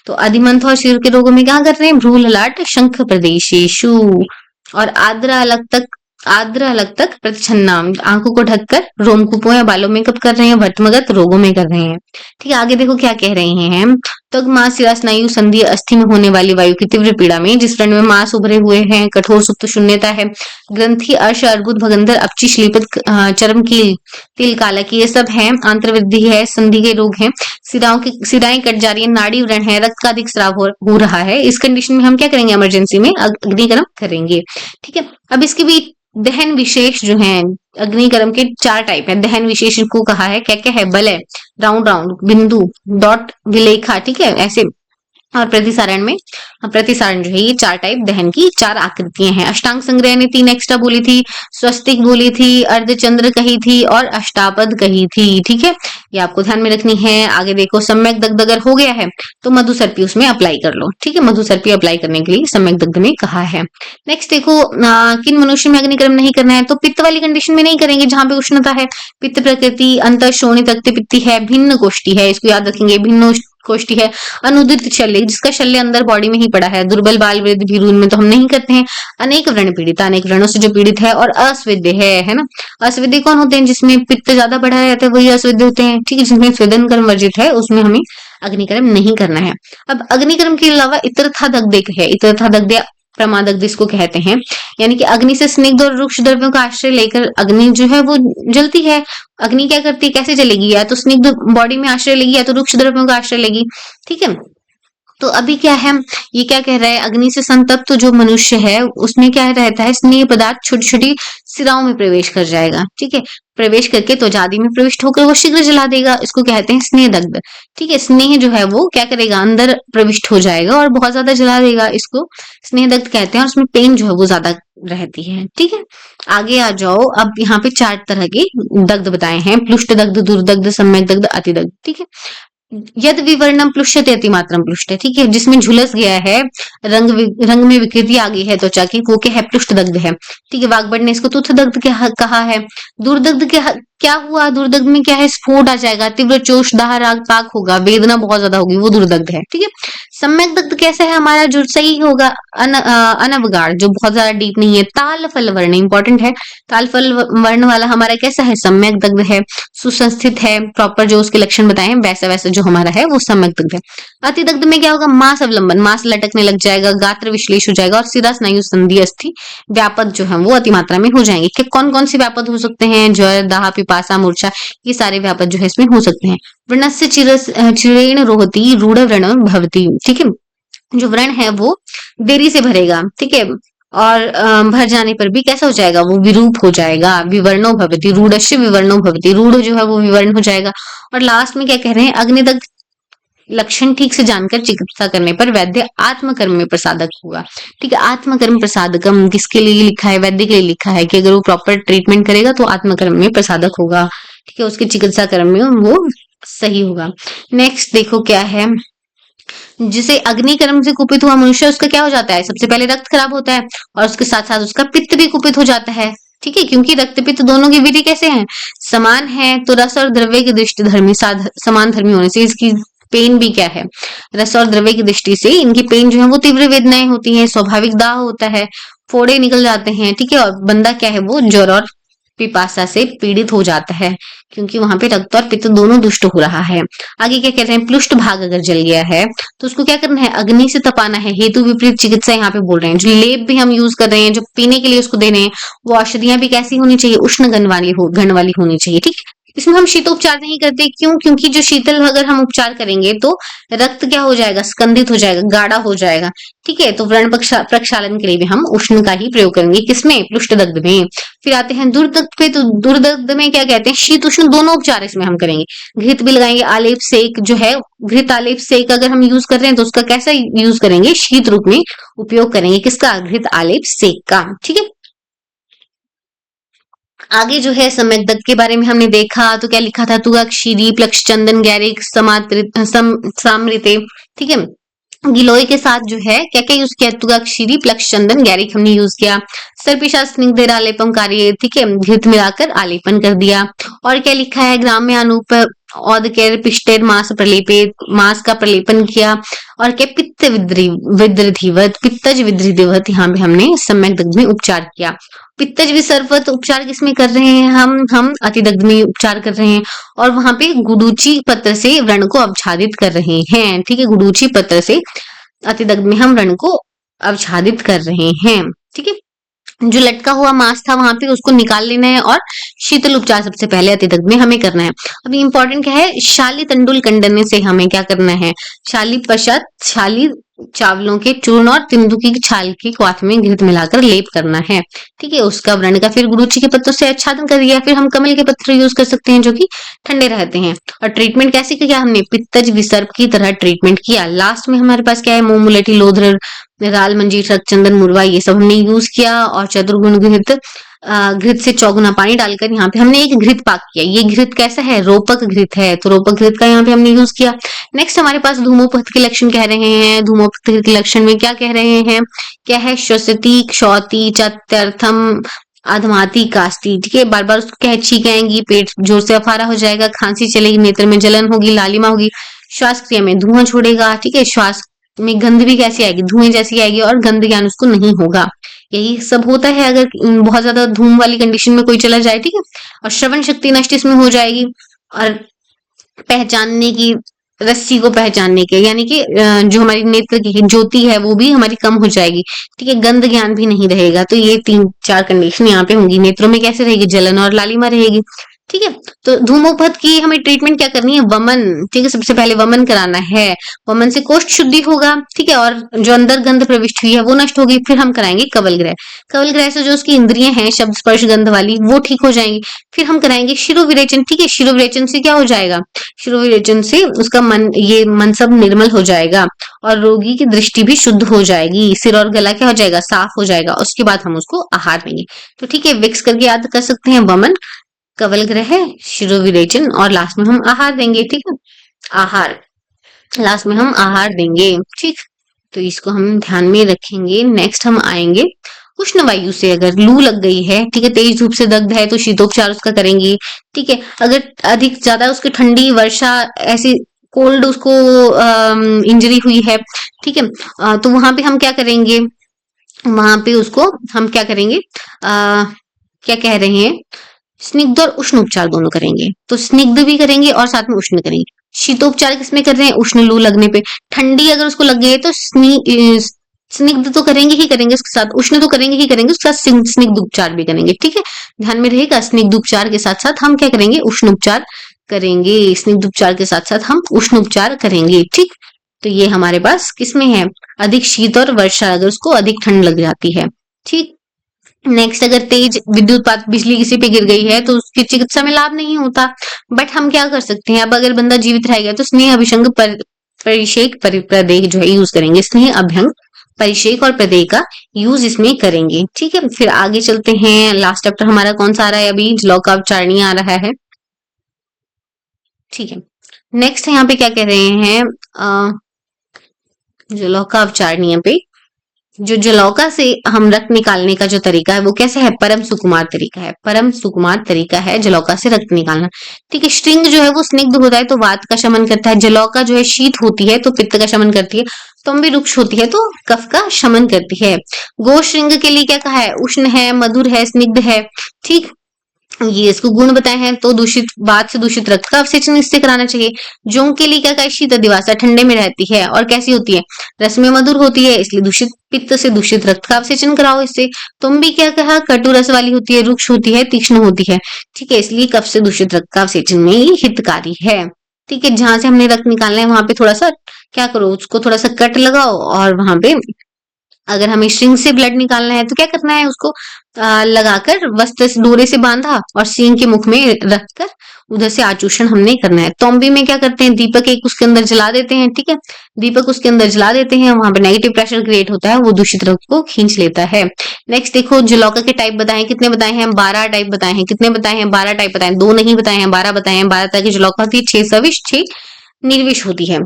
[SPEAKER 1] तो अधिमंथ और सिर के रोगों में क्या कर रहे हैं, भ्रू, ललाट, शंख प्रदेशेषु। और आद्र अलग तक प्रतिच्छन्ना, आंखों को ढककर रोमकूपों या बालों में कब कर रहे हैं, वर्तमगत रोगों में कर रहे हैं। ठीक है। आगे देखो क्या कह रहे हैं, त्वग, मांस, सिरा, स्नायु, संधि, अस्थि में होने वाली वायु की तीव्र पीड़ा में, जिस व्रण में मांस उभरे हुए हैं, कठोर सुप्त शून्यता है, ग्रंथि, अर्श, अर्बुद, भगंदर, अपची, श्लीपित, चरम कील, तिल, कालक, ये सब है, आंतरवृद्धि है, संधि के रोग हैं, सिराएं कट जा रही है, नाड़ी व्रण है, रक्त का अधिक स्राव हो रहा है। इस कंडीशन में हम क्या करेंगे, इमरजेंसी में अग्निकर्म करेंगे। ठीक है। अब इसके भी दहन विशेष जो है, अग्निकर्म के 4 टाइप है। दहन विशेष को कहा है, क्या क्या है, बलय, राउंड राउंड, बिंदु, डॉट, विलेखा। ठीक है। ऐसे। और प्रतिसारण में, प्रतिसारण जो है ये 4 टाइप, दहन की 4 आकृतियां हैं। अष्टांग संग्रह ने 3 एक्स्ट्रा बोली थी, स्वस्तिक बोली थी, अर्धचंद्र कही थी और अष्टापद कही थी। ठीक है। ये आपको ध्यान में रखनी है। आगे देखो, सम्यक दग्ध अगर हो गया है तो मधुसर्पी उसमें अप्लाई कर लो। ठीक है। मधुसर्पी अप्लाई करने के लिए सम्यक दग्ध में कहा है। नेक्स्ट देखो, किन मनुष्य में अग्निकर्म नहीं करना है, तो पित्त वाली कंडीशन में नहीं करेंगे, जहां पे उष्णता है, पित्त प्रकृति, अंत शोणित रक्त पित्ती है, भिन्न कोष्ठी है, इसको याद रखेंगे, भिन्न कोष्ठी है, अनुदित शल्य, जिसका शल्य अंदर बॉडी में ही पड़ा है, दुर्बल, बाल, वृद्ध, भीरू, इनमें तो हम नहीं करते हैं, अनेक व्रण पीड़िता, अनेक व्रणों से जो पीड़ित है, और अस्विद्य है ना। अस्विद्य कौन होते हैं, जिसमें पित्त ज्यादा बढ़ा रहता है वही अस्विद्य होते हैं। ठीक है। जिसमें स्वेदन कर्म वर्जित है उसमें हमें अग्निकर्म नहीं करना है। अब अग्निकर्म के अलावा इतरथा दग्ध है, इतरथा दग्ध प्रमादग्ध इसको कहते हैं, यानी कि अग्नि से स्निग्ध और रुक्ष द्रव्यों का आश्रय लेकर अग्नि जो है वो जलती है। अग्नि क्या करती है, कैसे जलेगी, या तो स्निग्ध बॉडी में आश्रय लेगी या तो रुक्ष द्रव्यों का आश्रय लेगी। ठीक है। तो अभी क्या है, ये क्या कह रहा है, अग्नि से संतप्त जो मनुष्य है उसमें क्या रहता है, स्नेह पदार्थ छोटी छोटी सिराओं में प्रवेश कर जाएगा। ठीक है। प्रवेश करके त्वचा आदि में प्रविष्ट होकर वो शीघ्र जला देगा, इसको कहते हैं स्नेह दग्ध। ठीक है। स्नेह जो है वो क्या करेगा, अंदर प्रविष्ट हो जाएगा और बहुत ज्यादा जला देगा, इसको स्नेह दग्ध कहते हैं, और उसमें पेन जो है वो ज्यादा रहती है। ठीक है। आगे आ जाओ, अब यहाँ पे 4 तरह के दग्ध बताए हैं, प्लुष्ट दग्ध, दुर्दग्ध, सम्यक दग्ध, अतिदग्ध। ठीक है। यद विवर्णम प्लुष्यते अतिमात्रम प्लुष्ट, ठीक है, जिसमें झुलस गया है, रंग में विकृति आ गई है त्वचा की, वो क्या है, प्लुष्ट दग्ध है। ठीक है। वाग्भट ने इसको तुथ दग्ध कहा है। दुर्दग्ध क्या हुआ, दुर्दग्ध में क्या है, स्फोट आ जाएगा, तीव्र चोष, दाह, राग, पाक होगा, वेदना बहुत ज्यादा होगी, वो दुर्दग्ध है। ठीक है। सम्यक दग्ध कैसा है हमारा, जो सही होगा, अनवगाढ़, जो बहुत ज्यादा डीप नहीं है। ताल फल वर्ण इंपॉर्टेंट है, ताल फल वर्ण वाला हमारा कैसा है, सम्यक दग्ध है, सुसंस्थित है, प्रॉपर जो उसके लक्षण बताए हैं वैसा वैसा जो हमारा है वो सम्यक दग्ध है। अति दग्ध में क्या होगा, मांस अवलंबन, मांस लटकने लग जाएगा, गात्र विश्लेष हो जाएगा, और सिरा, स्नायु, संधि, अस्थि व्यापद जो है वो अति मात्रा में हो जाएंगे। कि कौन कौन से व्यापद हो सकते हैं, ज्वर, दाह, पिपासा, मूर्छा, ये सारे व्यापद जो है इसमें हो सकते हैं। व्रणस्य चिरेण रोहती रूढ़ व्रण भवती। ठीक है। जो व्रण है वो देरी से भरेगा। ठीक है। और भर जाने पर भी कैसा हो जाएगा, वो विरूप हो जाएगा, विवर्णो भवती, रूढ़स्य विवर्णो भवती, रूढ़ जो है वो विवर्ण हो जाएगा। और लास्ट में क्या कह रहे हैं, अग्निदग्ध लक्षण ठीक से जानकर चिकित्सा करने पर वैद्य आत्मकर्म में प्रसादक होगा। ठीक है। आत्मकर्म प्रसादकम किसके लिए लिखा है, वैद्य के लिए लिखा है, कि अगर वो प्रॉपर ट्रीटमेंट करेगा तो आत्मकर्म में प्रसादक होगा। ठीक है। उसके चिकित्सा कर्म में वो सही होगा। नेक्स्ट देखो क्या है, जिसे अग्निकर्म से कुपित हुआ मनुष्य, उसका क्या हो जाता है, सबसे पहले रक्त खराब होता है, और उसके साथ साथ उसका पित्त भी कुपित हो जाता है। ठीक है। क्योंकि रक्त पित्त दोनों की विधि कैसे हैं, समान है, तो रस और द्रव्य की दृष्टि धर्मी समान धर्मी होने से इसकी पेन भी क्या है, रस और द्रव्य की दृष्टि से इनकी पेन जो है वो तीव्र वेदनाएं होती हैं, स्वाभाविक दाह होता है, फोड़े निकल जाते हैं, ठीक है। और बंदा क्या है वो ज्वर और पिपासा से पीड़ित हो जाता है, क्योंकि वहां पे रक्त और पित्त दोनों दुष्ट हो रहा है। आगे क्या कह रहे हैं, पृष्ठ भाग अगर जल गया है तो उसको क्या करना है, अग्नि से तपाना है। हेतु विपरीत चिकित्सा यहाँ पे बोल रहे हैं। जो लेप भी हम यूज कर रहे हैं, जो पीने के लिए उसको दे रहे हैं, वो औषधियां भी कैसी होनी चाहिए, उष्ण गण वाली होनी चाहिए, ठीक है। इसमें हम शीतोपचार नहीं करते, क्यों? क्योंकि जो शीतल अगर हम उपचार करेंगे तो रक्त क्या हो जाएगा, स्कंदित हो जाएगा, गाढ़ा हो जाएगा, ठीक है। तो व्रण प्रक्षालन के लिए भी हम उष्ण का ही प्रयोग करेंगे, किसमें, पृष्ठ दग्ध में। फिर आते हैं दुर्दग्ध पे, तो दुर्दग्ध में क्या कहते हैं, शीत उष्ण दोनों उपचार इसमें हम करेंगे। घृत भी लगाएंगे, आलेप सेक जो है, घृत आलेप सेक अगर हम यूज कर रहे हैं तो उसका कैसा यूज करेंगे, शीत रूप में उपयोग करेंगे, किसका, घृत आलेप सेक का, ठीक है। आगे जो है सम्यक दत्त के बारे में हमने देखा, तो क्या लिखा था, तुगक शीरी प्लक्ष चंदन गैरिक सामृते, ठीक है। गिलोय के साथ जो है क्या क्या यूज किया, तुगक शीरी प्लक्ष चंदन गैरिक हमने यूज किया। सर्पिशा स्निग्धेर आलेपम कार्य, ठीक है, घृत मिलाकर आलेपन कर दिया। और क्या लिखा है, ग्राम्य अनूप औदकेर पिष्टेर मास प्रलेपित, मास का प्रलेपन किया। और क्या, पित्त विद्रिधिवत, पित्तज विद्रिधिवत, यहाँ पे हमने सम्यक दग्ध में उपचार किया। पित्तज विसर्वत उपचार किसमें कर रहे हैं, हम अतिदग्ध में उपचार कर रहे हैं। और वहां पे गुडुची पत्र से व्रण को आच्छादित कर रहे हैं, ठीक है। गुडुची पत्र से अतिदग्ध में हम व्रण को आच्छादित कर रहे हैं, ठीक है। जो लटका हुआ मांस था वहां पे उसको निकाल लेना है, और शीतल उपचार सबसे पहले अतिदग्ध में हमें करना है। अभी इंपॉर्टेंट क्या है, शाली तंडुल कंडने से हमें क्या करना है, शाली पश्चात शाली चावलों के चूर्ण और तिंदुकी की छाल की क्वाथ में घृत मिलाकर लेप करना है, ठीक है। उसका व्रण का फिर गुरुची के पत्तों से आच्छादन कर दिया। फिर हम कमल के पत्र यूज कर सकते हैं जो कि ठंडे रहते हैं। और ट्रीटमेंट कैसे किया हमने, पित्तज विसर्प की तरह ट्रीटमेंट किया। लास्ट में हमारे पास क्या है, मोम मुलठी लोध्र राल मंजीर चंदन मुरवा, ये सब हमने यूज किया। और चतुर्गुण घृत, घृत से चौगुना पानी डालकर यहाँ पे हमने एक घृत पाक किया। ये घृत कैसा है, रोपक घृत है, तो रोपक घृत का यहाँ पे हमने यूज किया। नेक्स्ट हमारे पास धूमोपथ के लक्षण कह रहे हैं। धूमोपथ के लक्षण में क्या कह रहे हैं, क्या है, श्वसती क्षौती चत्यर्थम अधमाती कास्ती, ठीक है। बार बार उसको क्या छींकेंगी, पेट जोर से अफारा हो जाएगा, खांसी चलेगी, नेत्र में जलन होगी, लालिमा होगी, श्वास क्रिया में धुआं छोड़ेगा, ठीक है। श्वास में गंध भी कैसी आएगी, धुएं जैसी आएगी, और गंध ज्ञान उसको नहीं होगा। यही सब होता है अगर बहुत ज्यादा धूम वाली कंडीशन में कोई चला जाए, ठीक है। और श्रवण शक्ति नष्ट इसमें हो जाएगी। और पहचानने की, रस्सी को पहचानने के, यानी कि जो हमारी नेत्र की ज्योति है वो भी हमारी कम हो जाएगी, ठीक है। गंध ज्ञान भी नहीं रहेगा। तो ये 3-4 कंडीशन यहाँ पे होंगी। नेत्रों में कैसे रहेगी, जलन और लालिमा रहेगी, ठीक है। तो धूमोपथ की हमें ट्रीटमेंट क्या करनी है, वमन, ठीक है। सबसे पहले वमन कराना है। वमन से कोष्ठ शुद्धि होगा, ठीक है। और जो अंदर गंध प्रविष्ट हुई है वो नष्ट होगी। फिर हम कराएंगे कवल ग्रह। कवल ग्रह से जो उसकी इंद्रियां हैं शब्द स्पर्श गंध वाली, वो ठीक हो जाएंगी। फिर हम कराएंगे शिरोविरेचन, ठीक है। शिरोविरेचन से क्या हो जाएगा, शिरोविरेचन से उसका मन सब निर्मल हो जाएगा, और रोगी की दृष्टि भी शुद्ध हो जाएगी। सिर और गला क्या हो जाएगा, साफ हो जाएगा। उसके बाद हम उसको आहार देंगे। तो ठीक है, विक्स करके याद कर सकते हैं, वमन, कवल ग्रह, शिरोविरेचन, और लास्ट में हम आहार देंगे, ठीक है। आहार, लास्ट में हम आहार देंगे, ठीक। तो इसको हम ध्यान में रखेंगे। नेक्स्ट हम आएंगे उष्ण वायु से, अगर लू लग गई है, ठीक है, तेज धूप से दग्ध है, तो शीतोपचार उसका करेंगे, ठीक है। अगर अधिक ज्यादा उसकी ठंडी वर्षा ऐसी कोल्ड उसको इंजरी हुई है, ठीक है, तो वहां पे हम क्या करेंगे, वहां पे उसको हम क्या करेंगे, क्या कह रहे हैं, स्निग्ध और उष्ण उपचार दोनों करेंगे। तो स्निग्ध भी करेंगे और साथ में उष्ण करेंगे। शीतोपचार किसमें कर रहे हैं, उष्ण लू लगने पे। ठंडी अगर उसको लग गई है तो स्निग्ध तो करेंगे ही करेंगे, उसके साथ उष्ण तो करेंगे ही करेंगे, उसके साथ स्निग्ध उपचार भी करेंगे, ठीक है। ध्यान में रहेगा, स्निग्ध उपचार के साथ साथ हम क्या करेंगे, उष्ण उपचार करेंगे। स्निग्ध उपचार के साथ साथ हम उष्ण उपचार करेंगे, ठीक। तो ये हमारे पास किसमें है, अधिक शीत और वर्षा, अगर उसको अधिक ठंड लग जाती है, ठीक। नेक्स्ट, अगर तेज विद्युत बिजली किसी पे गिर गई है तो उसकी चिकित्सा में लाभ नहीं होता, बट हम क्या कर सकते हैं, अब अगर बंदा जीवित रह गया तो स्नेह अभिषंग परिषेक प्रदेह जो है यूज करेंगे। स्नेह अभ्यंग परिषेक और प्रदेह का यूज इसमें करेंगे, ठीक है। फिर आगे चलते हैं, लास्ट चैप्टर हमारा कौन सा आ रहा है, अभी जलौकावचारणी आ रहा है, ठीक है। नेक्स्ट यहाँ पे क्या कह रहे हैं, जलौकावचारणी पे जो जलौका से हम रक्त निकालने का जो तरीका है वो कैसा है, परम सुकुमार तरीका है, परम सुकुमार तरीका है जलौका से रक्त निकालना। ठीक है, श्रृंग जो है वो स्निग्ध होता है तो वात का शमन करता है, जलौका जो है शीत होती है तो पित्त का शमन करती है, तुम भी रुक्ष होती है तो कफ का शमन करती है। गो श्रृंग के लिए क्या कहा है, उष्ण है, मधुर है, स्निग्ध है। ठीक, ये इसको गुण बताए हैं। तो दूषित वात से दूषित रक्त का अवशेषण इससे कराना चाहिए। जोंक के लिए क्या कहा, शीत दिवासा, ठंडे में रहती है और कैसी होती है, रस में मधुर होती है, इसलिए दूषित पित्त से दूषित रक्त का अवशेषण कराओ इससे। तुम भी क्या कहा, कटु रस वाली होती है, रुक्ष होती है, तीक्ष्ण होती है। ठीक है, इसलिए कफ से दूषित रक्त का अवशेषण में ये हितकारी है। ठीक है, जहां से हमने रक्त निकालना है वहां पे थोड़ा सा क्या करो, उसको थोड़ा सा कट लगाओ और वहां पे अगर हमें स्ट्रिंग से ब्लड निकालना है तो क्या करना है, उसको लगाकर वस्त्र से डोरे से बांधा और सींग के मुख में रखकर उधर से आचूषण हमने करना है। तोम्बी में क्या करते हैं, दीपक एक उसके अंदर जला देते हैं। ठीक है, दीपक उसके अंदर जला देते हैं, वहां पे नेगेटिव प्रेशर क्रिएट होता है, वो दूषित रक्त को खींच लेता है। नेक्स्ट देखो, जलौका के टाइप बताए, कितने बताए हैं, 12 टाइप बताए हैं। कितने बताए हैं, 12 टाइप बताए हैं, 2 नहीं बताए हैं, 12 बताए हैं। 12 तरह की जलौका होती है, 6 सविश, 6 निर्विष होती है।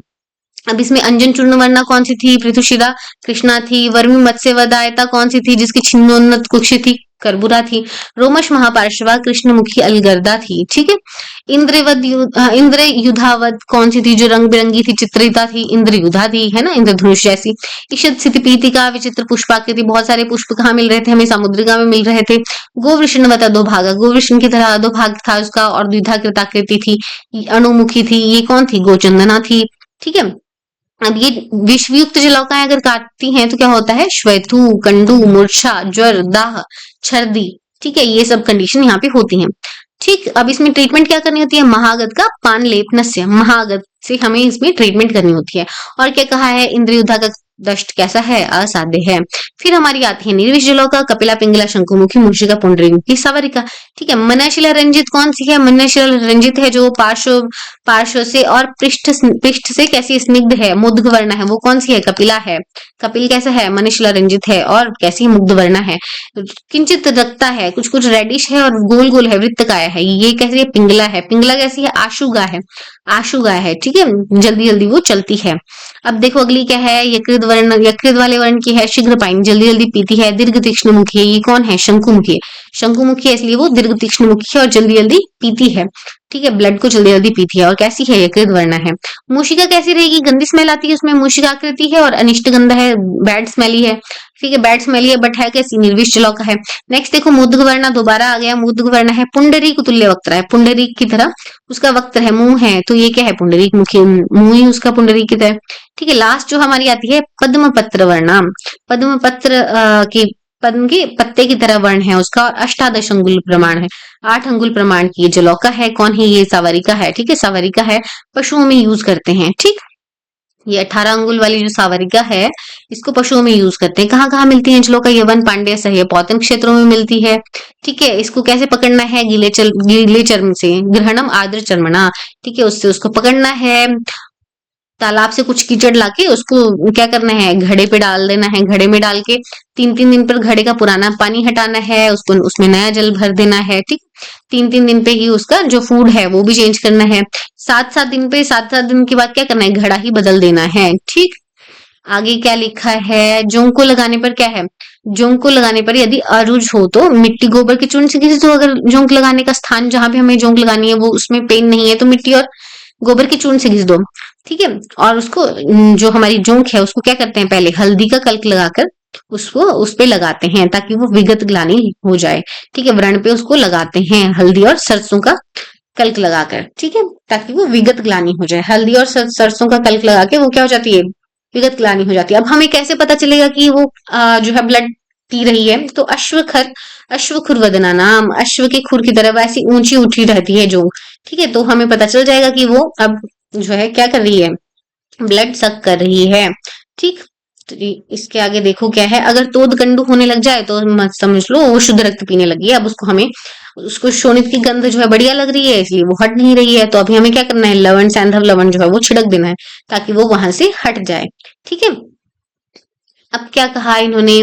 [SPEAKER 1] अब इसमें अंजन चूर्ण वर्णा कौन सी थी, पृथुशिरा कृष्णा थी। वर्मी मत्स्य वदायता कौन सी थी, जिसकी छिन्नोन्नत कुक्ष थी, कर्बुरा थी। रोमश महापार्श्वा कृष्णमुखी अलगर्दा थी। ठीक है, इंद्र युधावत कौन सी थी, जो रंग बिरंगी थी, चित्रिता थी, इंद्र युधा थी, है ना, इंद्रधनुष जैसी। ईषद स्थिति पीतिका विचित्र पुष्पाकृति, बहुत सारे पुष्प कहाँ मिल रहे थे हमें, समुद्रिका में मिल रहे थे। गोवृषणवत अधोभागा, गोवृषण की तरह अधोभाग था उसका, और द्विधा कृताकृति थी, अणुमुखी थी। ये कौन थी, गोचंदना थी। ठीक है, अब ये विषयुक्त जलौकाएं अगर काटती हैं तो क्या होता है, श्वेतु, कंडू, मूर्छा, ज्वर, दाह, छर्दी। ठीक है, ये सब कंडीशन यहाँ पे होती हैं। ठीक, अब इसमें ट्रीटमेंट क्या करनी होती है, महागत का पान लेपनस्य, महागत से हमें इसमें ट्रीटमेंट करनी होती है। और क्या कहा है, इंद्रियुद्धा का दष्ट कैसा है, असाध्य है। फिर हमारी आती है निर्विष जलौका, कपिला, पिंगला, शंकुमुखी, मूषिका, पुंडरीमुखी, सवरिका। ठीक है, मनशिला रंजित कौन सी है, मनशिला रंजित है जो पार्श्व से और पृष्ठ से कैसी स्निग्ध है, मुग्ध वर्ण है, वो कौन सी है, कपिला है। कपिल कैसा है, मनशिला रंजित है और कैसी मुग्ध वर्ण है। किंचित रक्ता है, कुछ कुछ रेडिश है और गोल गोल है, वृत्तकाय है। ये कैसी है, पिंगला है। पिंगला कैसी है, आशुगा है, आशुगा है। ठीक है, जल्दी जल्दी वो चलती है। अब देखो अगली क्या है, यकृत वर्ण, यकृत वाले वर्ण की है, शीघ्र पाइन, जल्दी जल्दी पीती है, दीर्घ तीक्ष्ण मुखी है। ये कौन है, शंकुमुखी है। शंकुमुखी है इसलिए वो दीर्घ तीक्ष्ण मुखी है और जल्दी जल्दी पीती है। ठीक है, ब्लड को जल्दी जल्दी पीती है और कैसी है, यकृत वर्ण है। मूषिका कैसी रहेगी, गंदी स्मेल आती है उसमें, मूषिका आकृति है और अनिष्ट गंध है, बैड स्मेली है। ठीक है, बैड स्मेली है बट है कैसी, निर्विष जलौका है। नेक्स्ट देखो, मुद्ग वर्ण दोबारा आ गया, मुद्ग वर्ण है, पुंडरीक तुल्य वक्त्र है, पुंडरीक की तरह उसका वक्त्र है, मुंह है, तो ये क्या है, पुंडरीक मुखी, मुंह ही उसका पुंडरीक की तरह। ठीक है, लास्ट जो हमारी आती है पद्म पत्र वर्ण, पद्म पत्र की पद्म के पत्ते की तरह वर्ण है उसका, और 18 अंगुल प्रमाण है, 8 अंगुल प्रमाण की ये जलौका है। कौन है ये, सावरिका है। ठीक है, सावरिका है, पशुओं में यूज करते हैं। ठीक, ये 18 अंगुल वाली जो सावरिका है इसको पशुओं में यूज करते हैं। कहाँ कहाँ मिलती है जलौका, यवन, पांड्य, सह्य, पौतन क्षेत्रों में मिलती है। ठीक है, इसको कैसे पकड़ना है, गीले चर्म से, ग्रहणम आर्द्र चर्मणा। ठीक है, उससे उसको पकड़ना है। तालाब से कुछ कीचड़ लाके उसको क्या करना है, घड़े पे डाल देना है, घड़े में डाल के 3-3 दिन पर घड़े का पुराना पानी हटाना है, उसको उसमें नया जल भर देना है। ठीक, 3-3 दिन पे ही उसका जो फूड है वो भी चेंज करना है। 7-7 दिन पे, 7-7 दिन के बाद क्या करना है, घड़ा ही बदल देना है। ठीक, आगे क्या लिखा है, जोंक को लगाने पर क्या है, जोंक को लगाने पर यदि अरुज हो तो मिट्टी गोबर के चूर्ण से घिस दो। अगर जोंक लगाने का स्थान जहां भी हमें जोंक लगानी है वो उसमें पेन नहीं है तो मिट्टी और गोबर के चूर्ण से घिस दो। ठीक है, और उसको जो हमारी जोंक है उसको क्या करते हैं, पहले हल्दी का कल्क लगाकर उसको उस पे लगाते हैं ताकि वो विगत ग्लानि हो जाए। ठीक है, व्रण पे उसको लगाते हैं हल्दी और सरसों का कल्क लगाकर। ठीक है, ताकि वो विगत ग्लानि हो जाए। हल्दी और सरसों का कल्क लगा के वो क्या हो जाती है, विगत ग्लानि हो जाती है। अब हमें कैसे पता चलेगा कि वो जो है ब्लड पी रही है, तो अश्वखुर वदना नाम, अश्व के खुर की तरह वैसी ऊंची उठी रहती है जो। ठीक है, तो हमें पता चल जाएगा कि वो अब जो है क्या कर रही है, ब्लड सक कर रही है। ठीक, तो इसके आगे देखो क्या है, अगर तोद कंडू होने लग जाए तो मत समझ लो वो शुद्ध रक्त पीने लगी है। अब उसको हमें, उसको शोणित की गंध जो है बढ़िया लग रही है इसलिए वो हट नहीं रही है, तो अभी हमें क्या करना है, लवण, सैंधव लवण जो है वो छिड़क देना है ताकि वो वहां से हट जाए। ठीक है, अब क्या कहा इन्होंने,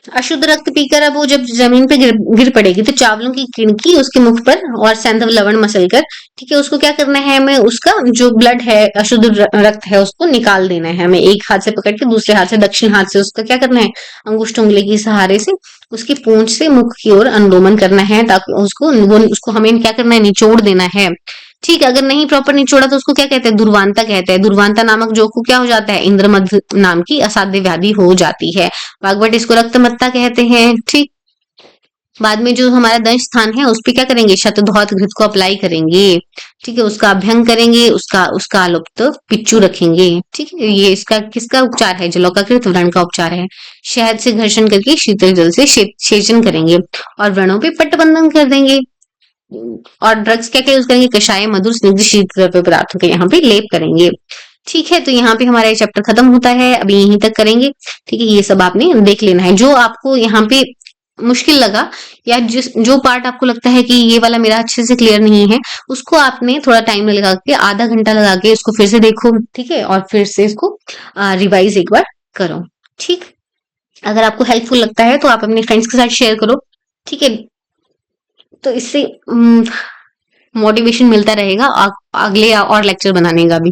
[SPEAKER 1] अशुद्ध रक्त पीकर अब वो जब जमीन पे गिर पड़ेगी तो चावलों की किणकी उसके मुख पर और सैंधव लवण मसल कर, ठीक है, उसको क्या करना है, हमें उसका जो ब्लड है, अशुद्ध रक्त है, उसको निकाल देना है। हमें एक हाथ से पकड़ के दूसरे हाथ से, दक्षिण हाथ से उसका क्या करना है, अंगुष्ठ उंगली के सहारे से उसकी पूंछ से मुख की ओर अनुलोमन करना है, ताकि उसको हमें क्या करना है, निचोड़ देना है। ठीक है, अगर नहीं प्रॉपर निचोड़ा तो उसको क्या कहते हैं, दुर्वांता कहते हैं। दुर्वांता नामक जो को क्या हो जाता है, इंद्रमद नाम की असाध्य व्याधि हो जाती है। वाग्भट इसको रक्तमत्ता कहते हैं। ठीक, बाद में जो हमारा दंश स्थान है उस पे क्या करेंगे, शतधौत घृत को अप्लाई करेंगे। ठीक है, उसका अभ्यंग करेंगे, उसका उसका आलुप्त पिच्चू रखेंगे। ठीक है, ये इसका किसका उपचार है, जलौकाकृत व्रण का उपचार है। शहद से घर्षण करके शीतल जल से सेचन करेंगे और व्रणों पे पट्टबंधन कर देंगे। और ड्रग्स क्या क्या यूज करेंगे, कषाय, मधुर, स्निग्ध, शीतल द्रव्य पदार्थों के यहाँ पे लेप करेंगे। ठीक है, तो यहाँ पे हमारा ये चैप्टर खत्म होता है, अभी यहीं तक करेंगे। ठीक है, ये सब आपने देख लेना है। जो आपको यहाँ पे मुश्किल लगा या जो पार्ट आपको लगता है कि ये वाला मेरा अच्छे से क्लियर नहीं है, उसको आपने थोड़ा टाइम लगा के, आधा घंटा लगा के इसको फिर से देखो। ठीक है, और फिर से इसको रिवाइज एक बार करो। ठीक, अगर आपको हेल्पफुल लगता है तो आप अपने फ्रेंड्स के साथ शेयर करो। ठीक है, तो इससे मोटिवेशन मिलता रहेगा अगले और लेक्चर बनाने का भी।